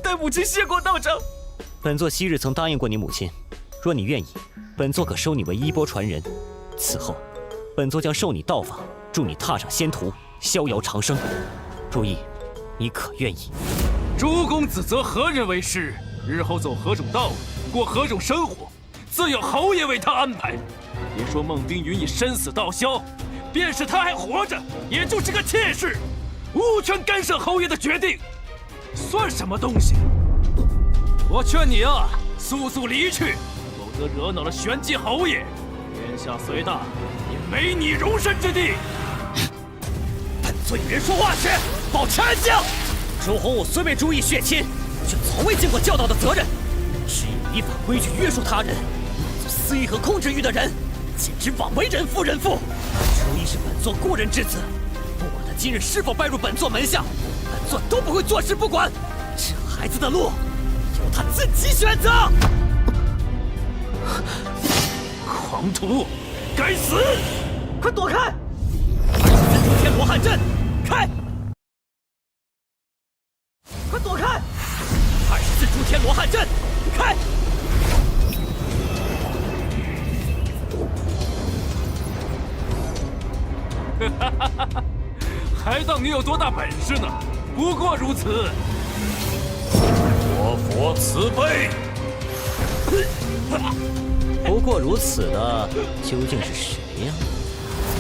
代母亲谢过道长。本座昔日曾答应过你母亲，若你愿意，本座可收你为衣钵传人。此后，本座将授你道法，助你踏上仙途，逍遥长生。朱意，你可愿意？朱公子择何人为师，日后走何种道路，过何种生活，自有侯爷为他安排。别说孟冰云已身死道消，便是他还活着，也就是个妾室，无权干涉侯爷的决定，算什么东西？我劝你啊，速速离去，否则惹恼了玄机侯爷，天下虽大，也没你容身之地。本座与人说话时，保持安静。朱洪武虽被朱意血亲，却从未尽过教导的责任。只以违反规矩约束他人，那就私欲和控制欲的人，简直枉为人父人父。初一是本座故人之子，不管他今日是否拜入本座门下，本座都不会坐视不管。这孩子的路，由他自己选择。狂徒，该死！快躲开24诸天罗汉阵，开！快躲开！24诸天罗汉阵，开！还当你有多大本事呢？不过如此。活佛慈悲。不过如此的究竟是谁呀？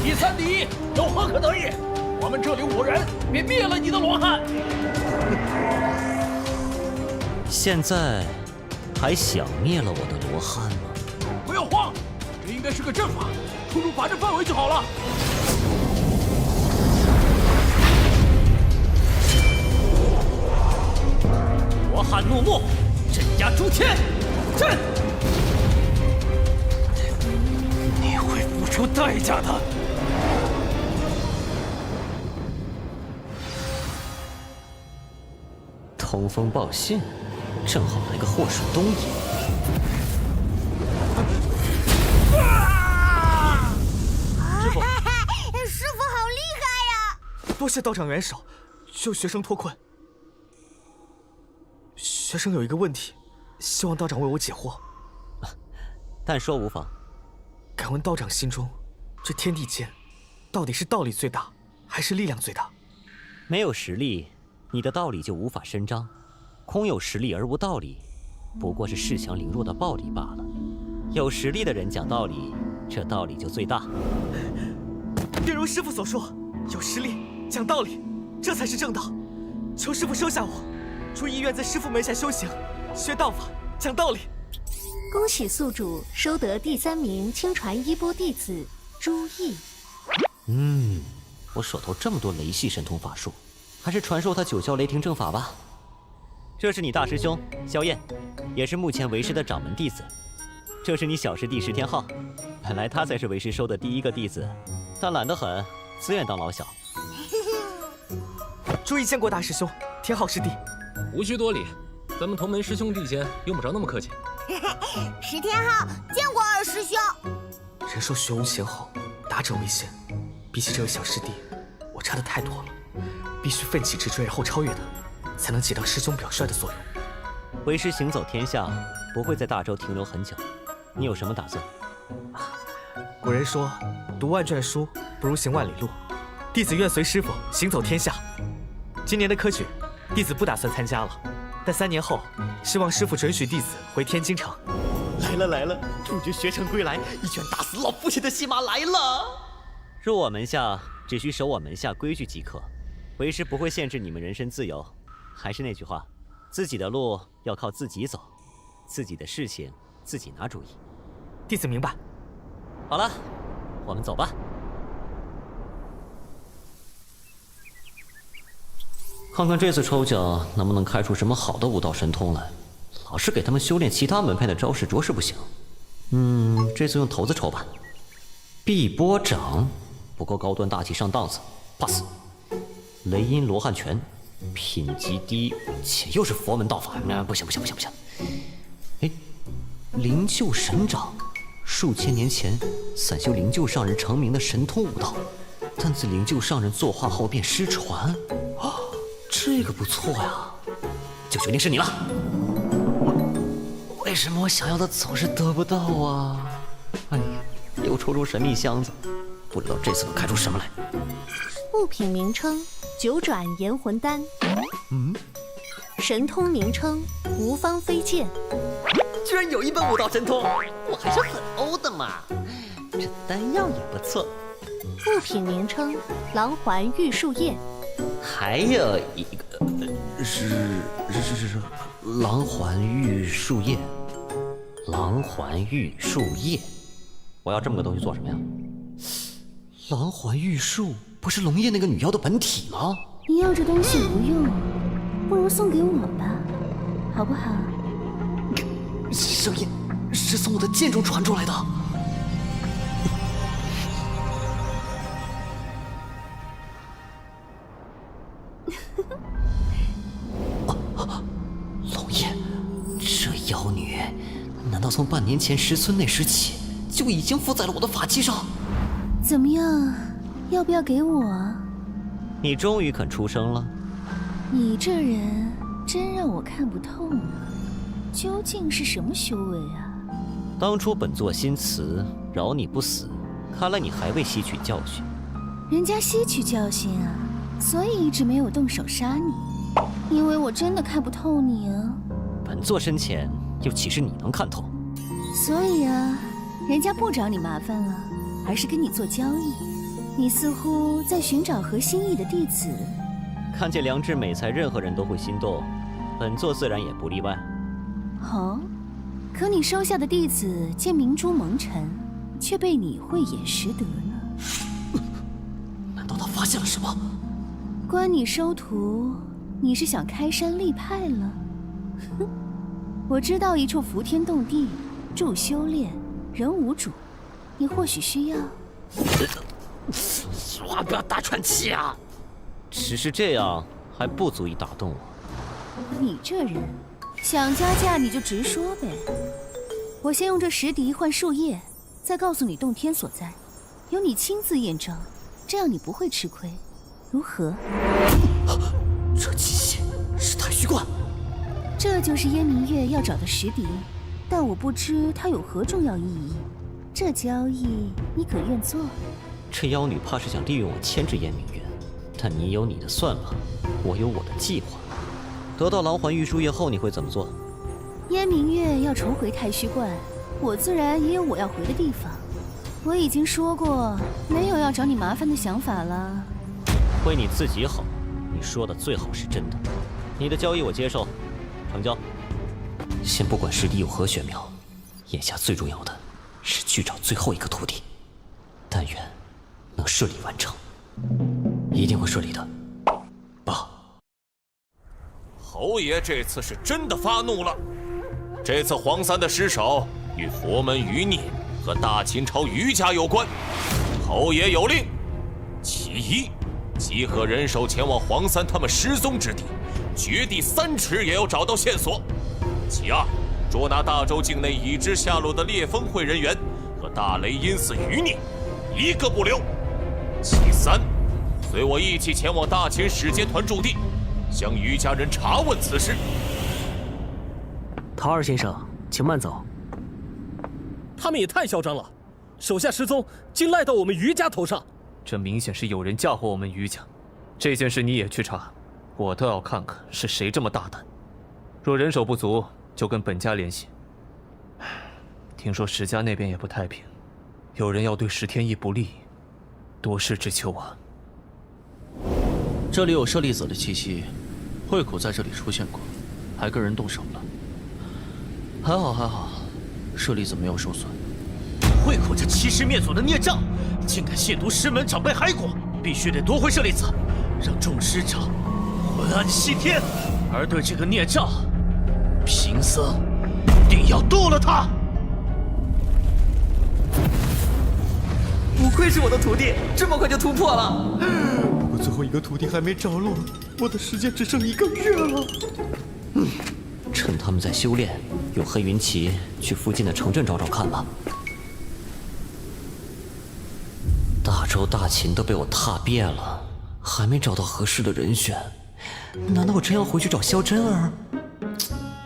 第3敌，有何可得意？我们这里5人便灭了你的罗汉。现在还想灭了我的罗汉吗？不要慌，这应该是个阵法，突入法阵范围就好了。罗汉怒目，镇压诸天，震！你会付出代价的。通风报信，正好来个祸水东引。师傅，师傅好厉害呀！多谢道长援手，救学生脱困。学生有一个问题，希望道长为我解惑。但说无妨。敢问道长心中，这天地间，到底是道理最大，还是力量最大？没有实力，你的道理就无法伸张；空有实力而无道理，不过是恃强凌弱的暴力罢了。有实力的人讲道理，这道理就最大。便如师父所说，有实力讲道理，这才是正道。求师父收下我，出意愿在师父门下修行，学道法，讲道理。恭喜宿主收得第3名亲传衣钵弟子朱毅。我手头这么多雷系神通法术，还是传授他9霄雷霆正法吧。这是你大师兄萧燕，也是目前为师的掌门弟子。这是你小师弟石天浩，本来他才是为师收的第1个弟子，但懒得很，自愿当老小。朱毅见过大师兄，天浩师弟。无需多礼，咱们同门师兄弟间用不着那么客气。石天浩见过二师兄。人说学无先后，达者为先。比起这位小师弟，我差的太多了，必须奋起直追而后超越他，才能起到师兄表率的作用。为师行走天下，不会在大周停留很久。你有什么打算？古人说，读万卷书不如行万里路。弟子愿随师傅行走天下。今年的科举，弟子不打算参加了，但3年后，希望师傅准许弟子回天津城。来了，主角学成归来，一拳打死老父亲的戏码来了。入我门下，只需守我门下规矩即可，为师不会限制你们人身自由。还是那句话，自己的路要靠自己走，自己的事情自己拿主意。弟子明白。好了，我们走吧。看看这次抽奖能不能开出什么好的武道神通来。老是给他们修炼其他门派的招式，着实不行。这次用骰子抽吧。碧波掌不够高端大气上档次 ，pass。雷音罗汉拳，品级低，且又是佛门道法，不行。哎，灵鹫神掌，数千年前散修灵鹫上人成名的神通武道，但自灵鹫上人作画后便失传。这个不错呀，就决定是你了。为什么我想要的总是得不到啊？哎呀，又抽出神秘箱子，不知道这次能开出什么来。物品名称：九转炎魂丹。神通名称：无方飞剑。居然有一本武道神通，我还是很欧的嘛。这丹药也不错。物品名称：狼环玉树叶。还有一个是狼环玉树叶。狼环玉树叶，我要这么个东西做什么呀？狼环玉树不是龙叶那个女妖的本体吗？你要这东西无用，不如送给我吧，好不好？萧燕，是从我的剑中传出来的。龙爷，这妖女，难道从半年前石村那时起就已经附在了我的法器上？怎么样，要不要给我？你终于肯出声了。你这人真让我看不透呢，究竟是什么修为啊？当初本座心慈，饶你不死，看来你还未吸取教训。人家吸取教训啊，所以一直没有动手杀你，因为我真的看不透你啊。本座深浅，又岂是你能看透？所以啊，人家不找你麻烦了，而是跟你做交易。你似乎在寻找合心意的弟子。看见良质美才，任何人都会心动，本座自然也不例外。哦，可你收下的弟子见明珠蒙尘，却被你慧眼识得呢？难道他发现了什么？关你收徒，你是想开山立派了？哼，我知道一处伏天动地，助修炼，人无主，你或许需要。说话不要大喘气啊！只是这样还不足以打动我。你这人，想加价你就直说呗。我先用这石笛换树叶，再告诉你洞天所在，由你亲自验证，这样你不会吃亏，如何？这机器是太虚观，这就是燕明月要找的石笛，但我不知它有何重要意义。这交易你可愿做？这妖女怕是想利用我牵制燕明月，但你有你的算法，我有我的计划。得到狼环玉树叶后，你会怎么做？燕明月要重回太虚观，我自然也有我要回的地方。我已经说过，没有要找你麻烦的想法了。为你自己好，你说的最好是真的。你的交易我接受，成交。先不管石笛有何玄妙，眼下最重要的是去找最后一个徒弟。但愿能顺利完成，一定会顺利的。爸，侯爷这次是真的发怒了。这次黄三的失手与佛门余孽和大秦朝余家有关。侯爷有令：其一，集合人手前往黄三他们失踪之地，掘地3尺也要找到线索；其二，捉拿大周境内已知下落的烈风会人员和大雷阴寺余孽，一个不留；其三，随我一起前往大秦使节团驻地，向余家人查问此事。陶二先生，请慢走。他们也太嚣张了，手下失踪竟赖到我们余家头上，这明显是有人嫁祸我们余家。这件事你也去查，我倒要看看是谁这么大胆。若人手不足，就跟本家联系。听说石家那边也不太平，有人要对石天意不利，多事之秋啊。这里有舍利子的气息，慧口在这里出现过，还跟人动手了。还好，舍利子没有受损。慧口这欺师灭祖的孽障，竟敢亵渎师门长辈骸骨，必须得夺回舍利子，让众师长魂安西天。而对这个孽障，贫僧定要剁了他。不愧是我的徒弟，这么快就突破了。不过最后一个徒弟还没着落，我的时间只剩1个月了。趁他们在修炼，用黑云旗去附近的城镇找找看吧。大周大秦都被我踏遍了，还没找到合适的人选。难道我真要回去找萧真儿？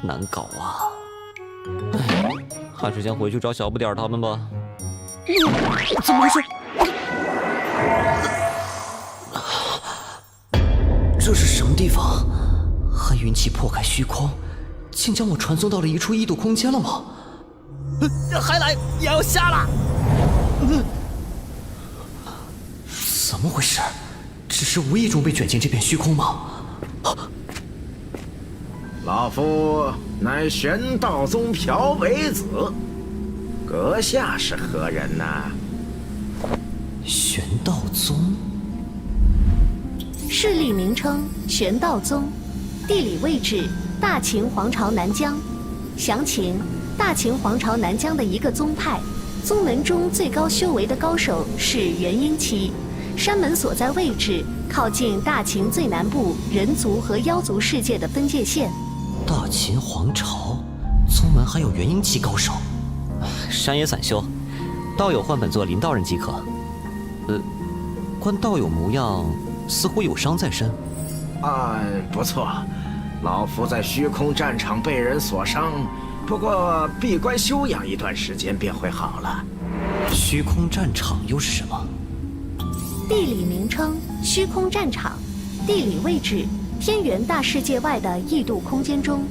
难搞啊！哎，还是先回去找小不点儿他们吧。怎么回事？这是什么地方？黑云气破开虚空，竟将我传送到了一处异度空间了吗？还来也要瞎了！怎么回事？只是无意中被卷进这片虚空吗？老夫乃玄道宗朴为子，阁下是何人呐？玄道宗，势力名称玄道宗，地理位置大秦皇朝南疆，详情大秦皇朝南疆的一个宗派，宗门中最高修为的高手是元婴期。山门所在位置靠近大秦最南部人族和妖族世界的分界线。大秦皇朝宗门还有元婴期高手，山野散修，道友换本座林道人即可。观道友模样，似乎有伤在身。不错，老夫在虚空战场被人所伤，不过闭关休养一段时间便会好了。虚空战场又是什么？地理名称：虚空战场，地理位置：天元大世界外的异度空间中。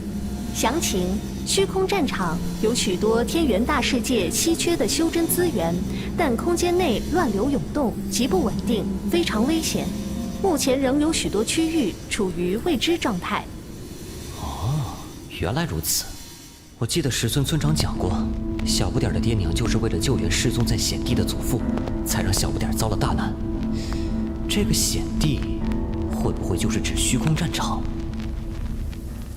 详情：虚空战场有许多天元大世界稀缺的修真资源，但空间内乱流涌动，极不稳定，非常危险。目前仍有许多区域处于未知状态。原来如此。我记得石村村长讲过，小不点的爹娘就是为了救援失踪在险地的祖父，才让小不点遭了大难。这个险地会不会就是指虚空战场？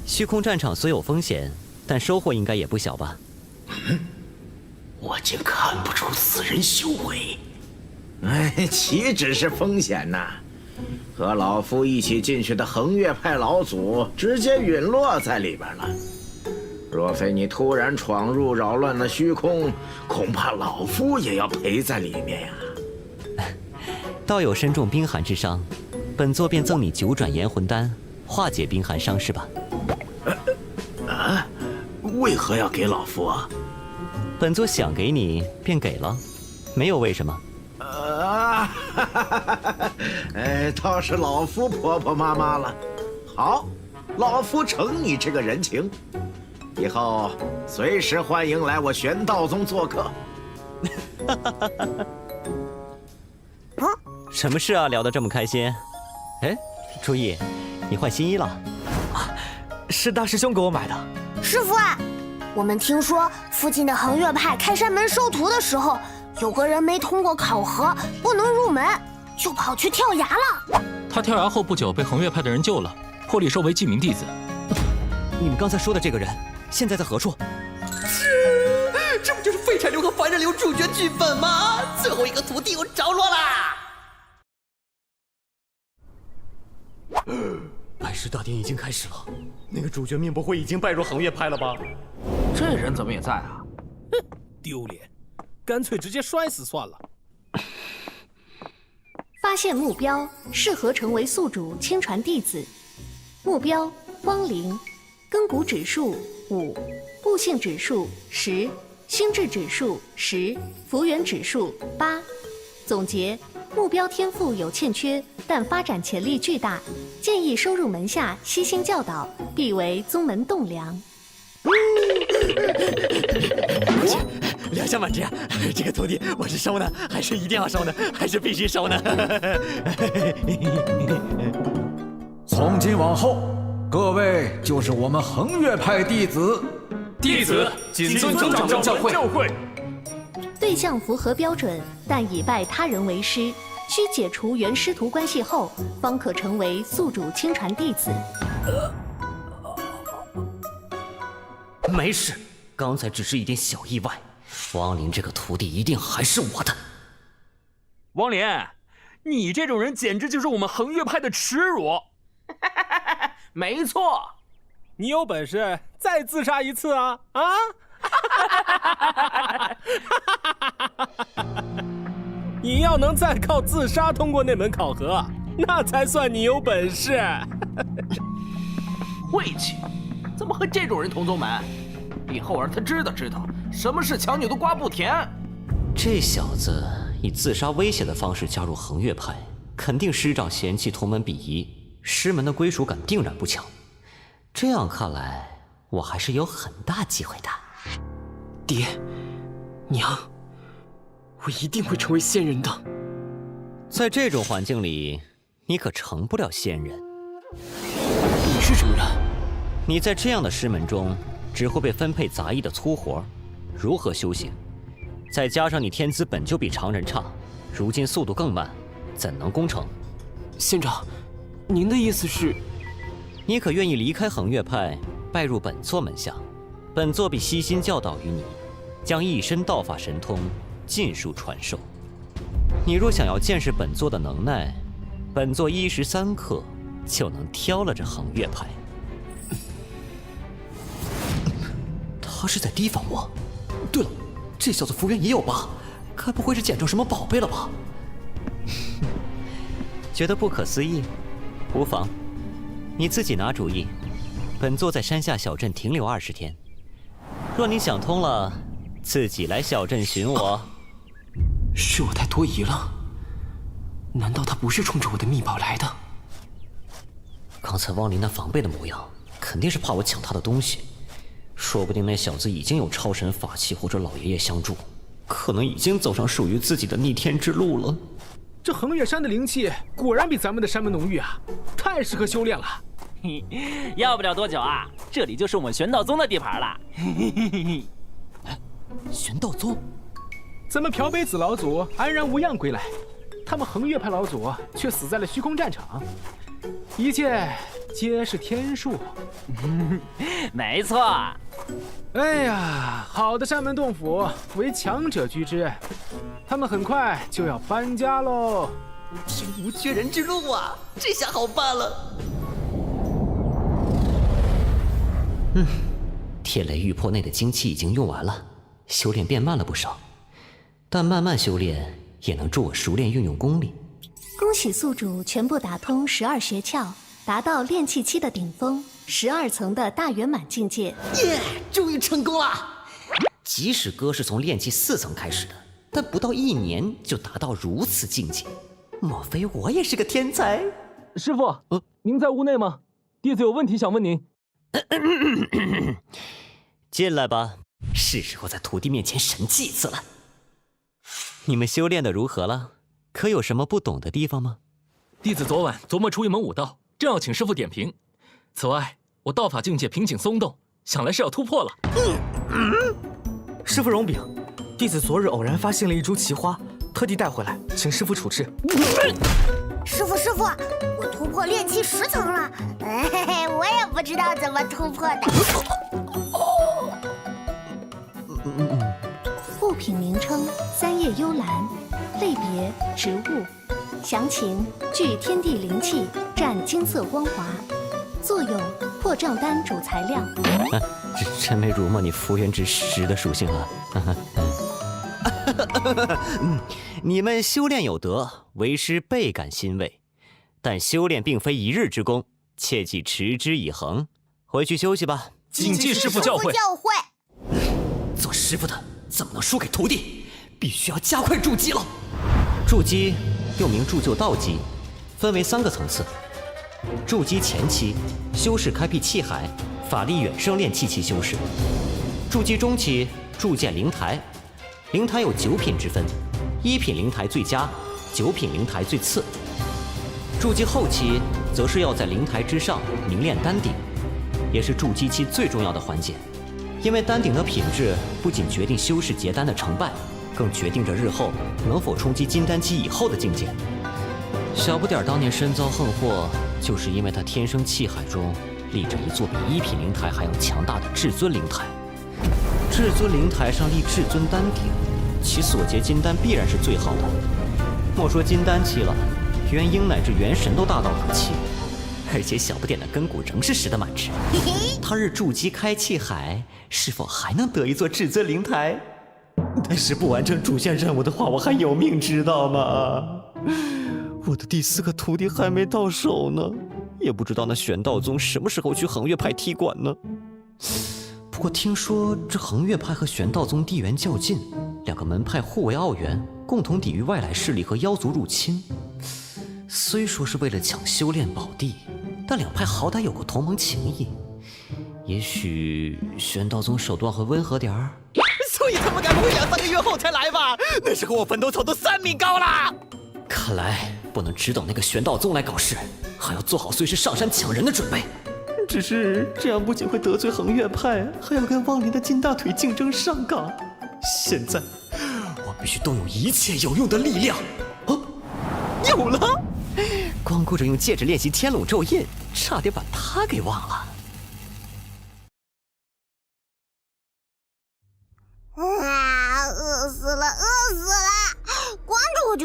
虚空战场虽有风险，但收获应该也不小吧？我竟看不出此人修为，岂止是风险呐！和老夫一起进去的横越派老祖直接陨落在里边了。若非你突然闯入扰乱了虚空，恐怕老夫也要陪在里面呀。道友身中冰寒之伤，本座便赠你9转炎魂丹，化解冰寒伤势吧。为何要给老夫啊？本座想给你便给了，没有为什么。倒是老夫婆婆妈妈了。好，老夫承你这个人情，以后随时欢迎来我玄道宗做客。什么事啊？聊得这么开心？注意，你换新衣了。是大师兄给我买的。师傅啊，我们听说附近的横越派开山门收徒的时候，有个人没通过考核，不能入门，就跑去跳崖了。他跳崖后不久被横越派的人救了，破例收为记名弟子。你们刚才说的这个人，现在在何处？这不就是废柴流和凡人流主角剧本吗？最后一个徒弟又着落啦！拜师大典已经开始了，那个主角命不会已经拜入横越派了吧？这人怎么也在啊？哼，丢脸，干脆直接摔死算了。发现目标，适合成为宿主亲传弟子。目标：光灵，根骨指数5，悟性指数10，心智指数10，福缘指数8。总结：目标天赋有欠缺，但发展潜力巨大，建议收入门下悉心教导，必为宗门栋梁。两相反之，这个徒弟我是收呢，还是一定要收呢？还是必须收呢？从今往后，各位就是我们横越派弟子。弟子谨遵宗长教诲。对象符合标准，但以拜他人为师，需解除原师徒关系后，方可成为宿主亲传弟子。没事，刚才只是一点小意外。汪林这个徒弟一定还是我的。汪林，你这种人简直就是我们横越派的耻辱。没错，你有本事再自杀一次啊！你要能再靠自杀通过那门考核，那才算你有本事。晦气，怎么和这种人同宗门？以后让他知道什么是强扭的瓜不甜。这小子以自杀威胁的方式加入横越派，肯定师长嫌弃同门鄙夷，师门的归属感定然不强。这样看来，我还是有很大机会的。爹，娘，我一定会成为仙人的。在这种环境里，你可成不了仙人。你是什么人？你在这样的师门中，只会被分配杂役的粗活，如何修行？再加上你天资本就比常人差，如今速度更慢，怎能攻城？仙长，您的意思是，你可愿意离开横越派，拜入本座门下？本座必悉心教导于你，将一身道法神通尽数传授。你若想要见识本座的能耐，本座1时3刻就能挑了这恒月牌。他是在提防我。对了，这小子福缘也有疤，该不会是捡着什么宝贝了吧？觉得不可思议？无妨，你自己拿主意。本座在山下小镇停留20天，若你想通了，自己来小镇寻我。是我太多疑了，难道他不是冲着我的秘宝来的？刚才汪林那防备的模样，肯定是怕我抢他的东西。说不定那小子已经有超神法器或者老爷爷相助，可能已经走上属于自己的逆天之路了。这恒月山的灵气果然比咱们的山门浓郁啊，太适合修炼了。要不了多久啊，这里就是我们玄道宗的地盘了。玄道宗，咱们朴北子老祖安然无恙归来，他们恒月派老祖却死在了虚空战场，一切皆是天数。没错。哎呀，好的山门洞府为强者居之，他们很快就要搬家喽。天无绝人之路啊，这下好办了。天雷玉魄内的精气已经用完了，修炼变慢了不少，但慢慢修炼也能助我熟练运用功力。恭喜宿主全部打通12诀窍，达到炼气期的顶峰，12层的大圆满境界。耶，终于成功了！即使哥是从炼气4层开始的，但不到1年就达到如此境界，莫非我也是个天才？师傅，您在屋内吗？弟子有问题想问您。进来吧，是时候在徒弟面前神气一次了。你们修炼的如何了？可有什么不懂的地方吗？弟子昨晚琢磨出一门武道，正要请师傅点评。此外，我道法境界瓶颈松动，想来是要突破了。师傅容禀，弟子昨日偶然发现了一株奇花，特地带回来，请师傅处置。师傅，我突破炼气10层了，我也不知道怎么突破的。物品名称：3叶幽兰，类别：植物，详情：聚天地灵气，占金色光华，作用：破障丹主材料。真没琢磨你福缘之石的属性啊。你们修炼有德，为师倍感欣慰。但修炼并非1日之功，切忌持之以恒。回去休息吧。谨记师傅教诲。做师傅的怎么能输给徒弟？必须要加快筑基了。筑基又名铸就道基，分为3个层次。筑基前期，修士开辟气海，法力远胜炼气期修士。筑基中期，铸建灵台，灵台有9品之分，1品灵台最佳，9品灵台最次。筑基后期，则是要在灵台之上凝练丹鼎，也是筑基期最重要的环节。因为丹鼎的品质不仅决定修士结丹的成败，更决定着日后能否冲击金丹期以后的境界。小不点当年身遭横祸，就是因为他天生气海中立着一座比1品灵台还要强大的至尊灵台。至尊灵台上立至尊丹鼎，其所结金丹必然是最好的。莫说金丹期了，元婴乃至元神都大道可期。而且小不点的根骨仍是实的满值。他日筑基开气海，是否还能得一座至尊灵台？但是不完成主线任务的话，我还有命知道吗？我的第4个徒弟还没到手呢，也不知道那玄道宗什么时候去恒月派踢馆呢。不过听说这恒月派和玄道宗地缘较近，2个门派互为奥援，共同抵御外来势力和妖族入侵。虽说是为了抢修炼宝地，但2派好歹有个同盟情谊。也许玄道宗手段会温和点儿，所以他们该不会2、3个月后才来吧？那时候我奋斗草都3米高了。看来不能只等那个玄道宗来搞事，还要做好随时上山抢人的准备。只是这样不仅会得罪恒月派，还要跟汪林的金大腿竞争上岗。现在我必须动用一切有用的力量。有了！光顾着用戒指练习天龙咒印，差点把他给忘了。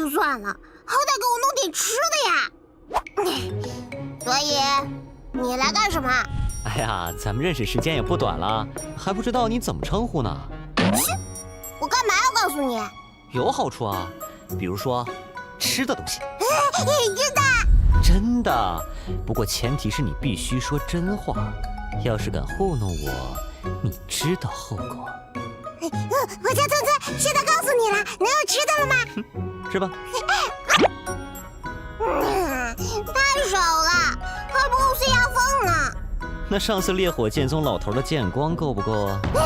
就算了，好歹给我弄点吃的呀。所以你来干什么？哎呀，咱们认识时间也不短了，还不知道你怎么称呼呢？我干嘛要告诉你？有好处啊，比如说吃的东西。真的？真的，不过前提是你必须说真话。要是敢糊弄我，你知道后果。我家村村现在告诉你了，能有吃的了吗？吃吧。太少了，还不够塞牙缝呢。那上次烈火剑宗老头的剑光够不够啊？你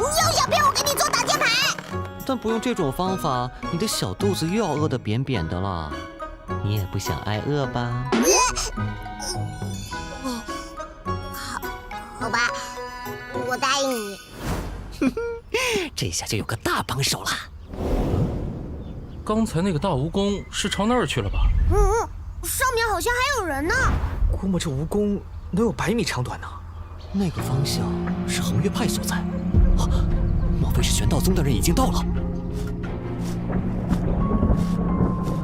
又想骗我给你做挡箭牌？但不用这种方法，你的小肚子又要饿得扁扁的了。你也不想挨饿吧？好吧，我答应你。这下就有个大帮手了。刚才那个大蜈蚣是朝那儿去了吧？上面好像还有人呢。估摸着蜈蚣能有100米长短呢。那个方向是恒月派所在，莫非是玄道宗的人已经到了？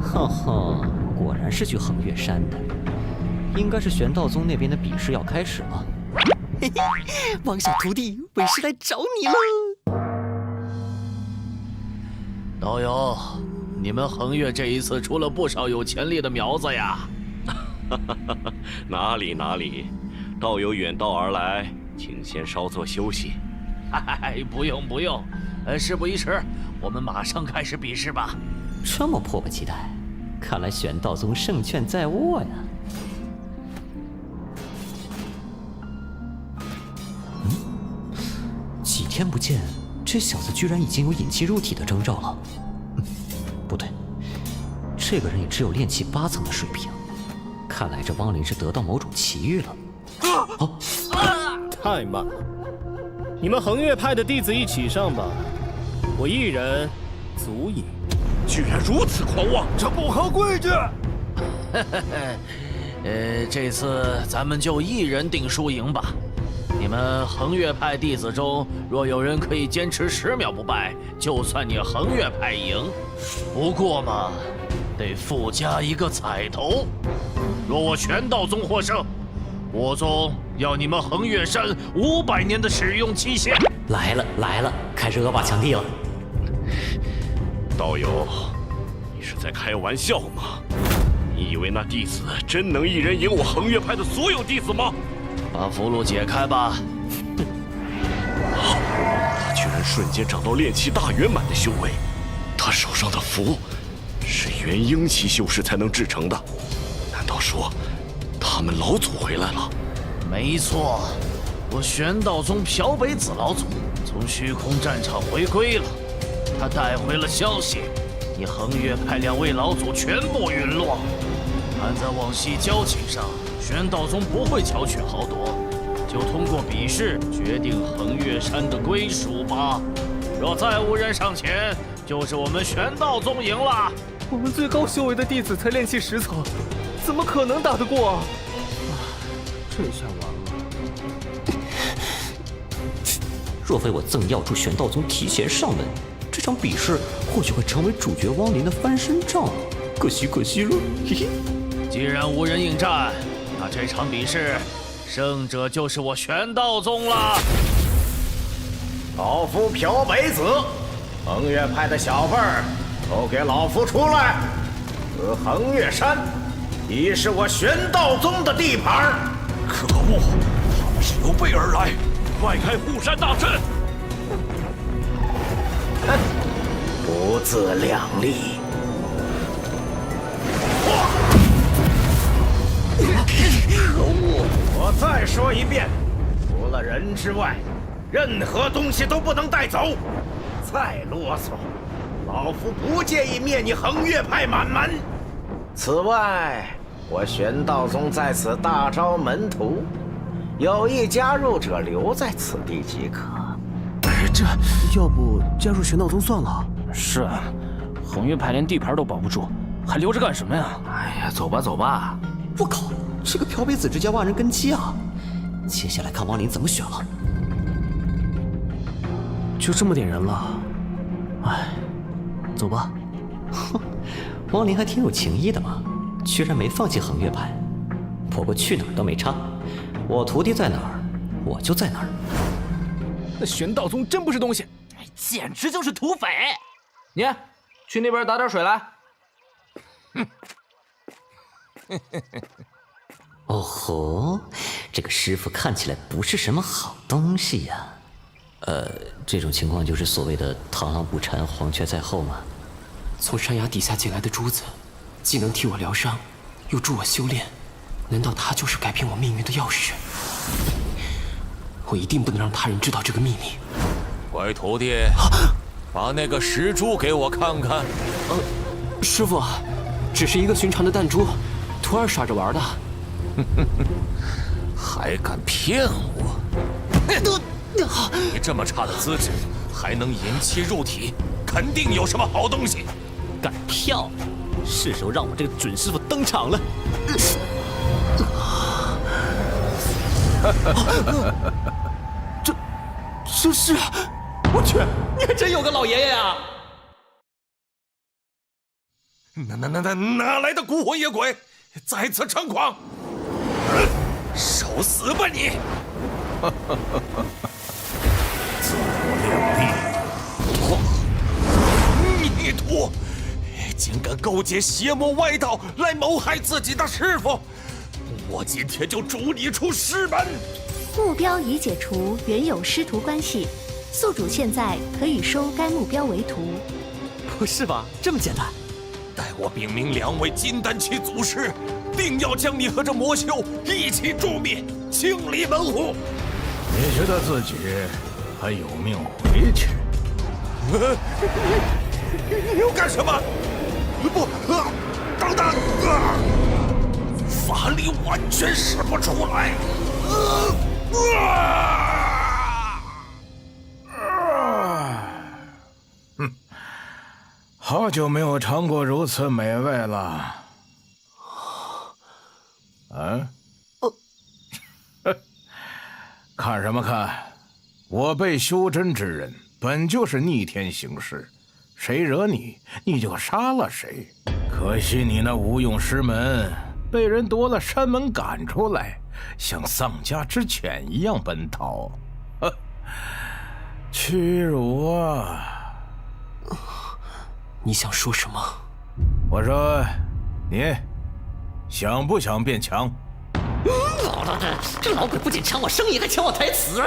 哈哈，果然是去恒月山的，应该是玄道宗那边的比试要开始了。嘿嘿，王小徒弟，为师来找你了。道友，你们恒月这一次出了不少有潜力的苗子呀。哪里哪里，道友远道而来，请先稍作休息。不用不用，事不宜迟，我们马上开始比试吧。这么迫不及待，看来玄道宗胜券在握呀。几天不见，这小子居然已经有引气入体的征兆了。不对，这个人也只有炼气8层的水平。看来这汪林是得到某种奇遇了。太慢了，你们恒月派的弟子一起上吧，我一人足矣。居然如此狂妄，这不合规矩。这次咱们就一人定输赢吧。你们恒月派弟子中，若有人可以坚持10秒不败，就算你恒月派赢。不过嘛，得附加一个彩头。若我玄道宗获胜，我宗要你们恒月山500年的使用期限。来了来了，开始恶霸抢地了。道友，你是在开玩笑吗？你以为那弟子真能一人赢我恒月派的所有弟子吗？把符箓解开吧。他居然瞬间长到炼气大圆满的修为，他手上的符是元婴期修士才能制成的。难道说他们老祖回来了？没错，我玄道宗朴北子老祖从虚空战场回归了。他带回了消息，你恒月派2位老祖全部陨落。看在往昔交情上，玄道宗不会巧取豪夺，就通过比试决定恒月山的归属吧。若再无人上前，就是我们玄道宗赢了。我们最高修为的弟子才炼气10层，怎么可能打得过啊？这下完了。若非我赠药助玄道宗提前上门，这场比试或许会成为主角汪林的翻身仗，可惜可惜了。嘿嘿。既然无人应战，那这场比试胜者就是我玄道宗了。老夫朴北子，恒月派的小辈儿都给老夫出来！此恒月山已是我玄道宗的地盘。可恶，他们是由背而来，快开护山大阵！哼，不自量力！可恶！我再说一遍，除了人之外，任何东西都不能带走。再啰嗦，老夫不介意灭你恒月派满门。此外，我玄道宗在此大招门徒，有意加入者留在此地即可。这要不加入玄道宗算了？是啊，恒月派连地盘都保不住，还留着干什么呀？哎呀，走吧走吧。我靠，这个朴北子直接挖人根基啊！接下来看汪林怎么选了。就这么点人了，哎，走吧。哼，汪林还挺有情义的嘛，居然没放弃横越派。不过去哪儿都没差，我徒弟在哪儿，我就在哪儿。那玄道宗真不是东西，简直就是土匪！你去那边打点水来。哦吼，这个师傅看起来不是什么好东西呀。这种情况就是所谓的螳螂捕蝉，黄雀在后吗？从山崖底下捡来的珠子，既能替我疗伤，又助我修炼。难道它就是改变我命运的钥匙？我一定不能让他人知道这个秘密。乖徒弟，把那个石珠给我看看。师傅，只是一个寻常的弹珠，徒儿耍着玩的。还敢骗我？你这么差的资质，还能引气入体，肯定有什么好东西。敢跳，是时候让我这个准师傅登场了。这是，我去，你还真有个老爷爷呀！哪来的孤魂野鬼，在此猖狂？受死吧你！自我量力，逆徒，竟敢勾结邪魔歪道来谋害自己的师傅！我今天就逐你出师门！目标已解除原有师徒关系，宿主现在可以收该目标为徒。不是吧？这么简单？待我禀明2位金丹期祖师，定要将你和这魔修一起诛灭，清理门户。你觉得自己还有命回去？你要干什么？不，等等！法力完全使不出来。好久没有尝过如此美味了。看什么看？我辈修真之人本就是逆天行事，谁惹你，你就杀了谁。可惜你那无用师门被人夺了山门赶出来，像丧家之犬一样奔逃，屈辱啊！你想说什么？我说，你想不想变强？老大的，这老鬼不仅抢我生意，还抢我台词。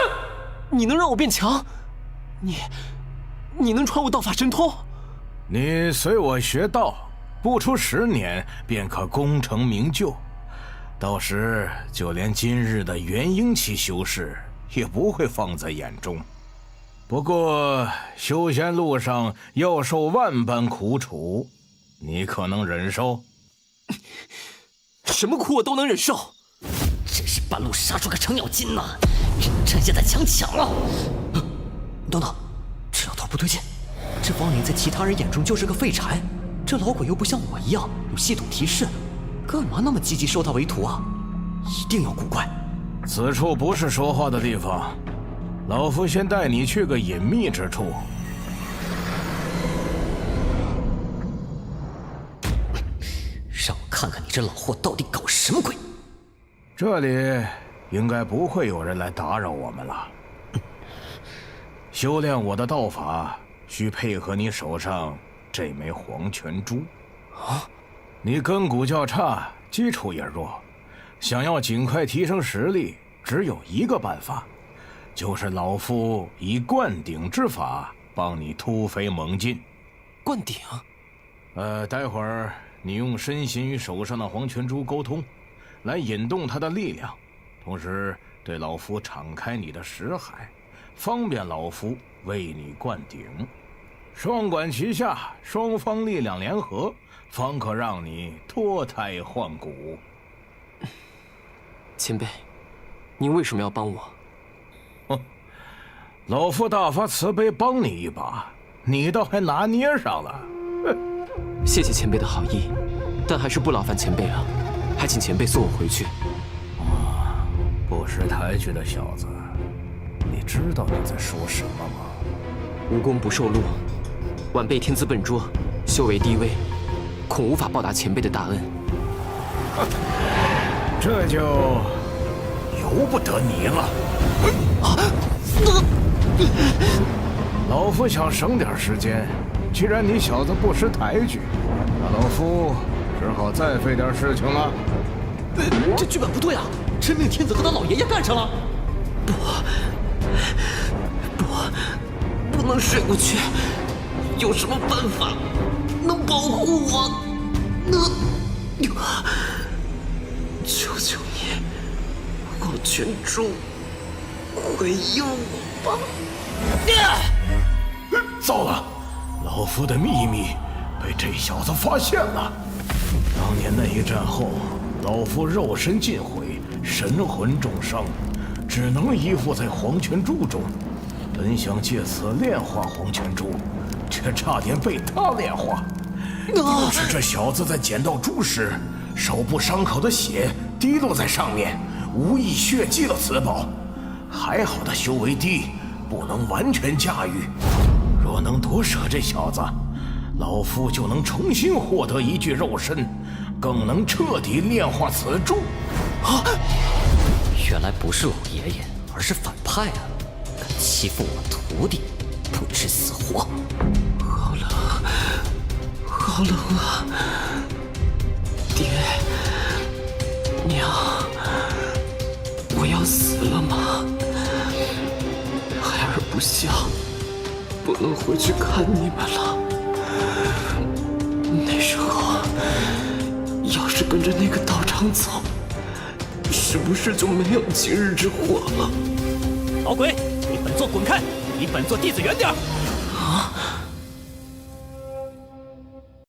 你能让我变强？你能传我道法神通？你随我学道，不出10年便可功成名就。到时就连今日的元婴期修士也不会放在眼中。不过修仙路上要受万般苦楚，你可能忍受？什么苦我都能忍受。真是半路杀出个程咬金呐！只能趁现在强抢了。等等，这老头不对劲，这亡灵在其他人眼中就是个废柴，这老鬼又不像我一样有系统提示，干嘛那么积极收他为徒啊？一定有古怪。此处不是说话的地方，老夫先带你去个隐秘之处。让我看看你这老货到底搞什么鬼！这里应该不会有人来打扰我们了。修炼我的道法，需配合你手上这枚黄泉珠。你根骨较差，基础也弱，想要尽快提升实力，只有一个办法，就是老夫以灌顶之法帮你突飞猛进。灌顶？待会儿你用身心与手上的黄泉珠沟通，来引动它的力量，同时对老夫敞开你的识海，方便老夫为你灌顶。双管齐下，双方力量联合，方可让你脱胎换骨。前辈，您为什么要帮我？老夫大发慈悲帮你一把，你倒还拿捏上了。谢谢前辈的好意，但还是不劳烦前辈了，还请前辈送我回去。不识抬举的小子，你知道你在说什么吗？无功不受禄，晚辈天资笨拙，修为低微，恐无法报答前辈的大恩。这就由不得你了。老夫想省点时间，既然你小子不识抬举，那老夫只好再费点事情了。这剧本不对啊！真命天子和他老爷爷干上了。不能睡过去。有什么办法能保护我？求求你，黄泉珠，回应我吧！糟了，老夫的秘密被这小子发现了。当年那一战后，老夫肉身尽毁，神魂重伤，只能依附在黄泉珠中。本想借此炼化黄泉珠，却差点被他炼化。又是这小子在捡到珠时，手部伤口的血滴落在上面，无意血击了此宝。还好他修为低，不能完全驾驭。若能夺舍这小子，老夫就能重新获得一具肉身，更能彻底炼化此珠。原来不是老爷爷，而是反派啊！敢欺负我徒弟，不知死活！好冷，好冷啊！爹，娘，我要死了吗？孩儿不孝，不能回去看你们了。那时候，要是跟着那个道长走，是不是就没有今日之祸了？老鬼，你本座滚开！你本座弟子远点！